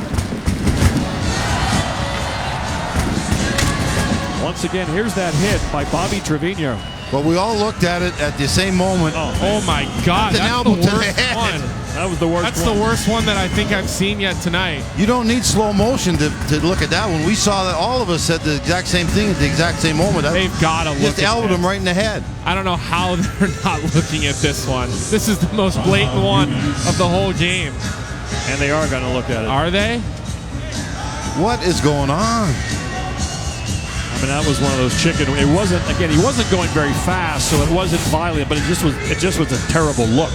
Once again, here's that hit by Bobby Trevino. Well, we all looked at it at the same moment. Oh my God, that's the worst one. That was the worst That's one. the worst one that I think I've seen yet tonight. You don't need slow motion to look at that one. We saw that all of us said the exact same thing at the exact same moment. They've got to look just at elbowed this. him right in the head. I don't know how they're not looking at this one. This is the most blatant one of the whole game. And they are going to look at it. Are they? What is going on? I mean, that was one of those chicken. It wasn't, again, he wasn't going very fast, so it wasn't violent, but it just was a terrible look.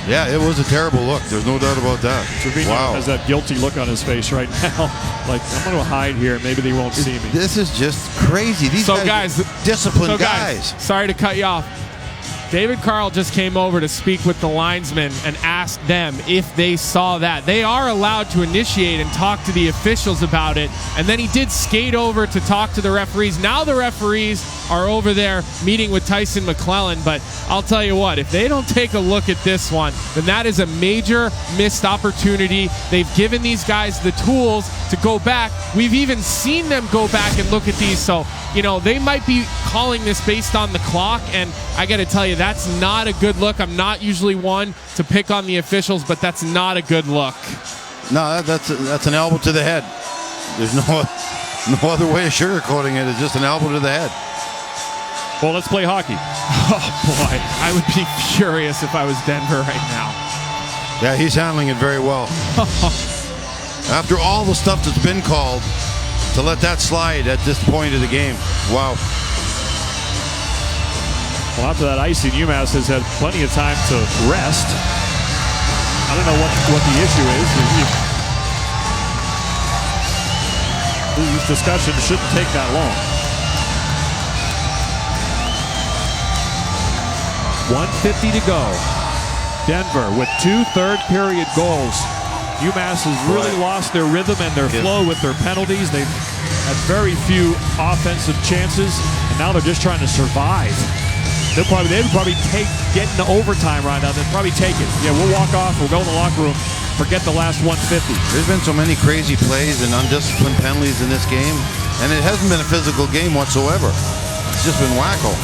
Yeah, it was a terrible look. There's no doubt about that. Trevino has that guilty look on his face right now. Like, I'm going to hide here. Maybe they won't see me. This is just crazy. These guys are disciplined guys. Sorry to cut you off. David Carl just came over to speak with the linesmen and asked them if they saw that. They are allowed to initiate and talk to the officials about it. And then he did skate over to talk to the referees. Now the referees are over there meeting with Tyson McClellan. But I'll tell you what, if they don't take a look at this one, then that is a major missed opportunity. They've given these guys the tools to go back. We've even seen them go back and look at these. So, you know, they might be calling this based on the clock. And I got to tell you, that's not a good look. I'm not usually one to pick on the officials, but that's not a good look. No, that's an elbow to the head. There's no other way of sugarcoating it. It's just an elbow to the head. Well, let's play hockey. Oh, boy. I would be furious if I was Denver right now. Yeah, he's handling it very well. After all the stuff that's been called, to let that slide at this point of the game. Wow. Well, after that icing, UMass has had plenty of time to rest. I don't know what the issue is. These discussions shouldn't take that long. 1:50 to go. Denver with 2 third-period goals. UMass has really lost their rhythm and their flow with their penalties. They've had very few offensive chances, and now they're just trying to survive. They'd probably take getting to overtime right now. They'd probably take it. Yeah, we'll walk off. We'll go in the locker room. Forget the last 150. There's been so many crazy plays and undisciplined penalties in this game, and it hasn't been a physical game whatsoever. It's just been wacko.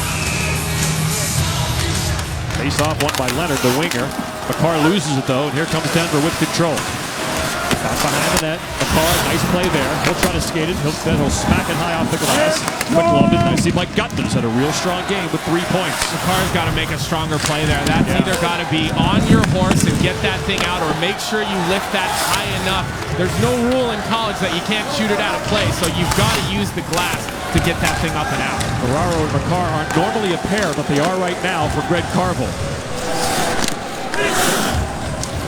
Face off one by Leonard, the winger. McCarr loses it though, and here comes Denver with control. Back behind the net. McCarr, nice play there. He'll try to skate it. He'll smack it high off the glass. Quick glove it. I see Mike Gutman's had a real strong game with 3 points. McCarr's got to make a stronger play there. That's either got to be on your horse and get that thing out, or make sure you lift that high enough. There's no rule in college that you can't shoot it out of play, so you've got to use the glass to get that thing up and out. Ferraro and McCarr aren't normally a pair, but they are right now for Greg Carvel.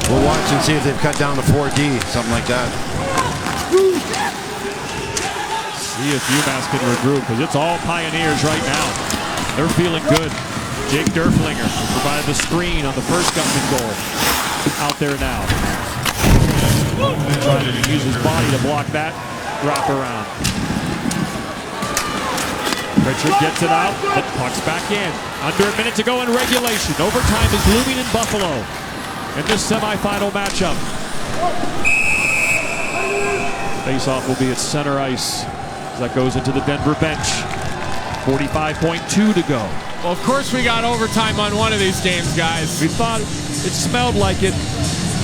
We'll watch and see if they've cut down to 4D, something like that. See if UMass can regroup, because it's all Pioneers right now. They're feeling good. Jake Derflinger provided the screen on the first Gutman goal. Out there now. Trying to use his body to block that wrap around. Richard gets it out. The puck's back in. Under a minute to go in regulation. Overtime is looming in Buffalo in this semifinal matchup. Face-off will be at center ice as that goes into the Denver bench. 45.2 to go. Well, of course we got overtime on one of these games, guys. We thought it smelled like it.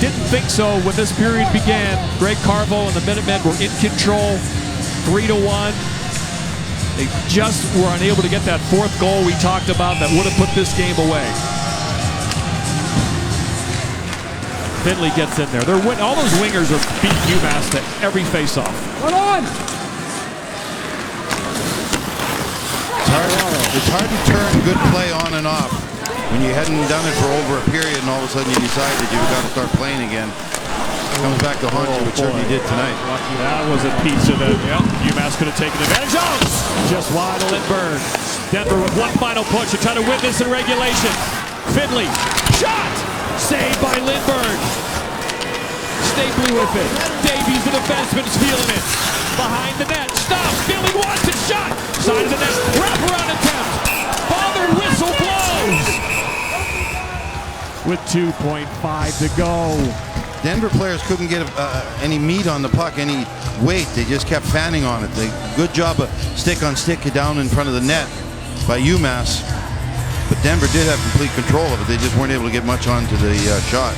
Didn't think so when this period began. Greg Carvel and the Minutemen were in control, 3-1. They just were unable to get that fourth goal we talked about that would have put this game away. Finley gets in there. All those wingers are beating UMass to every faceoff. Hold on! It's hard to turn good play on and off when you hadn't done it for over a period and all of a sudden you decide that you've got to start playing again. It comes back to haunt you, which certainly did tonight. That was a piece of it. UMass could have taken advantage of. Just wide of Lindbergh. Denver with one final push to try to win this in regulation. Finley, shot! Saved by Lindbergh. Stapley with it. Davies, the defenseman, is feeling it. Behind the net. Stops. Fielding wants it. Shot. Side of the net. Wraparound attempt. Bothered whistle blows. With 2.5 to go. Denver players couldn't get any meat on the puck, any weight. They just kept fanning on it. Good job of stick-on-stick down in front of the net by UMass. But Denver did have complete control of it. They just weren't able to get much onto the shot.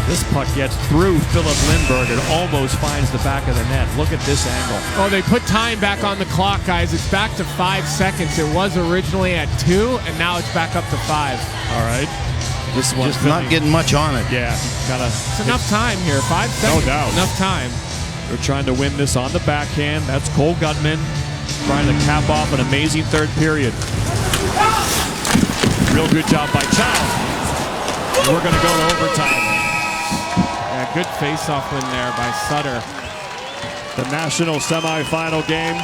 This puck gets through Philip Lindbergh and almost finds the back of the net. Look at this angle. Oh, they put time back on the clock, guys. It's back to 5 seconds. It was originally at 2, and now it's back up to 5. All right. This one's just not getting much on it. Yeah, it's enough time here. 5 seconds. No doubt. Enough time. They're trying to win this on the backhand. That's Cole Gutman trying to cap off an amazing third period. Real good job by Child. We're going to go to overtime. Yeah, good face-off win there by Sutter. The national semifinal game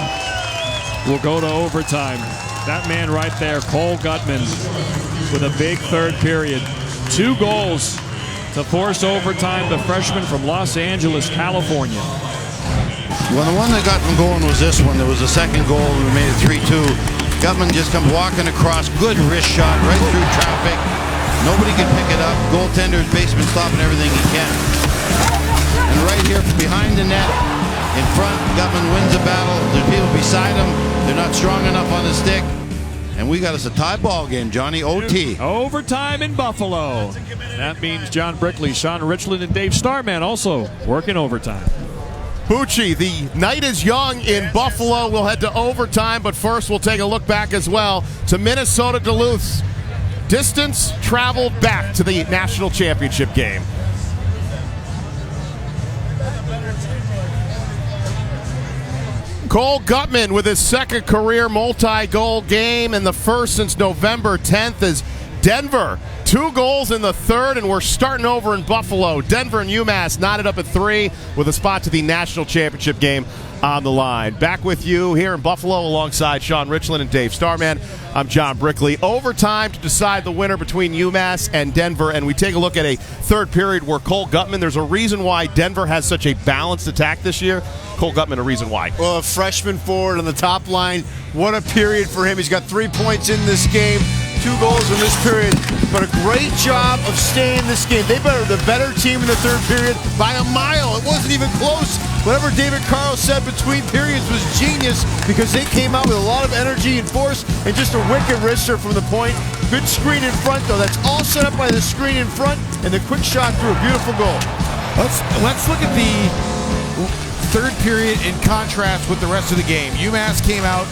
will go to overtime. That man right there, Cole Gutman, with a big third period. 2 goals to force overtime. The freshman from Los Angeles, California. Well, the one that got them going was this one. There was a second goal. We made it 3-2. Gutman just comes walking across. Good wrist shot right through traffic. Nobody can pick it up. Goaltender's baseman stopping everything he can. And right here from behind the net, in front, Gutman wins the battle. There's people beside him. They're not strong enough on the stick. And we got us a tie ball game, Johnny. OT. Overtime in Buffalo. That means John Brickley, Sean Richland, and Dave Starman also working overtime. Bucci, the night is young in Buffalo. We'll head to overtime, but first we'll take a look back as well to Minnesota Duluth's distance traveled back to the national championship game. Cole Gutman with his second career multi-goal game and the first since November 10th as Denver. 2 goals in the third, and we're starting over in Buffalo. Denver and UMass knotted up at 3 with a spot to the national championship game on the line. Back with you here in Buffalo alongside Sean Richland and Dave Starman. I'm John Brickley. Overtime to decide the winner between UMass and Denver, and we take a look at a third period where Cole Gutman, there's a reason why Denver has such a balanced attack this year. Cole Gutman, a reason why. Well, a freshman forward on the top line. What a period for him. He's got 3 points in this game. 2 goals in this period, but a great job of staying in this game. They were the better team in the third period by a mile. It wasn't even close. Whatever David Carl said between periods was genius because they came out with a lot of energy and force and just a wicked wrister from the point. Good screen in front, though. That's all set up by the screen in front and the quick shot through a beautiful goal. Let's look at the third period in contrast with the rest of the game. UMass came out,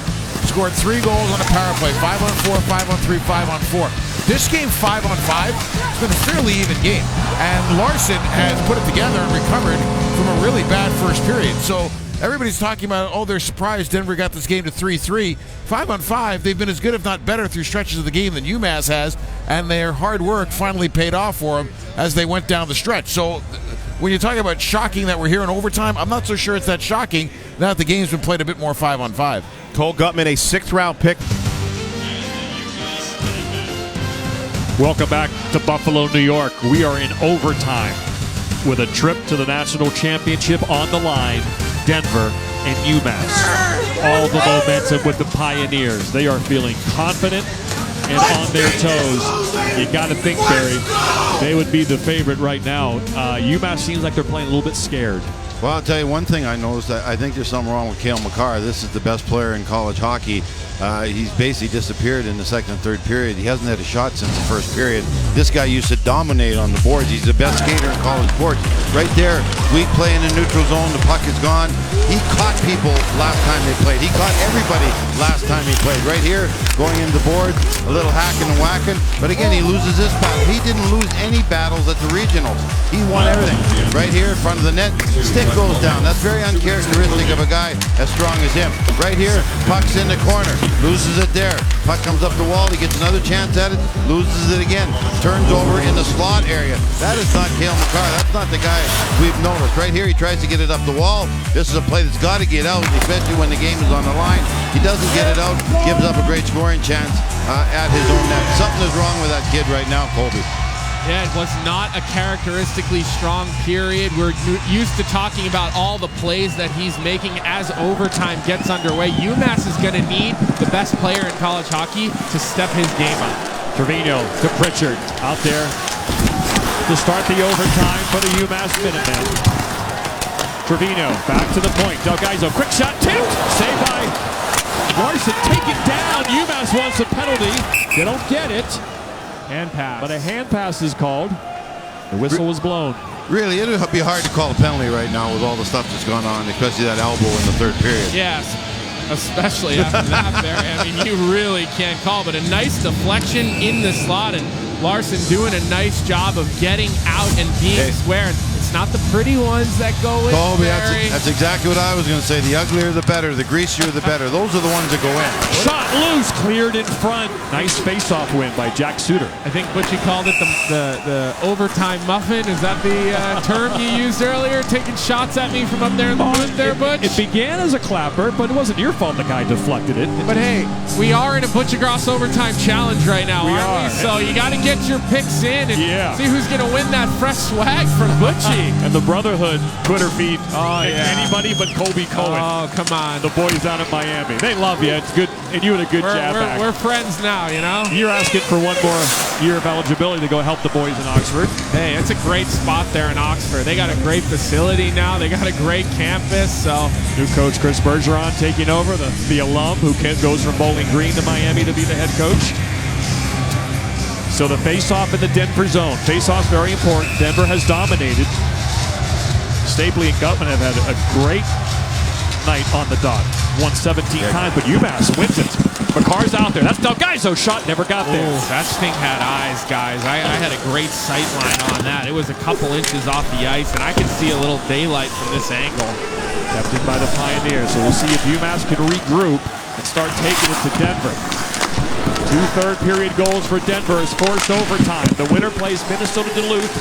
scored 3 goals on a power play, 5-on-4, 5-on-3, 5-on-4. This game, 5-on-5, it's been a fairly even game. And Larson has put it together and recovered from a really bad first period. So everybody's talking about, oh, they're surprised Denver got this game to 3-3. 5-on-5, they've been as good, if not better, through stretches of the game than UMass has, and their hard work finally paid off for them as they went down the stretch. So when you're talking about shocking that we're here in overtime, I'm not so sure it's that shocking now that the game's been played a bit more 5-on-5. Cole Gutman, a 6th-round pick. Welcome back to Buffalo, New York. We are in overtime with a trip to the national championship on the line. Denver and UMass. All the momentum with the Pioneers. They are feeling confident and on their toes. You got to think, Barry, they would be the favorite right now. UMass seems like they're playing a little bit scared. Well, I'll tell you one thing I noticed. I think there's something wrong with Cale Makar. This is the best player in college hockey. He's basically disappeared in the second and third period. He hasn't had a shot since the first period. This guy used to dominate on the boards. He's the best skater in college sports. Right there, weak play in the neutral zone. The puck is gone. He caught people last time they played. He caught everybody last time he played. Right here, going into the board, a little hacking and whacking. But again, he loses this battle. He didn't lose any battles at the regionals. He won everything. Right here in front of the net, stick goes down. That's very uncharacteristic of a guy as strong as him. Right here, puck's in the corner. Loses it there. Puck comes up the wall. He gets another chance at it. Loses it again. Turns over in the slot area. That is not Cale Makar. That's not the guy we've noticed. Right here, he tries to get it up the wall. This is a play that's got to get out, especially when the game is on the line. He doesn't get it out. Gives up a great scoring chance at his own net. Something is wrong with that kid right now, Colby. Yeah, it was not a characteristically strong period. We're used to talking about all the plays that he's making as overtime gets underway. UMass is going to need the best player in college hockey to step his game up. Trevino to Pritchard out there to start the overtime for the UMass Minutemen. Trevino back to the point. Del Gaizo, quick shot, tipped, saved by Larson, taken down. UMass wants a penalty. They don't get it. Hand pass. But a hand pass is called. The whistle was blown. Really, it would be hard to call a penalty right now with all the stuff that's gone on, especially that elbow in the third period. Yes, especially after that there. I mean, you really can't call, but a nice deflection in the slot, and Larson doing a nice job of getting out and being square. It's not the pretty ones that go in. Colby, that's exactly what I was going to say. The uglier the better, the greasier the better. Those are the ones that go in. Shot loose, cleared in front. Nice face-off win by Jack Suter. I think Butchie called it the overtime muffin. Is that the term you used earlier? Taking shots at me from up there in the booth there, Butch? It began as a clapper, but it wasn't your fault the guy deflected it. But hey, we are in a Butch Gross overtime challenge right now, aren't we? So you got to get your picks in and see who's going to win that fresh swag from Butchie. And the Brotherhood Twitter feed anybody but Colby Cohen. Oh, come on. The boys down in Miami. They love you. It's good. And you had a good jab back. We're friends now, you know? You're asking for one more year of eligibility to go help the boys in Oxford. Hey, it's a great spot there in Oxford. They got a great facility now. They got a great campus. So new coach Chris Bergeron taking over, the alum who goes from Bowling Green to Miami to be the head coach. So the face-off in the Denver zone. Face-off's very important. Denver has dominated. Stapley and Gutman have had a great night on the dot. Won 17 times, but UMass wins it. Makar's out there. That's Del Gaizo's shot. Never got there. That thing had eyes, guys. I had a great sight line on that. It was a couple inches off the ice, and I could see a little daylight from this angle. Kept in by the Pioneers. So we'll see if UMass can regroup and start taking it to Denver. 2 third-period goals for Denver is forced overtime. The winner plays Minnesota Duluth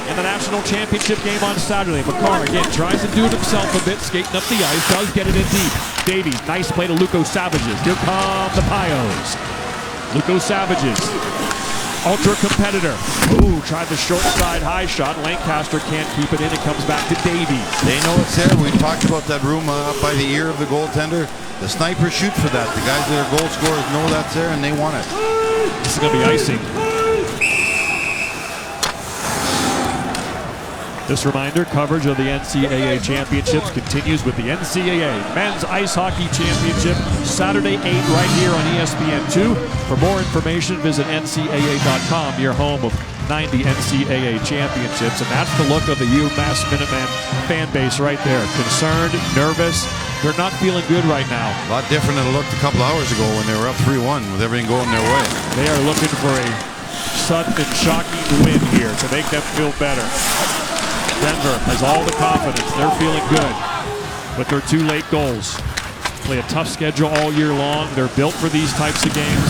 in the national championship game on Saturday. Makar again tries to do it himself a bit, skating up the ice, does get it in deep. Davies, nice play to Luco Savages. Here come the Pios. Luco Savages, ultra competitor. Ooh, tried the short side high shot. Lancaster can't keep it in. It comes back to Davies. They know it's there. We talked about that room up by the ear of the goaltender. The snipers shoot for that. The guys that are goal scorers know that's there, and they want it. This is going to be icing. This reminder, coverage of the NCAA championships continues with the NCAA Men's Ice Hockey Championship, Saturday 8 right here on ESPN2. For more information, visit ncaa.com, your home of 90 NCAA championships. And that's the look of the UMass Minutemen fan base right there. Concerned, nervous. They're not feeling good right now. A lot different than it looked a couple hours ago when they were up 3-1 with everything going their way. They are looking for a sudden and shocking win here to make them feel better. Denver has all the confidence. They're feeling good with their 2 late goals. Play a tough schedule all year long. They're built for these types of games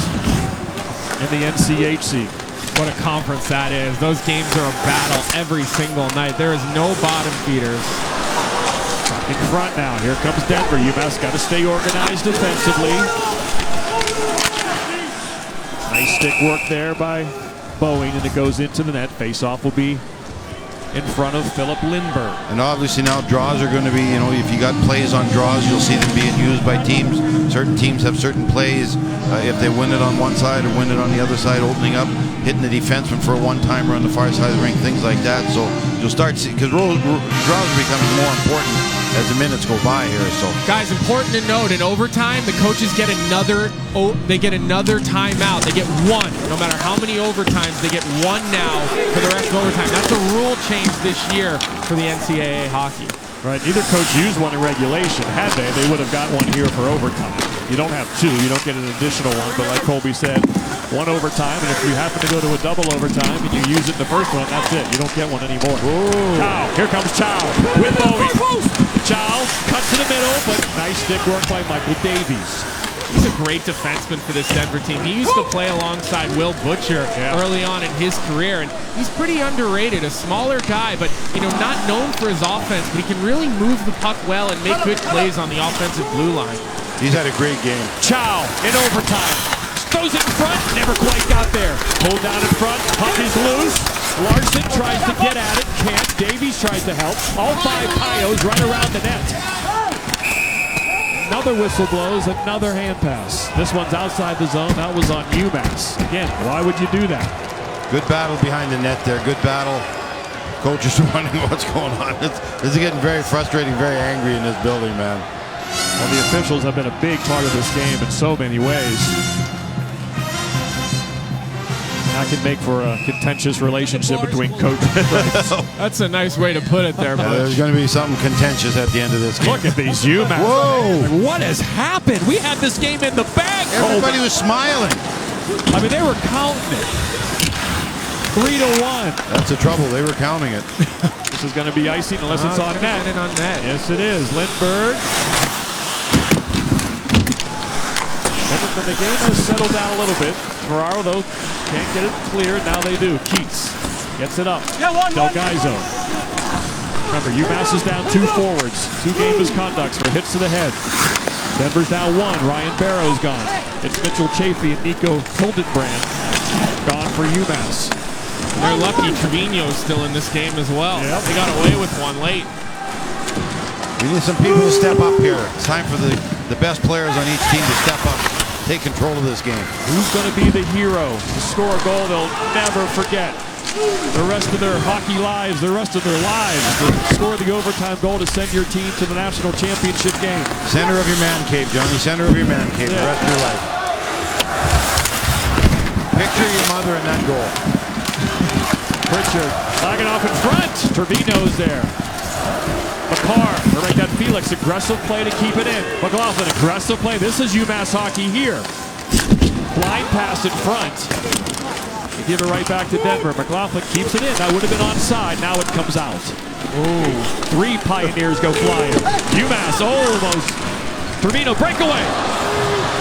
in the NCHC. What a conference that is. Those games are a battle every single night. There is no bottom feeders. In front now. Here comes Denver. UMass got to stay organized defensively. Nice stick work there by Boeing, and it goes into the net. Face-off will be in front of Philip Lindbergh. And obviously now draws are going to be, if you got plays on draws, you'll see them being used by teams. Certain teams have certain plays. If they win it on one side or win it on the other side, opening up, hitting the defenseman for a one-timer on the far side of the ring, things like that. So you'll start seeing, because draws are becoming more important as the minutes go by here. So guys, important to note, in overtime, the coaches get another timeout. They get one. No matter how many overtimes, they get one now for the rest of overtime. That's a rule change this year for the NCAA hockey. Right, neither coach used one in regulation. Had they would have got one here for overtime. You don't have two, you don't get an additional one, but like Colby said, one overtime, and if you happen to go to a double overtime and you use it in the first one, that's it. You don't get one anymore. Chow, here comes Chow with Bowie. Chow cuts to the middle, but nice stick work by Michael Davies. He's a great defenseman for this Denver team. He used to play alongside Will Butcher early on in his career, and he's pretty underrated. A smaller guy, but not known for his offense, but he can really move the puck well and make good plays on the offensive blue line. He's had a great game. Chow in overtime. Throws it in front, never quite got there. Pulled down in front, puck is loose. Larson tries to get at it, can't. Davies tries to help. All five Pios right around the net. Another whistle blows, another hand pass. This one's outside the zone. That was on UMass. Again, why would you do that? Good battle behind the net there. Good battle. Coaches are wondering what's going on. This is getting very frustrating, very angry in this building, man. Well, the officials have been a big part of this game in so many ways. That can make for a contentious relationship between coaches. That's a nice way to put it there, Butch. There's going to be something contentious at the end of this game. Look at these UMass. Whoa! What has happened? We had this game in the bag. Everybody was smiling. I mean, they were counting it. 3-1. That's the trouble. They were counting it. This is going to be icing unless it's on net. Yes, it is. Lindbergh. The game has settled down a little bit. Ferraro, though, can't get it clear. Now they do. Keats gets it up. Del Gaizo. Remember, UMass is down 2 forwards. 2 game misconducts for hits to the head. Denver's down 1. Ryan Barrow's gone. It's Mitchell Chafee and Nico Hildenbrand gone for UMass. And they're lucky Trevino's still in this game as well. Yep. They got away with one late. We need some people to step up here. It's time for the best players on each team to step up, take control of this game. Who's going to be the hero to score a goal they'll never forget? The rest of their hockey lives, the rest of their lives, to score the overtime goal to send your team to the national championship game. Center of your man cave, Johnny. Center of your man cave the rest of your life. Picture your mother in that goal. Pritchard knocking off in front. Trevino's there. McCarr, or right, that Felix, aggressive play to keep it in. McLaughlin, aggressive play. This is UMass hockey here. Blind pass in front. They give it right back to Denver. McLaughlin keeps it in. That would have been onside. Now it comes out. Ooh, 3 Pioneers go flying. UMass almost. Trevino breakaway.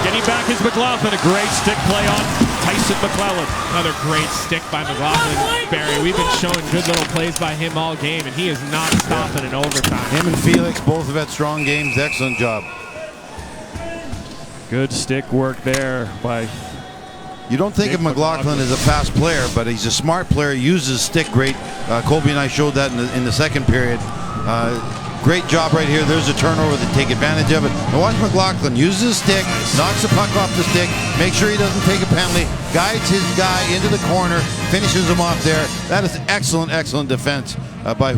Getting back is McLaughlin. A great stick play on Tyson McClellan. Another great stick by McLaughlin. Barry, we've been showing good little plays by him all game, and he is not stopping in overtime. Him and Felix both have had strong games. Excellent job. Good stick work there by... You don't think of McLaughlin as a fast player, but he's a smart player. He uses his stick great. Colby and I showed that in the second period. Great job right here. There's a turnover to take advantage of it. Now watch McLaughlin. Uses his stick, knocks the puck off the stick, makes sure he doesn't take a penalty, guides his guy into the corner, finishes him off there. That is excellent, excellent defense by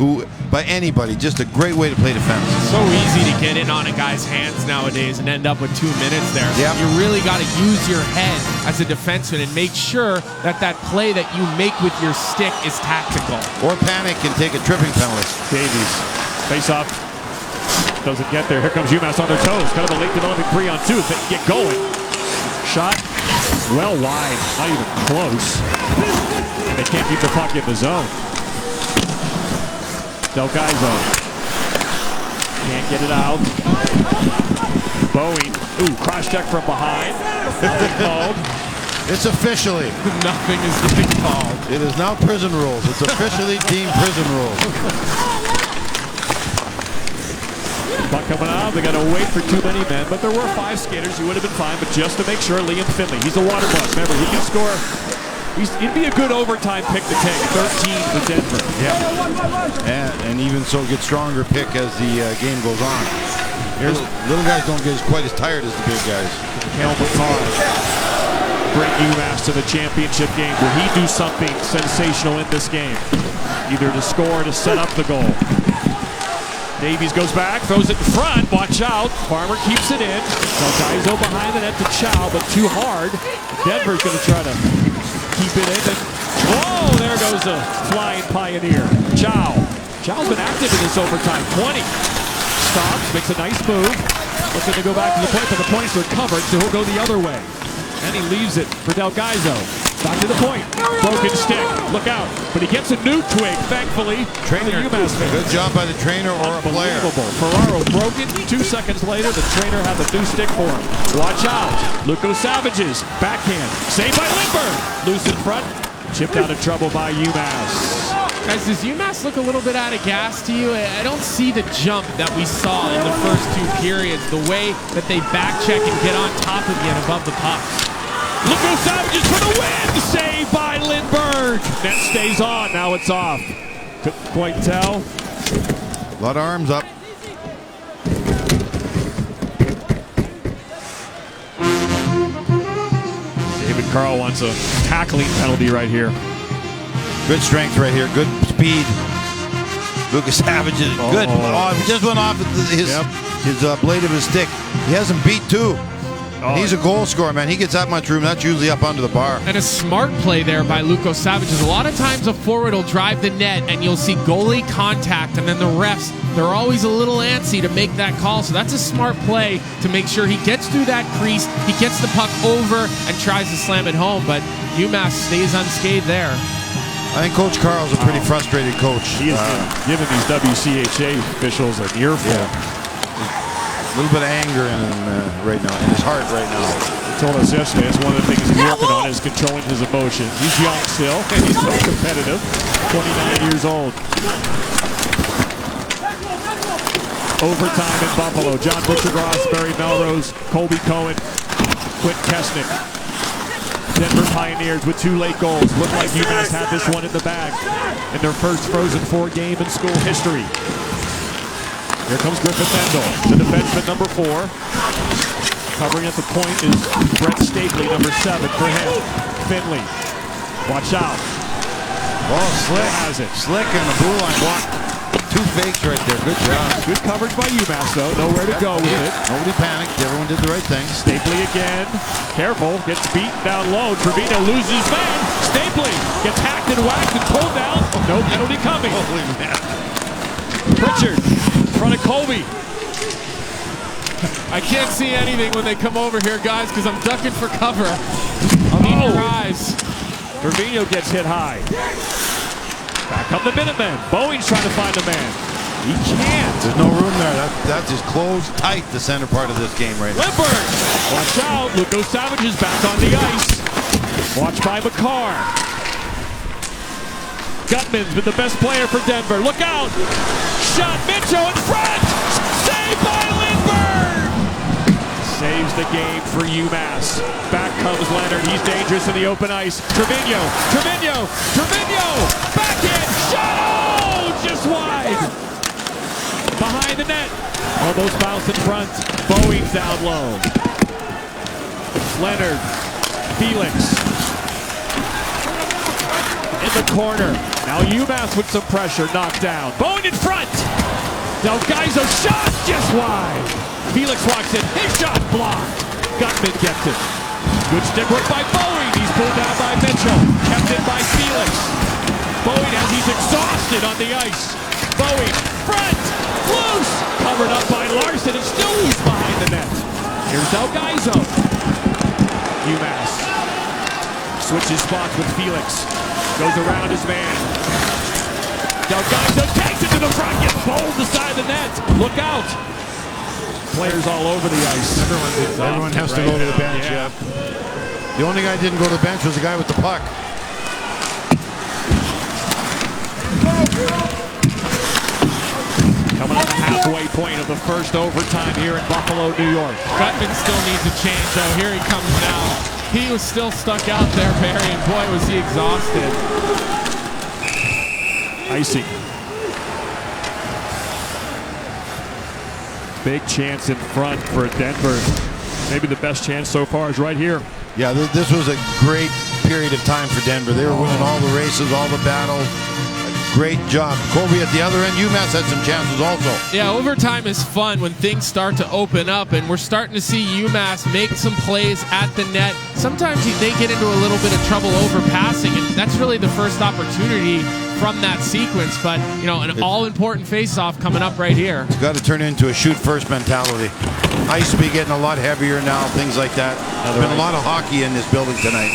anybody. Just a great way to play defense. So easy to get in on a guy's hands nowadays and end up with 2 minutes there. Yep. You really got to use your head as a defenseman and make sure that that play that you make with your stick is tactical. Or panic and take a tripping penalty. Davies. Face off. Doesn't get there. Here comes UMass on their toes. Kind of a late developing 3-on-2. They get going. Shot well wide. Not even close. They can't keep the puck in the zone. Del Gaizo. Can't get it out. Bowie. Ooh, cross check from behind. Called. It's officially. Nothing is being called. It is now prison rules. It's officially deemed prison rules. Puck coming out. They got to wait for too many men, but there were 5 skaters. He would have been fine, but just to make sure, Liam Finley. He's a water bus. Remember, he can score It'd be a good overtime pick to take. 13 for Denver. Yeah. And even so, get stronger pick as the game goes on. Little guys don't get quite as tired as the big guys. Cale Makar bring UMass to the championship game. Will he do something sensational in this game? Either to score or to set up the goal. Davies goes back, throws it in front. Watch out. Farmer keeps it in. Delgaizo behind the net to Chow, but too hard. Denver's going to try to keep it in. And, whoa, there goes a flying Pioneer. Chow's been active in this overtime. 20. Stops, makes a nice move. Looking to go back to the point, but the point's recovered, so he'll go the other way. And he leaves it for Delgaizo. Back to the point. Broken stick. Look out. But he gets a new twig, thankfully. Trainer. Good job by the trainer or a player. Unbelievable. Ferraro broke it. 2 seconds later, the trainer had the new stick for him. Watch out. Luco Savages. Backhand. Saved by Lindbergh. Loose in front. Chipped out of trouble by UMass. Guys, does UMass look a little bit out of gas to you? I don't see the jump that we saw in the first 2 periods, the way that they back check and get on top again above the puck. Luco Savages for the win! Saved by Lindbergh! Net stays on, now it's off. Couldn't quite tell. A lot of arms up. David Carl wants a tackling penalty right here. Good strength right here. Good speed. Lucas Savage is good. Oh, he just went off his blade of his stick. He has him beat too. And he's a goal scorer, man. He gets that much room. That's usually up under the bar. And a smart play there by Luco Savages. A lot of times a forward will drive the net and you'll see goalie contact, and then the refs, they're always a little antsy to make that call. So that's a smart play to make sure he gets through that crease, he gets the puck over and tries to slam it home. But UMass stays unscathed there. I think Coach Carl's a pretty frustrated coach. He is giving these WCHA officials an earful. Yeah. A little bit of anger in him right now, in his heart right now. He told us yesterday that's one of the things he's working on is controlling his emotions. He's young still, and he's so competitive. 29 years old. Overtime in Buffalo. John Butchergross, Barry Melrose, Colby Cohen, Quint Kesnick. Denver Pioneers with 2 late goals. Looked like UMass had this one in the bag in their first Frozen 4 game in school history. Here comes Griffith Mendel, the defenseman number 4. Covering at the point is Brett Stapley, number 7 for him. Finley, watch out. Oh, Slick has it. Slick in the blue line block. 2 fakes right there. Good job. Good coverage by UMass though. Nowhere to go with it. Nobody panicked. Everyone did the right thing. Stapley again. Careful. Gets beaten down low. Trevino loses man. Stapley gets hacked and whacked and pulled down. No penalty coming. Holy man. Pritchard in front of Colby. I can't see anything when they come over here, guys, because I'm ducking for cover. I'll need your eyes. Trevino gets hit high. Back up the Minutemen. Bowing's trying to find a man. He can't. There's no room there. That's just closed tight, the center part of this game right now. Lindbergh! Watch out. Luco Savage is back on the ice. Watch by Makar. Gutman's been the best player for Denver. Look out! Shot Mitchell in front! Saved by Lindbergh! Saves the game for UMass. Back comes Leonard. He's dangerous in the open ice. Trevino! Backhand! Shot! Oh! Just wide! Behind the net. Almost bounced in front. Bowing's down low. Leonard. Felix. In the corner. Now UMass with some pressure, knocked down. Bowen in front. Delgaizo shot just wide. Felix walks in. His shot blocked. Gutman gets it. Good stick work by Bowen. He's pulled down by Mitchell. Kept in by Felix. Bowen as he's exhausted on the ice. Bowen front. Loose. Covered up by Larson and still loose behind the net. Here's Delgaizo. UMass switches spots with Felix. Goes around his man. Delgaizo takes it to the front, gets bowled the side of the net. Look out. Players all over the ice. Everyone has to go to the bench, yeah. The only guy who didn't go to the bench was the guy with the puck. Coming on the halfway point of the first overtime here in Buffalo, New York. Gutman still needs a change, though. Here he comes now. He was still stuck out there, Barry, and boy, was he exhausted. Icy. Big chance in front for Denver. Maybe the best chance so far is right here. Yeah, this was a great period of time for Denver. They were winning all the races, all the battles. Great job. Colby at the other end, UMass had some chances also. Yeah, overtime is fun when things start to open up, and we're starting to see UMass make some plays at the net. Sometimes they get into a little bit of trouble overpassing, and that's really the first opportunity from that sequence. But, you know, an all-important face-off coming up right here. It's got to turn into a shoot-first mentality. Ice be getting a lot heavier now, things like that. There's been a lot of hockey in this building tonight.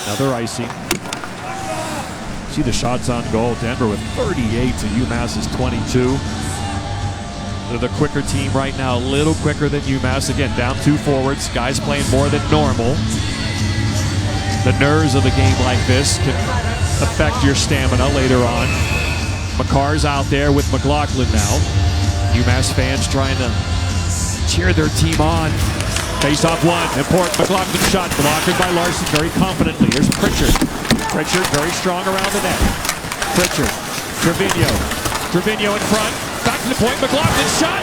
Another Icy. See the shots on goal. Denver with 38 to UMass's 22. They're the quicker team right now, a little quicker than UMass. Again, down 2 forwards. Guys playing more than normal. The nerves of a game like this can affect your stamina later on. McCarr's out there with McLaughlin now. UMass fans trying to cheer their team on. Face off one. Important McLaughlin shot blocked by Larson very confidently. Here's Pritchard. Pritchard very strong around the net. Pritchard. Trevino. Trevino in front. Back to the point. McLaughlin shot.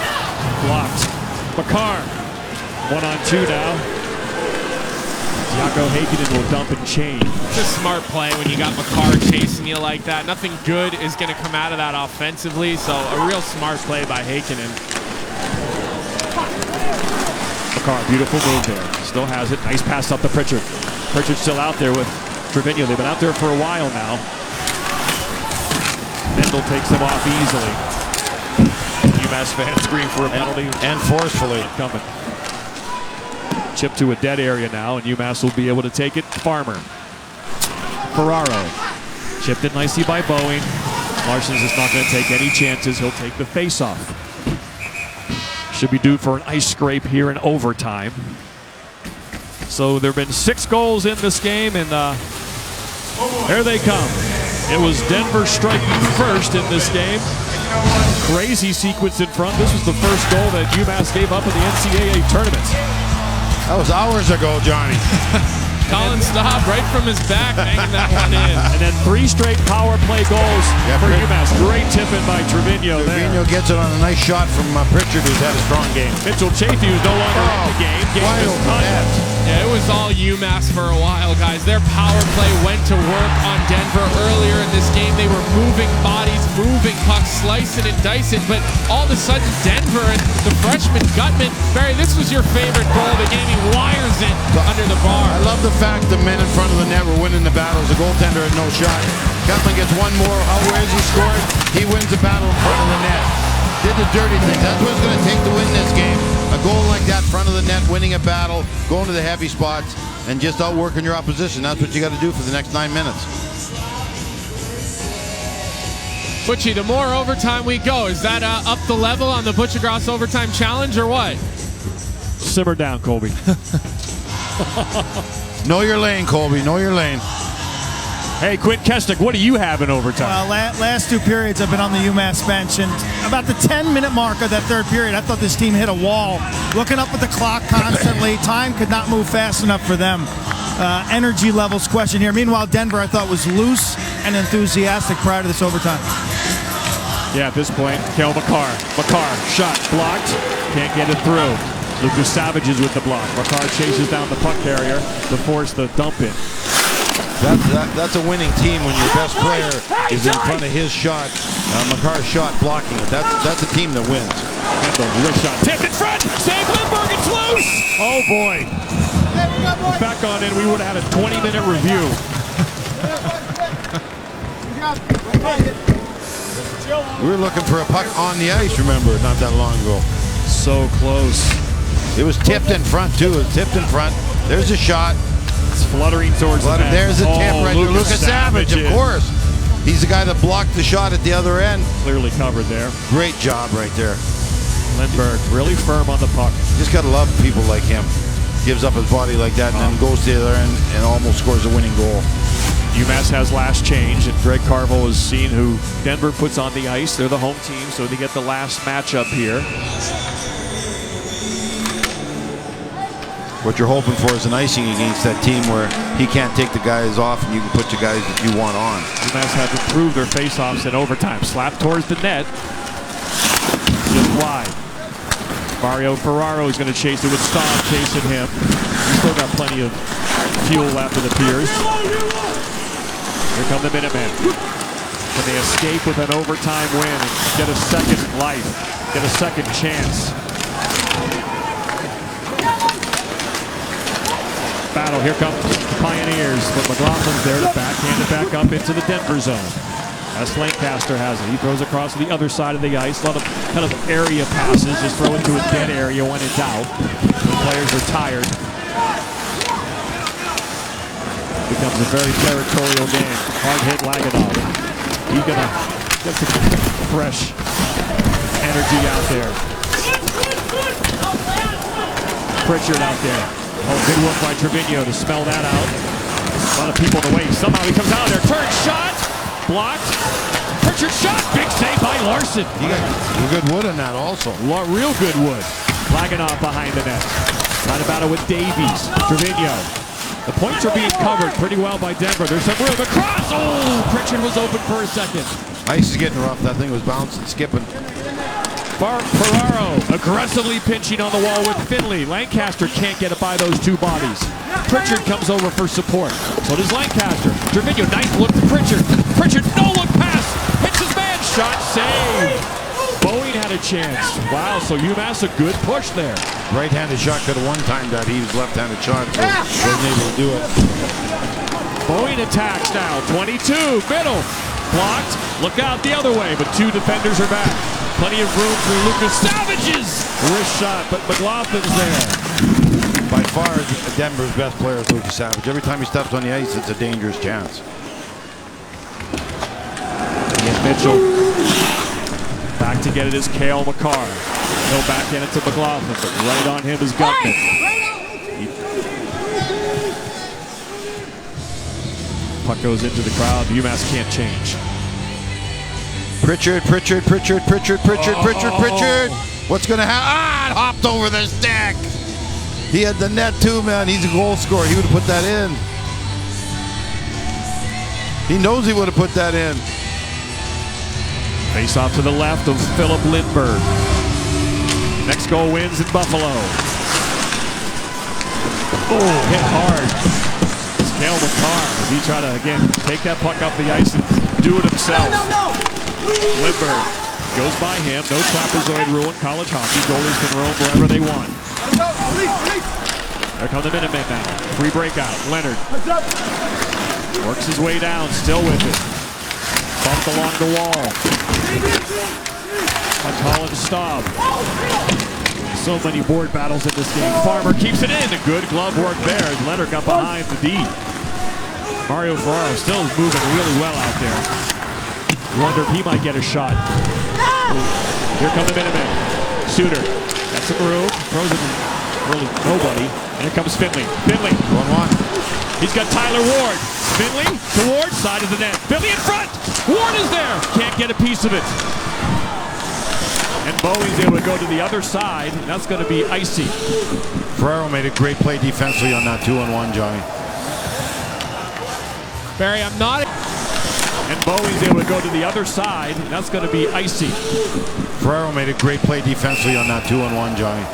Blocked. McCarr. 1-on-2 now. Jaakko Heikkinen will dump and change. It's a smart play when you got McCarr chasing you like that. Nothing good is going to come out of that offensively, so a real smart play by Heikkinen. McCarr, beautiful move there. Still has it. Nice pass up to Pritchard. Pritchard still out there with Trevino. They've been out there for a while now. Mendel takes them off easily. UMass fans scream for a penalty. And forcefully. Coming. Chip to a dead area now, and UMass will be able to take it. Farmer. Ferraro. Chipped in nicely by Boeing. Larson's just not going to take any chances. He'll take the face-off. Should be due for an ice scrape here in overtime. So there have been 6 goals in this game, and here they come. It was Denver striking first in this game. Crazy sequence in front. This was the first goal that UMass gave up in the NCAA tournament. That was hours ago, Johnny. Colin stopped right from his back, banging that one in. And then 3 straight power play goals for UMass. Great tip in by Trevino there. Trevino gets it on a nice shot from Pritchard, who's had a strong game. Mitchell Chafee, who's no longer in the game. Wide open net. Yeah, it was all UMass for a while, guys. Their power play went to work on Denver earlier in this game. They were moving bodies, moving pucks, slicing and dicing, but all of a sudden Denver and the freshman Gutman, Barry, this was your favorite goal of the game. He wires it under the bar. I love the fact the men in front of the net were winning the battles. The goaltender had no shot. Gutman gets one more. Where has he scored? He wins the battle in front of the net. Did the dirty thing. That's what it's going to take to win this game. A goal like that, front of the net, winning a battle, going to the heavy spots, and just outworking your opposition. That's what you got to do for the next 9 minutes. Butchie, the more overtime we go, is that up the level on the Butchergrass overtime challenge or what? Simmer down, Colby. Know your lane, Colby. Know your lane. Hey, Quint Kesnick, what do you have in overtime? Well, last 2 periods I've been on the UMass bench, and about the 10-minute mark of that 3rd period, I thought this team hit a wall. Looking up at the clock constantly, time could not move fast enough for them. Energy levels question here. Meanwhile, Denver, I thought, was loose and enthusiastic prior to this overtime. Yeah, at this point, Kel McCarr. McCarr, shot, blocked, can't get it through. Lucas Savage is with the block. McCarr chases down the puck carrier to force the dump in. That's a winning team when your best player is in front of his shot. McCarr's shot blocking it. That's a team that wins. Wrist shot, tipped in front. Save Lindbergh, it's loose. Oh boy. Back on in, we would have had a 20-minute review. We were looking for a puck on the ice, remember, not that long ago. So close. It was tipped in front, too. It was tipped in front. There's a shot. It's fluttering towards the net. There's a tip right there. Lucas Savage, of course. He's the guy that blocked the shot at the other end. Clearly covered there. Great job right there. Lindbergh really firm on the puck. Just got to love people like him. Gives up his body like that and then goes to the other end and almost scores a winning goal. UMass has last change, and Greg Carvel has seen who Denver puts on the ice. They're the home team, so they get the last matchup here. What you're hoping for is an icing against that team where he can't take the guys off and you can put the guys that you want on. UMass had to improve their faceoffs in overtime. Slap towards the net. Just wide. Mario Ferraro is going to chase it with Staub chasing him. He's still got plenty of fuel left, it appears. Here come the Minutemen. Can they escape with an overtime win and get a second life, get a second chance? Battle, here comes the Pioneers, but McLaughlin's there to backhand it back up into the Denver zone. As Lancaster has it, he throws across to the other side of the ice. A lot of kind of area passes, just throw into a dead area when in doubt. The players are tired. Becomes a very territorial game. Hard hit Laganov. He's gonna get some fresh energy out there. Pritchard out there. Oh, good work by Trevino to spell that out. A lot of people in the way. Somehow he comes out there. Turn shot. Blocked. Pritchard shot. Big save by Larson. He got good wood on that also. Real good wood. Laganov behind the net. Trying to battle with Davies. Trevino. The points are being covered pretty well by Denver. There's some room across. Oh, Pritchard was open for a second. Ice is getting rough. That thing was bouncing, skipping. Ferraro aggressively pinching on the wall with Finley. Lancaster can't get it by those two bodies. Pritchard comes over for support. So does Lancaster. Trevino, nice look to Pritchard. Pritchard, no look pass. Hits his man. Shot saved. Boeing had a chance. Wow, so UMass a good push there. Right-handed shot could have one-timed that. He was left-handed shot, so wasn't able to do it. Boeing attacks now. 22, middle. Blocked. Look out the other way, but two defenders are back. Plenty of room for Lucas Savage's wrist shot, but McLaughlin's there. By far, Denver's best player is Lucas Savage. Every time he steps on the ice, it's a dangerous chance. And Mitchell back to get it is Cale Makar. He'll backhand it to McLaughlin, but right on him is Gutman. Puck goes into the crowd. UMass can't change. Pritchard. What's going to happen? It hopped over the stick. He had the net too, man. He's a goal scorer. He would have put that in. He knows he would have put that in. Face off to the left of Philip Lindbergh. Next goal wins in Buffalo. Oh, hit hard. It's Cale Makar. He tried to, again, take that puck off the ice and do it himself. Lindbergh goes by him. No trapezoid rule in college hockey. Goalies can roam wherever they want. There come the Minutemen now. Free breakout. Leonard works his way down. Still with it. Bumped along the wall. Colin Staub. So many board battles in this game. Farmer keeps it in. A good glove work there as Leonard got behind the D. Mario Ferraro still moving really well out there. Wonder if he might get a shot. Here come the Minutemen. Suter got some room. Throws it to really nobody. And here comes Finley. Finley. 1-1. He's got Tyler Ward. Finley to Ward. Side of the net. Finley in front. Ward is there. Can't get a piece of it. And Bowie's able to go to the other side. And that's going to be icy. Ferraro made a great play defensively on that 2-on-1, Johnny. Barry, I'm not... And Bowie's able to go to the other side. And that's going to be icy. Ferraro made a great play defensively on that 2-on-1, Johnny.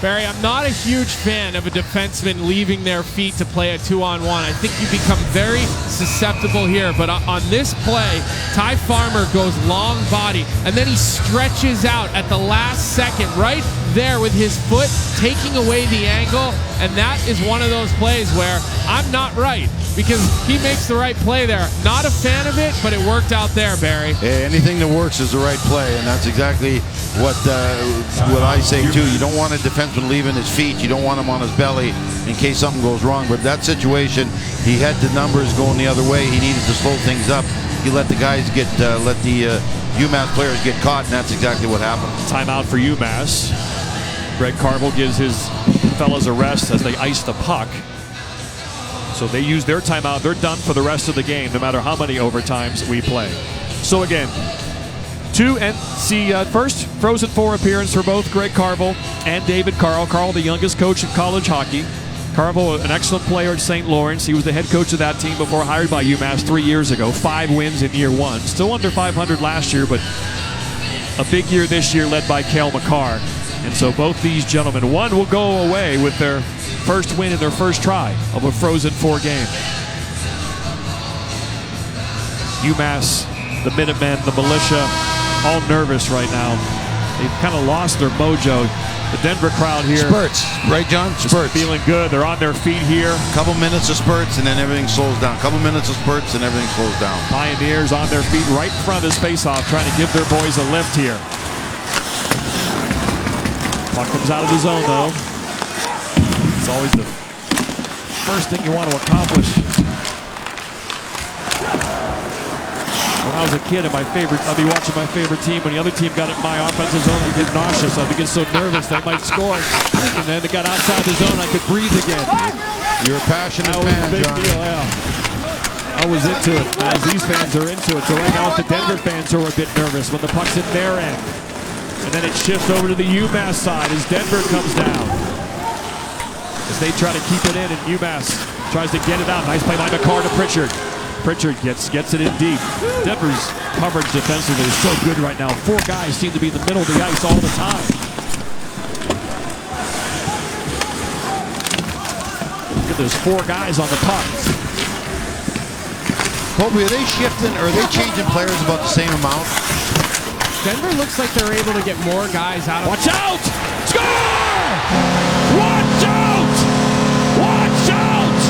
Barry, I'm not a huge fan of a defenseman leaving their feet to play a 2-on-1. I think you become very susceptible here. But on this play, Ty Farmer goes long body, and then he stretches out at the last second right there with his foot, taking away the angle. And that is one of those plays where I'm not right, because he makes the right play there. Not a fan of it, but it worked out there, Barry. Yeah, anything that works is the right play, and that's exactly what I say too. You don't want a defenseman leaving his feet. You don't want him on his belly in case something goes wrong. But that situation, he had the numbers going the other way. He needed to slow things up. He let the guys get, let the UMass players get caught, and that's exactly what happened. Timeout for UMass. Greg Carvel gives his fellas a rest as they ice the puck. So they use their timeout. They're done for the rest of the game, no matter how many overtimes we play. So again, First Frozen Four appearance for both Greg Carvel and David Carl. Carl, the youngest coach in college hockey. Carvel, an excellent player at St. Lawrence. He was the head coach of that team before hired by UMass 3 years ago. 5 wins in year 1. Still under 500 last year, but a big year this year led by Cale Makar. And so both these gentlemen, one will go away with their first win in their first try of a Frozen Four game. UMass, the Minutemen, the militia, all nervous right now. They've kind of lost their mojo. The Denver crowd here. Spurts, right, John? Spurts. Feeling good. They're on their feet here. Couple minutes of spurts and then everything slows down. Couple minutes of spurts and everything slows down. Pioneers on their feet right in front of this face-off, trying to give their boys a lift here. Puck comes out of the zone, though. It's always the first thing you want to accomplish. When I was a kid, I'd be watching my favorite team. When the other team got in my offensive zone, I'd get nauseous. I'd get so nervous they might score. And then they got outside the zone, I could breathe again. You're a passionate fan, That was a big John. deal, yeah. I was into it, as these fans are into it. So right now it's the Denver fans who are a bit nervous when the puck's in their end. And then it shifts over to the UMass side as Denver comes down. As they try to keep it in, and UMass tries to get it out. Nice play by Makar to Pritchard. Pritchard gets it in deep. Denver's coverage defensively is so good right now. 4 guys seem to be in the middle of the ice all the time. Look at those 4 guys on the puck. Colby, are they shifting or are they changing players about the same amount? Denver looks like they're able to get more guys out of. Watch out! Score! Watch out! Watch out!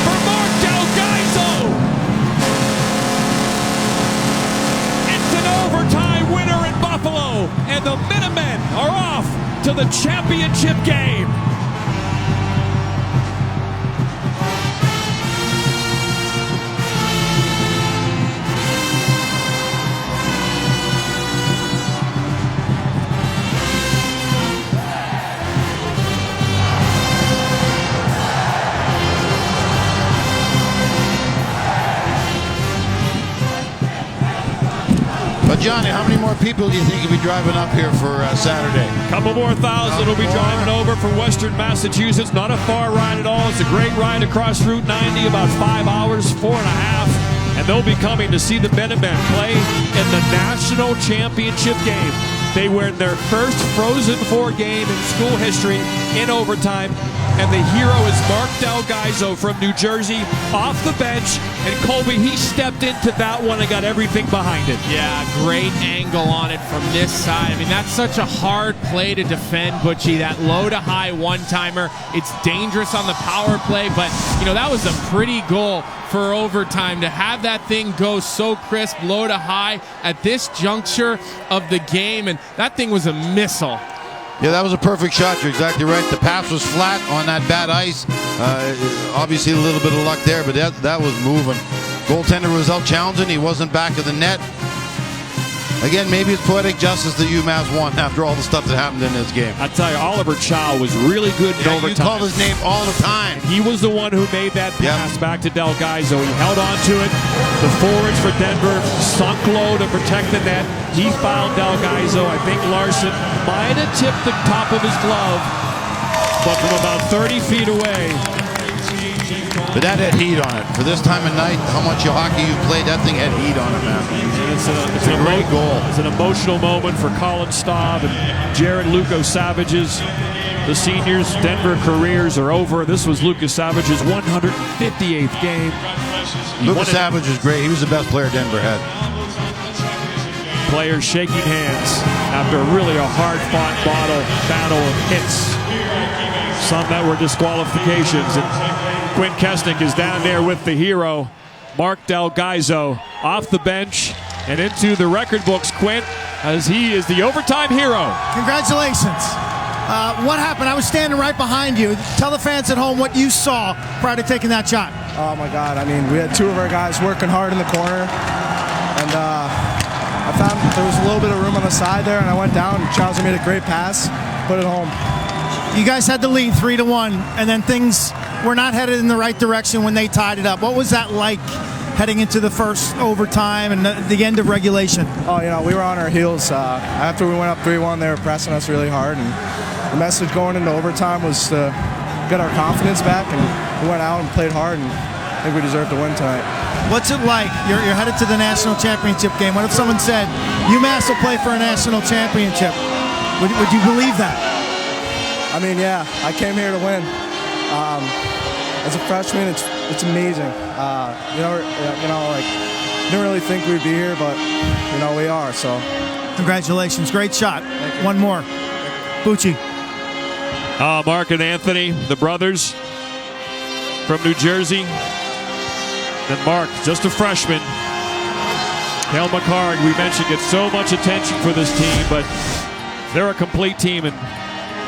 For Mark Del Gaizo! It's an overtime winner in Buffalo, and the Minutemen are off to the championship game. But Johnny, how many more people do you think will be driving up here for Saturday? Couple more thousand will be driving over from Western Massachusetts. Not a far ride at all. It's a great ride across Route 90, about 5 hours, 4.5. And they'll be coming to see the Minutemen play in the national championship game. They win their first Frozen Four game in school history in overtime. And the hero is Mark Del Gaizo from New Jersey, off the bench. And Colby, he stepped into that one and got everything behind it. Yeah, great angle on it from this side. I mean, that's such a hard play to defend, Butchie. That low to high one-timer. It's dangerous on the power play, but, you know, that was a pretty goal for overtime. To have that thing go so crisp, low to high at this juncture of the game, and that thing was a missile. Yeah, that was a perfect shot. You're exactly right. The pass was flat on that bad ice. Obviously, a little bit of luck there, but that was moving. Goaltender was out challenging. He wasn't back of the net. Again, maybe it's poetic justice that UMass won after all the stuff that happened in this game. I tell you, Oliver Chow was really good in overtime. You call his name all the time. He was the one who made that pass back to Del Gaizo. He held on to it. The forwards for Denver sunk low to protect the net. He fouled Del Gaizo. I think Larson might have tipped the top of his glove, but from about 30 feet away. But that had heat on it. For this time of night, how much hockey you played, that thing had heat on it, man. It's a great goal. It's an emotional moment for Colin Staub and Jared Luco Savages. The seniors' Denver careers are over. This was Lucas Savage's 158th game. Lucas Savage was great. He was the best player Denver had. Players shaking hands after really a hard-fought battle of hits. Some that were disqualifications. And Quint Kesnick is down there with the hero, Mark Del Gaizo, off the bench and into the record books, Quint, as he is the overtime hero. Congratulations. What happened? I was standing right behind you. Tell the fans at home what you saw prior to taking that shot. Oh, my God. I mean, we had 2 of our guys working hard in the corner. And I found there was a little bit of room on the side there, and I went down, and Chowser made a great pass, put it home. You guys had the lead 3-1, and then things were not headed in the right direction when they tied it up. What was that like, heading into the first overtime and the end of regulation? Oh, we were on our heels. After we went up 3-1, they were pressing us really hard, and the message going into overtime was to get our confidence back, and we went out and played hard, and I think we deserve to win tonight. What's it like? You're headed to the national championship game. What if someone said, UMass will play for a national championship? Would you believe that? I mean, yeah, I came here to win. As a freshman, it's amazing. Didn't really think we'd be here, but we are. So, congratulations, great shot. One more, Bucci. Mark and Anthony, the brothers from New Jersey. And Mark, just a freshman. Cale Makar, we mentioned, gets so much attention for this team, but they're a complete team. And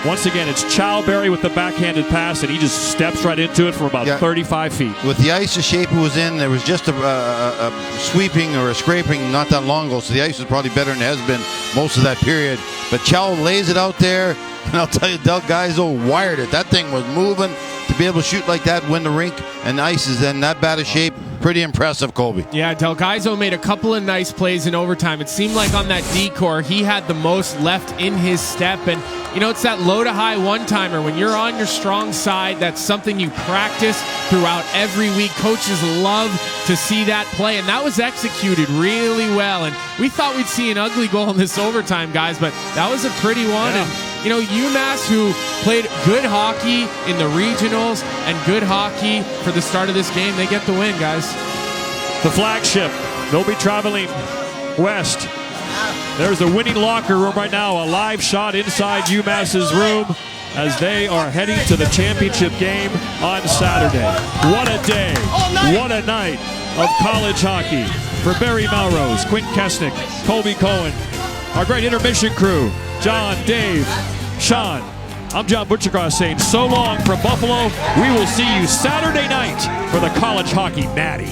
once again, it's Chowberry with the backhanded pass, and he just steps right into it from about 35 feet. With the ice the shape it was in, there was just a sweeping or a scraping not that long ago, so the ice was probably better than it has been most of that period. But Chow lays it out there, and I'll tell you, Del Gaizo wired it. That thing was moving. To be able to shoot like that when the rink and the ice is in that bad a shape, pretty impressive, Colby. Yeah, Del Gaizo made a couple of nice plays in overtime. It seemed like on that D-core, he had the most left in his step. And, it's that low to high one-timer. When you're on your strong side, that's something you practice throughout every week. Coaches love to see that play, and that was executed really well. And we thought we'd see an ugly goal in this overtime, guys, but that was a pretty one. Yeah. And, UMass, who played good hockey in the regionals and good hockey for the start of this game, they get the win, guys. The flagship, they'll be traveling west. There's the winning locker room right now, a live shot inside UMass's room as they are heading to the championship game on Saturday. What a day, what a night of college hockey. For Barry Melrose, Quint Kesnick, Colby Cohen, our great intermission crew, John, Dave, Sean. I'm John Butchercross saying so long from Buffalo. We will see you Saturday night for the College Hockey Natty.